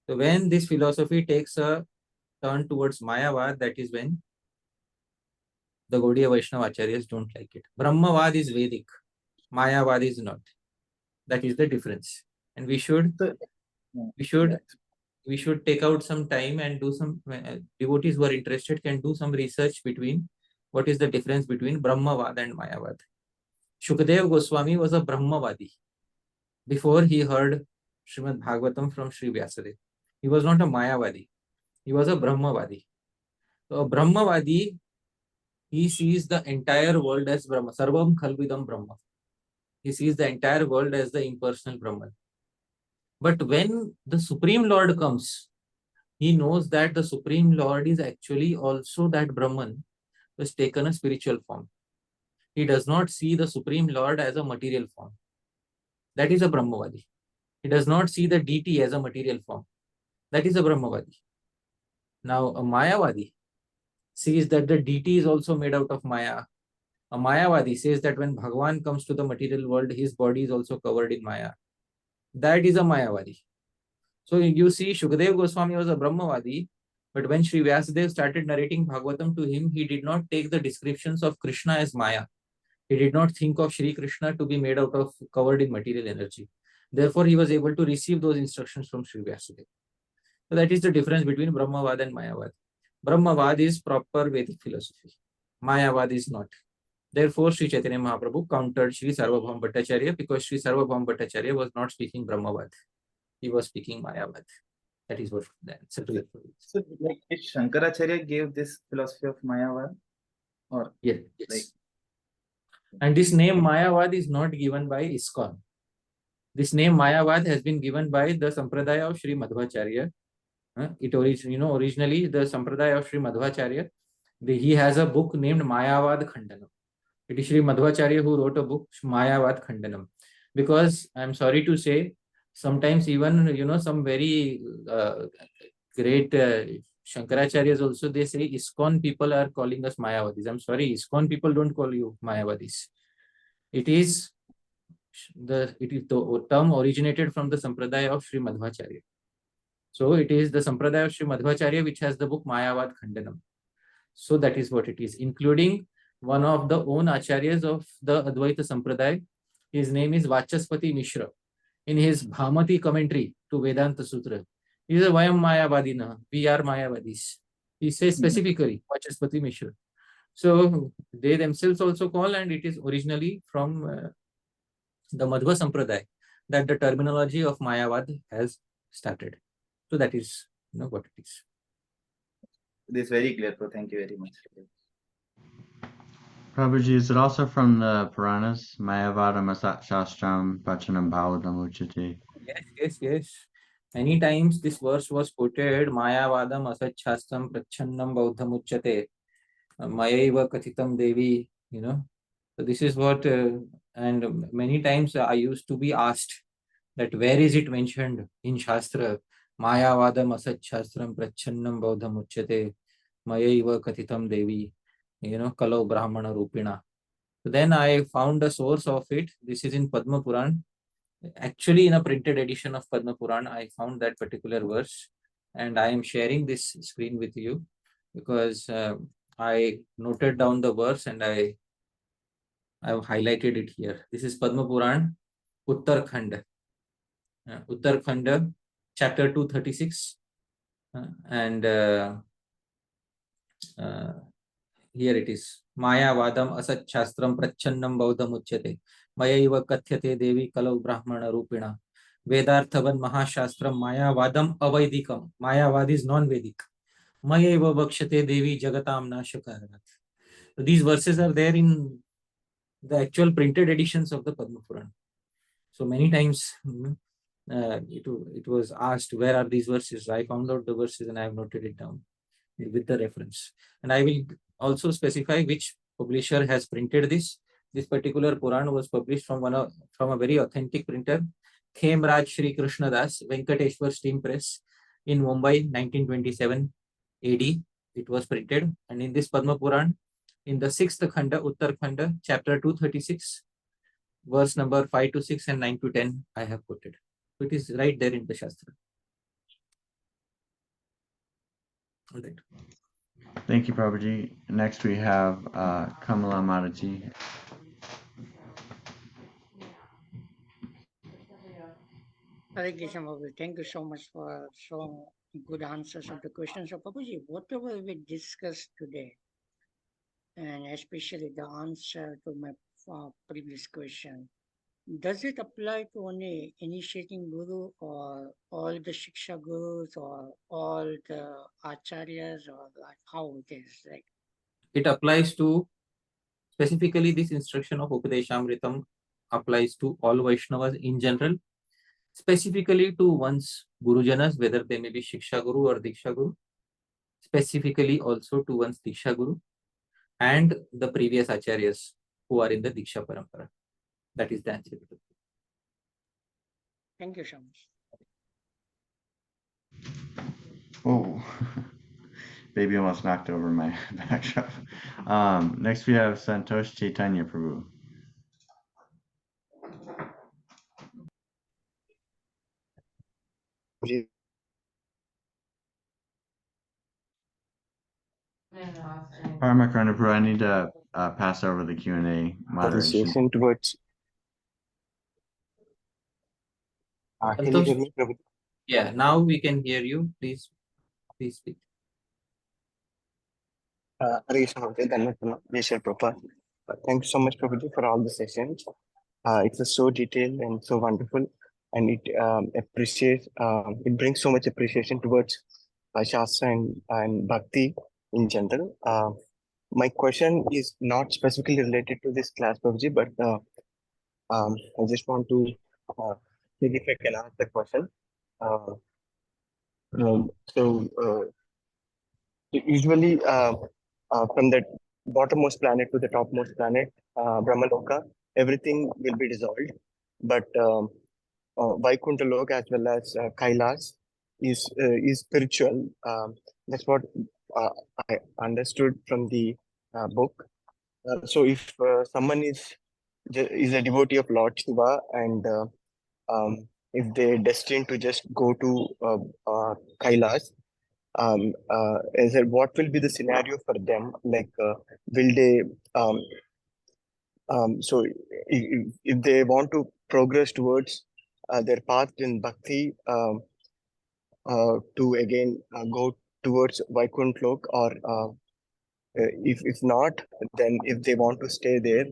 So when this philosophy takes a turn towards Mayavad, that is when the Gaudiya Vaishnava Acharyas don't like it. Brahmavad is Vedic, Mayavad is not. That is the difference. And we should take out some time and do some, devotees who are interested can do some research between what is the difference between Brahmavad and Mayavad. Shukadeva Goswami was a Brahmavadi before he heard Srimad Bhagavatam from Sri Vyasadeva. He was not a Mayavadi. He was a Brahmavadi. So a Brahmavadi, he sees the entire world as Brahma. Sarvam Khalvidam Brahma. He sees the entire world as the impersonal Brahman. But when the Supreme Lord comes, he knows that the Supreme Lord is actually also that Brahman who has taken a spiritual form. He does not see the Supreme Lord as a material form. That is a Brahmavadi. He does not see the deity as a material form. That is a Brahmavadi. Now, a Mayavadi sees that the deity is also made out of Maya. A Mayavadi says that when Bhagavan comes to the material world, his body is also covered in Maya. That is a Mayavadi. So you see, Shukadeva Goswami was a Brahmavadi, but when Sri Vyasadeva started narrating Bhagavatam to him, he did not take the descriptions of Krishna as Maya. He did not think of Shri Krishna to be made out of, covered in material energy. Therefore, he was able to receive those instructions from Sri Vyasadeva. So that is the difference between Brahmavad and Mayavad. Brahmavad is proper Vedic philosophy. Mayavad is not. Therefore, Sri Chaitanya Mahaprabhu countered Sri Sarvabhauma Bhattacharya because Sri Sarvabhauma Bhattacharya was not speaking Brahmavad. He was speaking Mayavad. That is what the answer to that. So, like, did Shankaracharya gave this philosophy of Mayavad? Or yes. Like, and this name Mayavad is not given by ISKCON. This name Mayavad has been given by the Sampradaya of Sri Madhvacharya. Originally the Sampradaya of Sri Madhvacharya, he has a book named Mayavad Khandanam. It is Sri Madhvacharya who wrote a book, Mayavad Khandanam. Because I'm sorry to say, sometimes even, some very great Shankaracharyas also, they say ISKCON people are calling us Mayavadis. I'm sorry, ISKCON people don't call you Mayavadis. It is the term originated from the Sampradaya of Sri Madhvacharya. So it is the Sampradaya of Sri Madhvacharya which has the book Mayavad Khandanam. So that is what it is, including one of the own acharyas of the Advaita Sampradaya. His name is Vachaspati Mishra. In his Bhamati commentary to Vedanta Sutra, he says, Vayam Mayavadina, we are Mayavadis. He says specifically, Vachaspati Mishra. So they themselves also call, and it is originally from the Madhva Sampradaya that the terminology of Mayavad has started. So that is what it is. This is very clear, bro. Thank you very much. Prabhuji, is it also from the Puranas? Mayavadam asat shastram pachanam bhavadam uchate. Yes. Many times this verse was quoted, Mayavadam asat shastram prachannam bauddham uchate. Mayaiva kathitam devi, So this is what, and many times I used to be asked that where is it mentioned in Shastra? Mayavadam asat shastram prachannam bauddham uchate. Mayaiva kathitam devi, kalau brahmana rupina. So then I found a source of it. This is in Padma Puran. Actually, in a printed edition of Padma Puran, I found that particular verse, and I am sharing this screen with you because I noted down the verse and I have highlighted it here. This is Padma Puran, Uttarakhand, Uttarakhand, chapter 236, and here it is. Maya vadam asat shastram prachannam bauddham uchyate. Mayaiva kathyate devi kalau brahmana rupina. Vedarthavan mahashastram maya vadam avaidikam. Mayavad is non-Vedic. Mayaiva vakshate devi jagatam nashakaranat. So these verses are there in the actual printed editions of the Padma Puran. So many times it was asked, where are these verses? I found out the verses and I have noted it down with the reference. And I will also specify which publisher has printed this. This particular Puran was published from a very authentic printer, Khemraj Shri Krishna Das, Venkateshwar Steam Press in Mumbai, 1927 AD. It was printed, and in this Padma Puran, in the 6th Khanda, Uttarakhanda, chapter 236, verse number 5 to 6 and 9 to 10, I have quoted. So it is right there in the Shastra. All right. Thank you, Prabhuji. Next we have Kamala Mataji. Hare Krishna, Prabhuji. Thank you so much for so good answers of the questions. So, Prabhuji, whatever we discussed today, and especially the answer to my previous question, does it apply to only initiating guru or all the shiksha gurus or all the acharyas, or like how it is? Like, it applies to specifically this instruction of Upadeshamritam applies to all Vaishnavas in general, specifically to one's Gurujanas, whether they may be Shiksha Guru or Diksha Guru, specifically also to one's Diksha Guru and the previous Acharyas who are in the Diksha Parampara. That is the answer. thank you so much. Oh, baby almost knocked over my backdrop. Next we have Santosh Chaitanya Prabhu. Paramakrishna Prabhu, I need to pass over the Q&A moderation. Appreciation towards. Can you hear me, Prabhu? Yeah, now we can hear you. Please speak. Hare Krishna, Prabhupada. Thank you so much, Prabhuji, for all the sessions. It was so detailed and so wonderful, and it brings so much appreciation towards Shastra and Bhakti in general. My question is not specifically related to this class, Prabhuji, but I just want to see if I can ask the question. Usually from the bottommost planet to the topmost planet, Brahmaloka, everything will be dissolved. But Vaikuntha Loka as well as Kailas is spiritual. That's what I understood from the book. So if someone is a devotee of Lord Shiva and if they're destined to just go to Kailas, what will be the scenario for them? Like, will they? So, if they want to progress towards their path in bhakti, to again go towards Vaikuntha Lok, or if not, then if they want to stay there,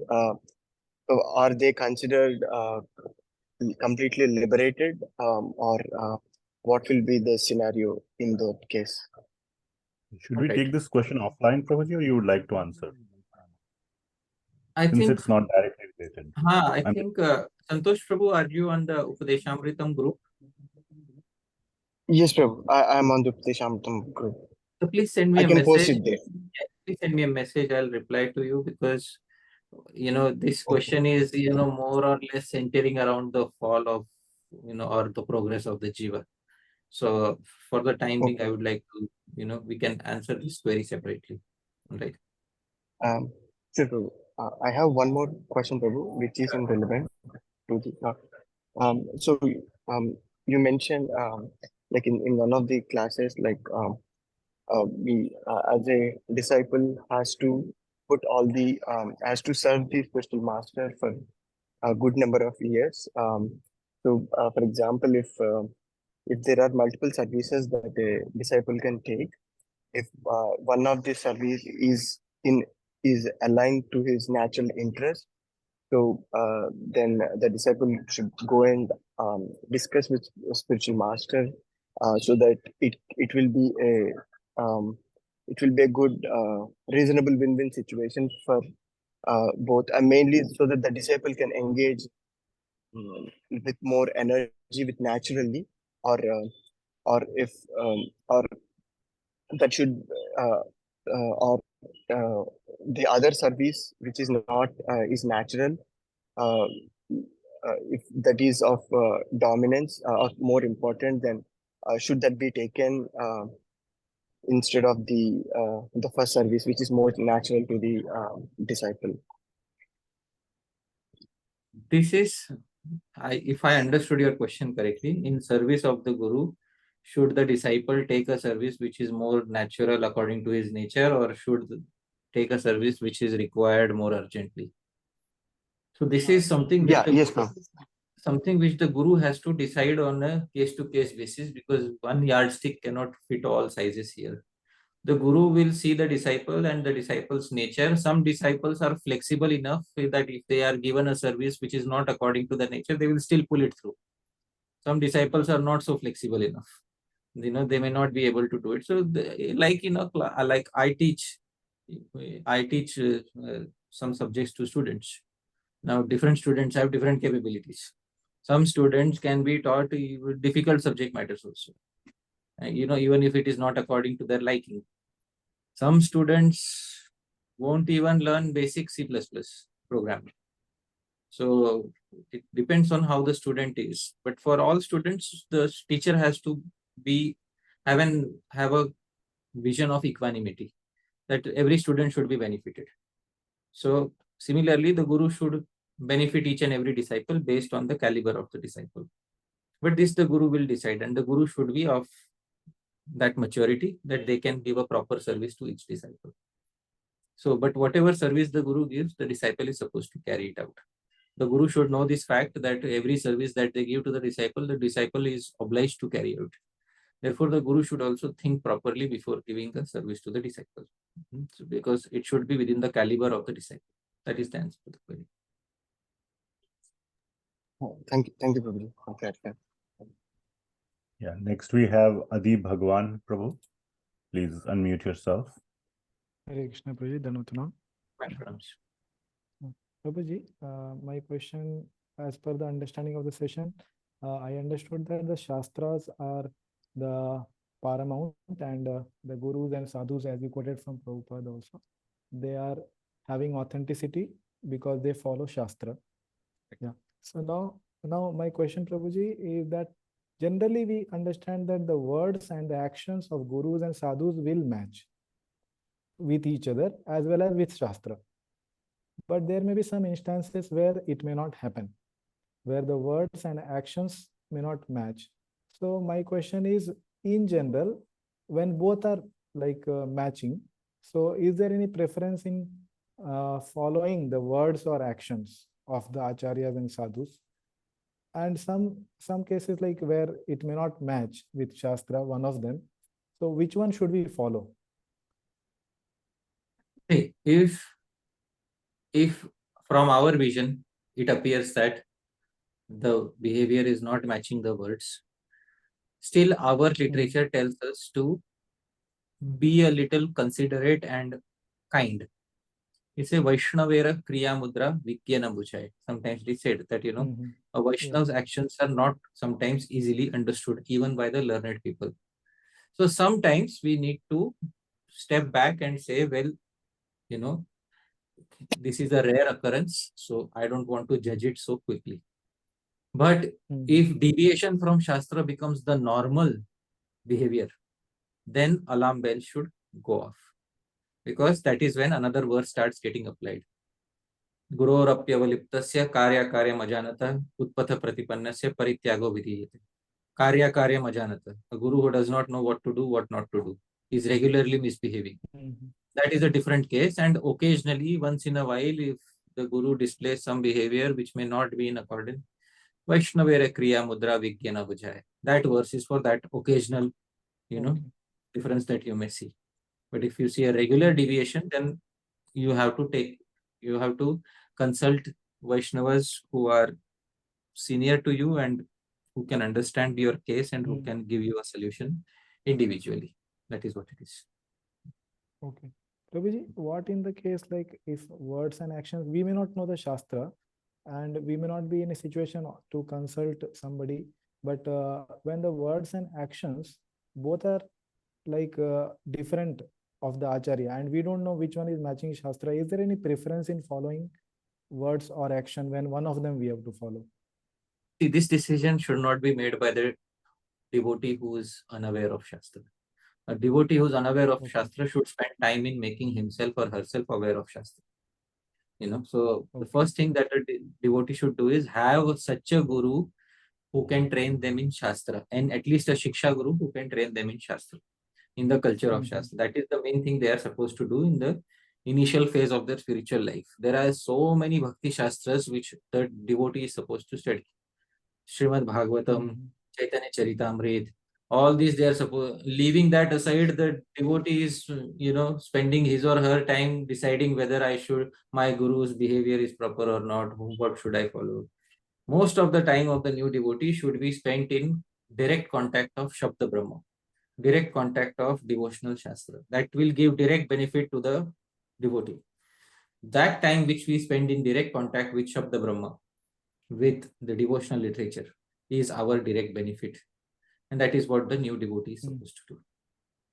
are they considered completely liberated, or what will be the scenario in that case? Should we take this question offline, Prabhuji, or you would like to answer? I since think, it's not directly related. I I'm- think Santosh Prabhu, are you on the Upadeshamritam group? Yes, Prabhu. I am on the Upadeshamritam group. So please send me I a can post message. it there. Yeah, please send me a message. I'll reply to you because, this Okay. question is, more or less centering around the fall of, or the progress of the Jiva. So for the time being, I Okay. would like to, we can answer this query separately. Right. Sure, Prabhu. I have one more question, Prabhu, which is relevant to the. So you mentioned like in one of the classes, like we as a disciple has to put all the has to serve the spiritual master for a good number of years. So for example, if there are multiple services that a disciple can take, if one of the service is aligned to his natural interest, so then the disciple should go and discuss with spiritual master, so that it will be a good reasonable win-win situation for both, and mainly so that the disciple can engage with more energy, with naturally, or if or that should or the other service which is not is natural, uh, if that is of dominance or more important, then should that be taken instead of the first service, which is more natural to the disciple. This is, if I understood your question correctly, in service of the Guru, should the disciple take a service which is more natural according to his nature, or should take a service which is required more urgently? So this is something which something which the Guru has to decide on a case-to-case basis, because one yardstick cannot fit all sizes here. The Guru will see the disciple and the disciple's nature. Some disciples are flexible enough that if they are given a service which is not according to the nature, they will still pull it through. Some disciples are not so flexible enough. They may not be able to do it. So, like I teach some subjects to students. Now, different students have different capabilities. Some students can be taught difficult subject matters also. Even if it is not according to their liking. Some students won't even learn basic C++ programming. So it depends on how the student is. But for all students, the teacher has to have a vision of equanimity, that every student should be benefited. So similarly, the Guru should benefit each and every disciple based on the caliber of the disciple. But this the Guru will decide, and the Guru should be of that maturity that they can give a proper service to each disciple. So, but whatever service the Guru gives, the disciple is supposed to carry it out. The Guru should know this fact that every service that they give to the disciple is obliged to carry out. Therefore, the Guru should also think properly before giving the service to the disciple, so because it should be within the caliber of the disciple. That is the answer to the query. Thank you, Prabhuji. Okay. Yeah, next we have Adi Bhagwan Prabhu. Please unmute yourself. Hare Krishna, Prabhuji. Dhanutana. Prabhuji, my question, as per the understanding of the session, I understood that the Shastras are the paramount, and the Gurus and Sadhus, as you quoted from Prabhupada also, they are having authenticity because they follow Shastra. Yeah. So now my question, Prabhuji, is that generally we understand that the words and the actions of Gurus and Sadhus will match with each other as well as with Shastra. But there may be some instances where it may not happen, where the words and actions may not match. So my question is, in general, when both are matching, so is there any preference in following the words or actions of the acharyas and sadhus? And some cases like where it may not match with Shastra, one of them. So which one should we follow? Hey, if from our vision, it appears that the behavior is not matching the words, still our literature tells us to be a little considerate and kind. It's a Vaishnavera Kriya Mudra Vikyana Bhuchai. Sometimes it is said that, a Vaishnav's actions are not sometimes easily understood, even by the learned people. So sometimes we need to step back and say, well, this is a rare occurrence, so I don't want to judge it so quickly. But if deviation from Shastra becomes the normal behavior, then alarm bell should go off. Because that is when another verse starts getting applied. Gurorapyavaliptasya karya karya majanata utpatha pratipannasya parityago vidhiyate. Karya karya majanata. A guru who does not know what to do, what not to do, is regularly misbehaving. That is a different case, and occasionally, once in a while, if the guru displays some behavior which may not be in accordance, Vaishnavera Kriya Mudra Vigyana Bhujaya. That verse is for that occasional, difference that you may see. But if you see a regular deviation, then you have to consult Vaishnavas who are senior to you and who can understand your case and who can give you a solution individually. That is what it is. Okay. Prabhuji, what in the case like if words and actions, we may not know the Shastra and we may not be in a situation to consult somebody, but when the words and actions both are like different of the Acharya and we don't know which one is matching Shastra, is there any preference in following words or action when one of them we have to follow? See, this decision should not be made by the devotee who is unaware of Shastra. A devotee who is unaware of Shastra should spend time in making himself or herself aware of Shastra. So the first thing that a devotee should do is have such a guru who can train them in Shastra, and at least a Shiksha guru who can train them in Shastra, in the culture of Shastra. That is the main thing they are supposed to do in the initial phase of their spiritual life. There are so many Bhakti Shastras which the devotee is supposed to study. Srimad Bhagavatam, Chaitanya Charitamrita, all these they are supposed, leaving that aside, the devotee is, spending his or her time deciding whether my guru's behavior is proper or not, what should I follow. Most of the time of the new devotee should be spent in direct contact of Shabda Brahma, direct contact of devotional Shastra. That will give direct benefit to the devotee. That time which we spend in direct contact with Shabda Brahma, with the devotional literature, is our direct benefit. And that is what the new devotee is supposed to do.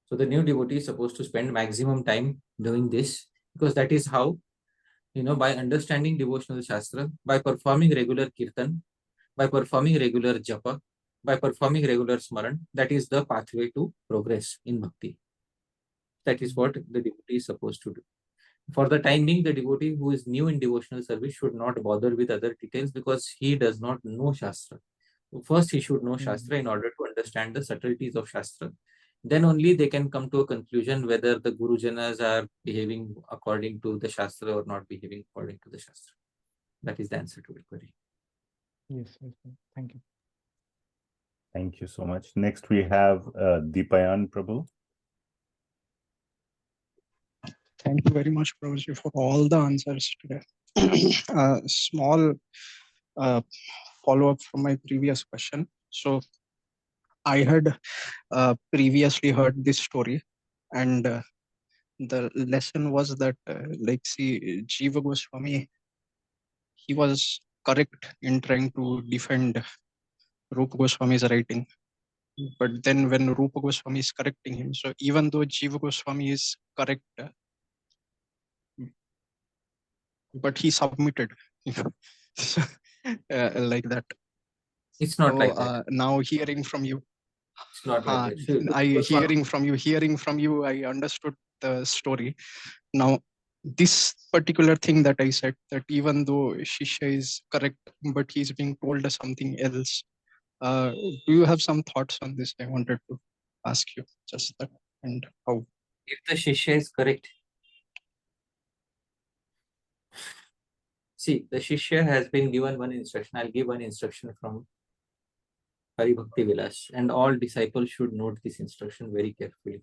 So the new devotee is supposed to spend maximum time doing this, because that is how, by understanding devotional Shastra, by performing regular Kirtan, by performing regular Japa, by performing regular Smaran, that is the pathway to progress in Bhakti. That is what the devotee is supposed to do. For the time being, the devotee who is new in devotional service should not bother with other details because he does not know Shastra. First, he should know Shastra in order to understand the subtleties of Shastra. Then only they can come to a conclusion whether the Gurujanas are behaving according to the Shastra or not behaving according to the Shastra. That is the answer to the query. Yes. Thank you. Thank you so much. Next, we have Deepayan Prabhu. Thank you very much, Prabhuji, for all the answers today. Small follow-up from my previous question. So I had previously heard this story, and the lesson was that, Jiva Goswami, he was correct in trying to defend Rupa Goswami's writing. But then when Rupa Goswami is correcting him, so even though Jiva Goswami is correct, but he submitted like that. It's not like that. Now hearing from you, it's not like that. Hearing from you, I understood the story. Now, this particular thing that I said, that even though Shishya is correct, but he's being told something else. Do you have some thoughts on this? I wanted to ask you just that, and how. If the Shishya is correct, see, the Shishya has been given one instruction. I'll give one instruction from Hari Bhakti Vilas, and all disciples should note this instruction very carefully.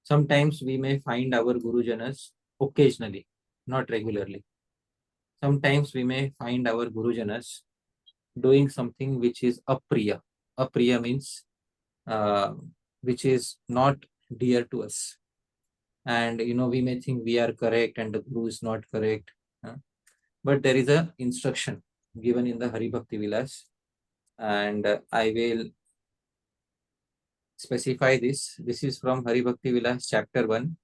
Sometimes we may find our Gurujanas occasionally, not regularly. Sometimes we may find our Gurujanas doing something which is apriya. Apriya means which is not dear to us. and we may think we are correct and the Guru is not correct. But there is a instruction given in the Hari Bhakti Vilas, and I will specify this. This is from Hari Bhakti Vilas chapter 1,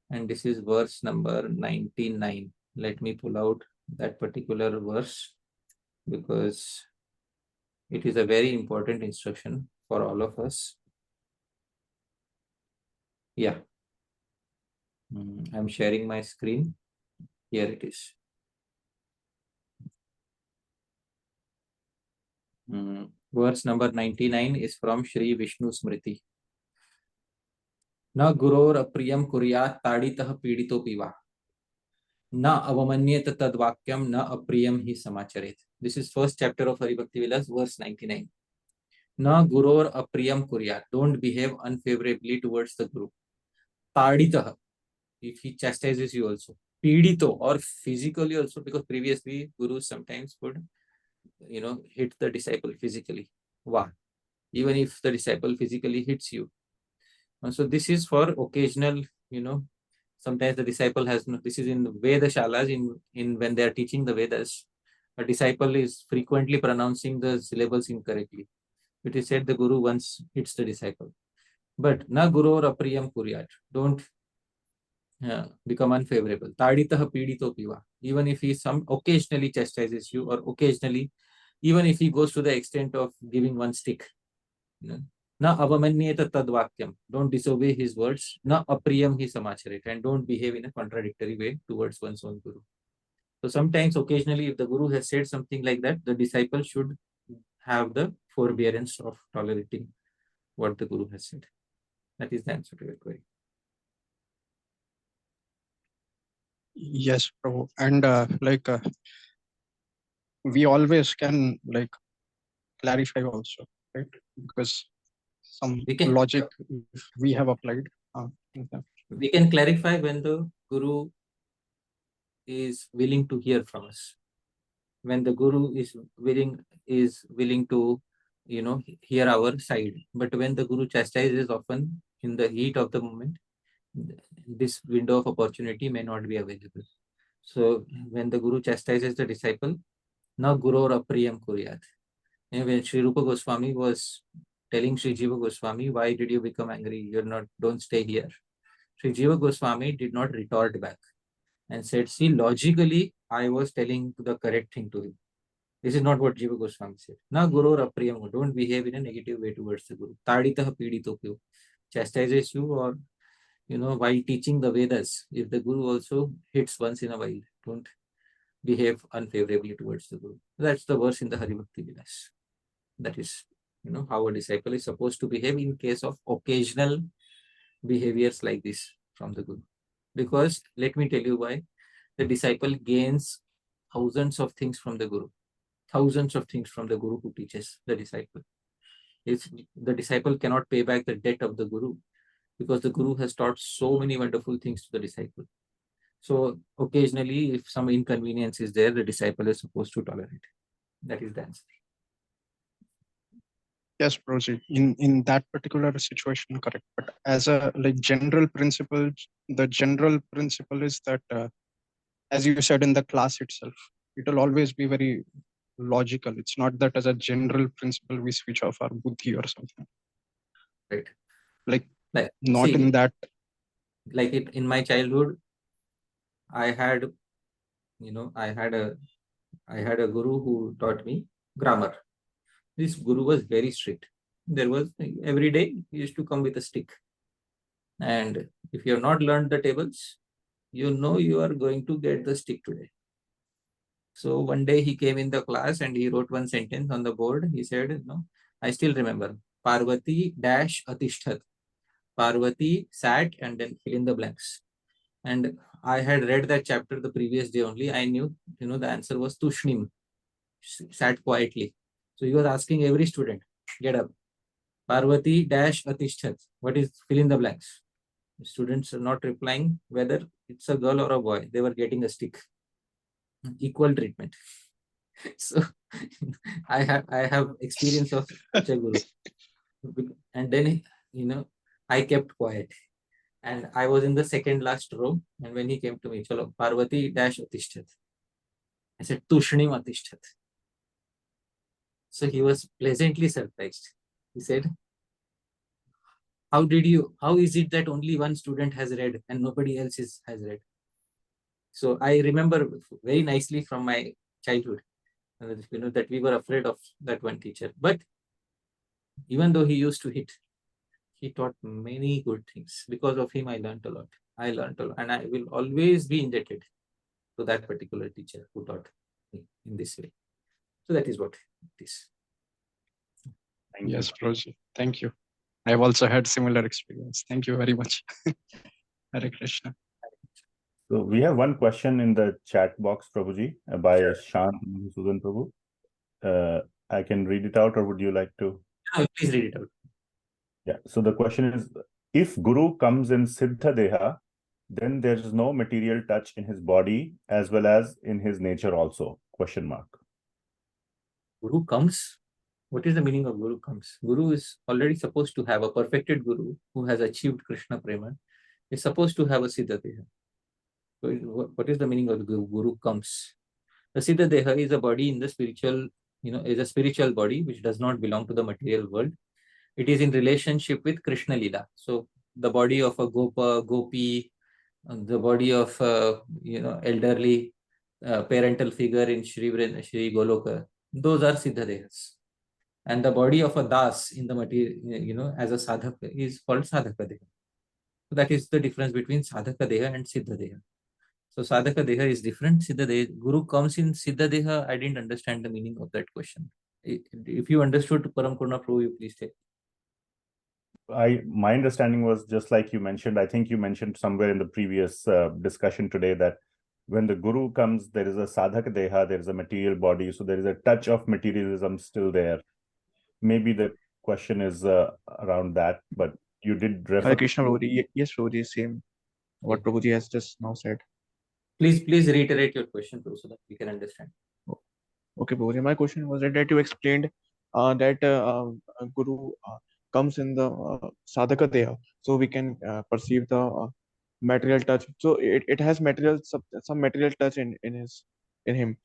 and this is verse number 99. Let me pull out that particular verse because it is a very important instruction for all of us. Yeah. I'm sharing my screen. Here it is. Verse number 99 is from Shri Vishnu Smriti. Na guror apriyam kuryat taditah pidito piva. Na avamanyet tadvakyam na apriyam hi samacharet. This is first chapter of Hari Bhakti Vilas, verse 99. Na guror apriyam kuryat. Don't behave unfavorably towards the Guru. Taditah. If he chastises you also. Pidito, or physically also, because previously Gurus sometimes would hit the disciple physically. Wow. Even if the disciple physically hits you. So this is for occasional, sometimes the disciple has no, this is in the Veda Shalas, in when they are teaching the Vedas, a disciple is frequently pronouncing the syllables incorrectly. It is said the Guru once hits the disciple. But na guru or apriyam kuryat. Don't become unfavorable. Taditah pidito piva. Even if he occasionally chastises you, or occasionally, even if he goes to the extent of giving one stick. Na avamanyeta tadvakyam. Don't disobey his words. Na apriyam hi samacharet. And don't behave in a contradictory way towards one's own Guru. So sometimes, occasionally, if the Guru has said something like that, the disciple should have the forbearance of tolerating what the Guru has said. That is the answer to your query. Yes, Prabhu. And we always can clarify also, right? Because some logic we have applied. We can clarify when the Guru is willing to hear from us. When the Guru is willing to, hear our side. But when the Guru chastises often in the heat of the moment, this window of opportunity may not be available. So when the Guru chastises the disciple, na guror apriyam kuryat. And when Sri Rupa Goswami was telling Sri Jiva Goswami, why did you become angry? Don't stay here. Sri Jiva Goswami did not retort back and said, see, logically, I was telling the correct thing to him. This is not what Jiva Goswami said. Na guror apriyam. Don't behave in a negative way towards the Guru. Taditah pidito pyo. Chastises you, or while teaching the Vedas, if the Guru also hits once in a while, don't behave unfavorably towards the Guru. That's the verse in the Hari Bhakti Vilas. That is, how a disciple is supposed to behave in case of occasional behaviors like this from the Guru. Because let me tell you why. The disciple gains thousands of things from the Guru. Thousands of things from the Guru who teaches the disciple. If the disciple cannot pay back the debt of the Guru, because the Guru has taught so many wonderful things to the disciple. So occasionally, if some inconvenience is there, the disciple is supposed to tolerate. That is the answer. Yes, Prabhuji. In that particular situation, correct. But as a general principle, the general principle is that, as you said in the class itself, it will always be very logical. It's not that as a general principle we switch off our buddhi or something. Right. Not in that. Like in my childhood, I had a Guru who taught me grammar. This Guru was very strict. There was every day he used to come with a stick. And if you have not learned the tables, you are going to get the stick today. So one day he came in the class and he wrote one sentence on the board. He said, I still remember, Parvati dash atishtat. Parvati sat and then fill in the blanks. And I had read that chapter the previous day only. I knew, the answer was Tushnim, sat quietly. So he was asking every student, get up. Parvati dash atishtat. What is fill in the blanks? The students are not replying whether it's a girl or a boy. They were getting a stick. Equal treatment. So I have experience of such a Guru. And then, I kept quiet. And I was in the second last row. And when he came to me, Chalo, Parvati dash atishtat. I said, Tushnim atishtat. So he was pleasantly surprised. He said, how is it that only one student has read and nobody else has read? So I remember very nicely from my childhood, that we were afraid of that one teacher. But even though he used to hit, he taught many good things. Because of him, I learned a lot. And I will always be indebted to that particular teacher who taught me in this way. So that is what it is. Yes, Prabhuji. Thank you. I have also had similar experience. Thank you very much. Hare Krishna. So we have one question in the chat box, Prabhuji, by Shant Sudan Prabhu. I can read it out, or would you like to? Please read it out. Yeah. So the question is, if Guru comes in Siddha Deha, then there is no material touch in his body as well as in his nature also? Question mark. Guru comes. What is the meaning of Guru comes? Guru is already supposed to have a perfected Guru who has achieved Krishna Prema. Is supposed to have a Siddha Deha. So what is the meaning of the Guru comes? The Siddha Deha is a body in the spiritual, is a spiritual body which does not belong to the material world. It is in relationship with Krishna Lila. So the body of a Gopa, Gopi, the body of elderly parental figure in Shri Goloka, those are Siddha Dehas. And the body of a Das in the material, as a sadhaka is called Sadhaka Deha. So that is the difference between Sadhaka Deha and Siddha Deha. So Sadhaka Deha is different. Siddha Deha, Guru comes in Siddha Deha. I didn't understand the meaning of that question. If you understood Parampara Prabhu, you please take. My understanding was just like you mentioned. I think you mentioned somewhere in the previous discussion today that when the Guru comes, there is a Sadhaka Deha, there is a material body. So there is a touch of materialism still there. Maybe the question is around that, but you did refer. Hare Krishna, Prabhuji. Yes, Prabhuji, same. What Prabhuji has just now said. Please reiterate your question, Prabhu, so that we can understand. Okay, Prabhuji. My question was that you explained that Guru comes in the Sadhaka Deha, so we can perceive the material touch. So it has some material touch in him.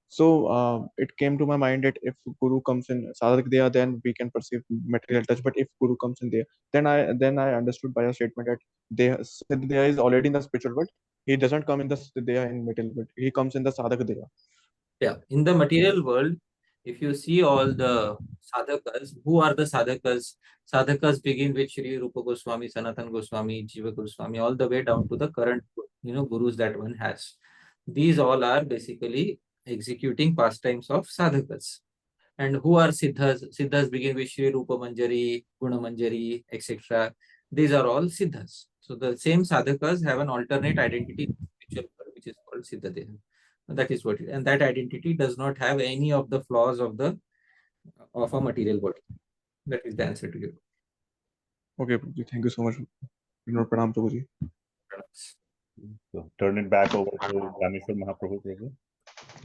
So it came to my mind that if Guru comes in Sadhaka Deha, then we can perceive material touch. But if Guru comes in there, then I understood by a statement that Deha is already in the spiritual world. He doesn't come in the Deha in material world. He comes in the Sadhaka Deha. Yeah, in the material world, if you see all the sadhakas, who are the sadhakas? Sadhakas begin with Sri Rupa Goswami, Sanatana Goswami, Jiva Goswami, all the way down to the current, gurus that one has. These all are basically executing pastimes of sadhakas. And who are siddhas? Siddhas begin with Sri Rupa Manjari, Guna Manjari, etc. These are all siddhas. So the same sadhakas have an alternate identity, which is called Siddha Deha. That is what it is. And that identity does not have any of the flaws of a material body. That is the answer to you. Okay, Prabhuji. Thank you so much. Pranam, Prabhuji. So turn it back over to Dhāmeśvara Mahāprabhu, Prabhu.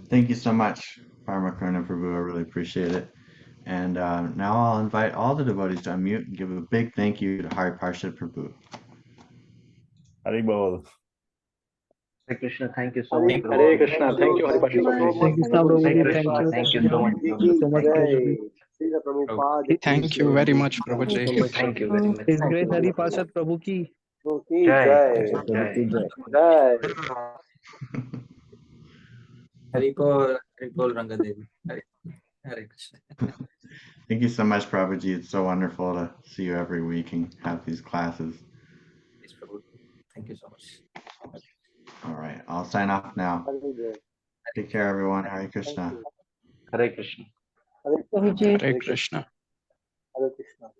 Thank you so much, Parampara Prabhu. I really appreciate it. And now I'll invite all the devotees to unmute and give a big thank you to Hari Pārṣada Prabhu. Hari Bol. Hare Krishna, thank you so much. Hare Krishna, thank you, Hari Pārṣada Prabhu. Thank you so much, Srila Prabhupada. Thank you very much, Prabhuji. Thank you very much. His Grace Hari Pārṣada Prabhu ki. Jai. Haripol Rangadevi. Hare Krishna. Thank you so much, Prabhuji. It's so wonderful to see you every week and have these classes. Yes, Prabhu. Thank you so much. All right, I'll sign off now. Take care, everyone. Hare Krishna. Hare Krishna. Hare Hare Krishna. Hare Krishna.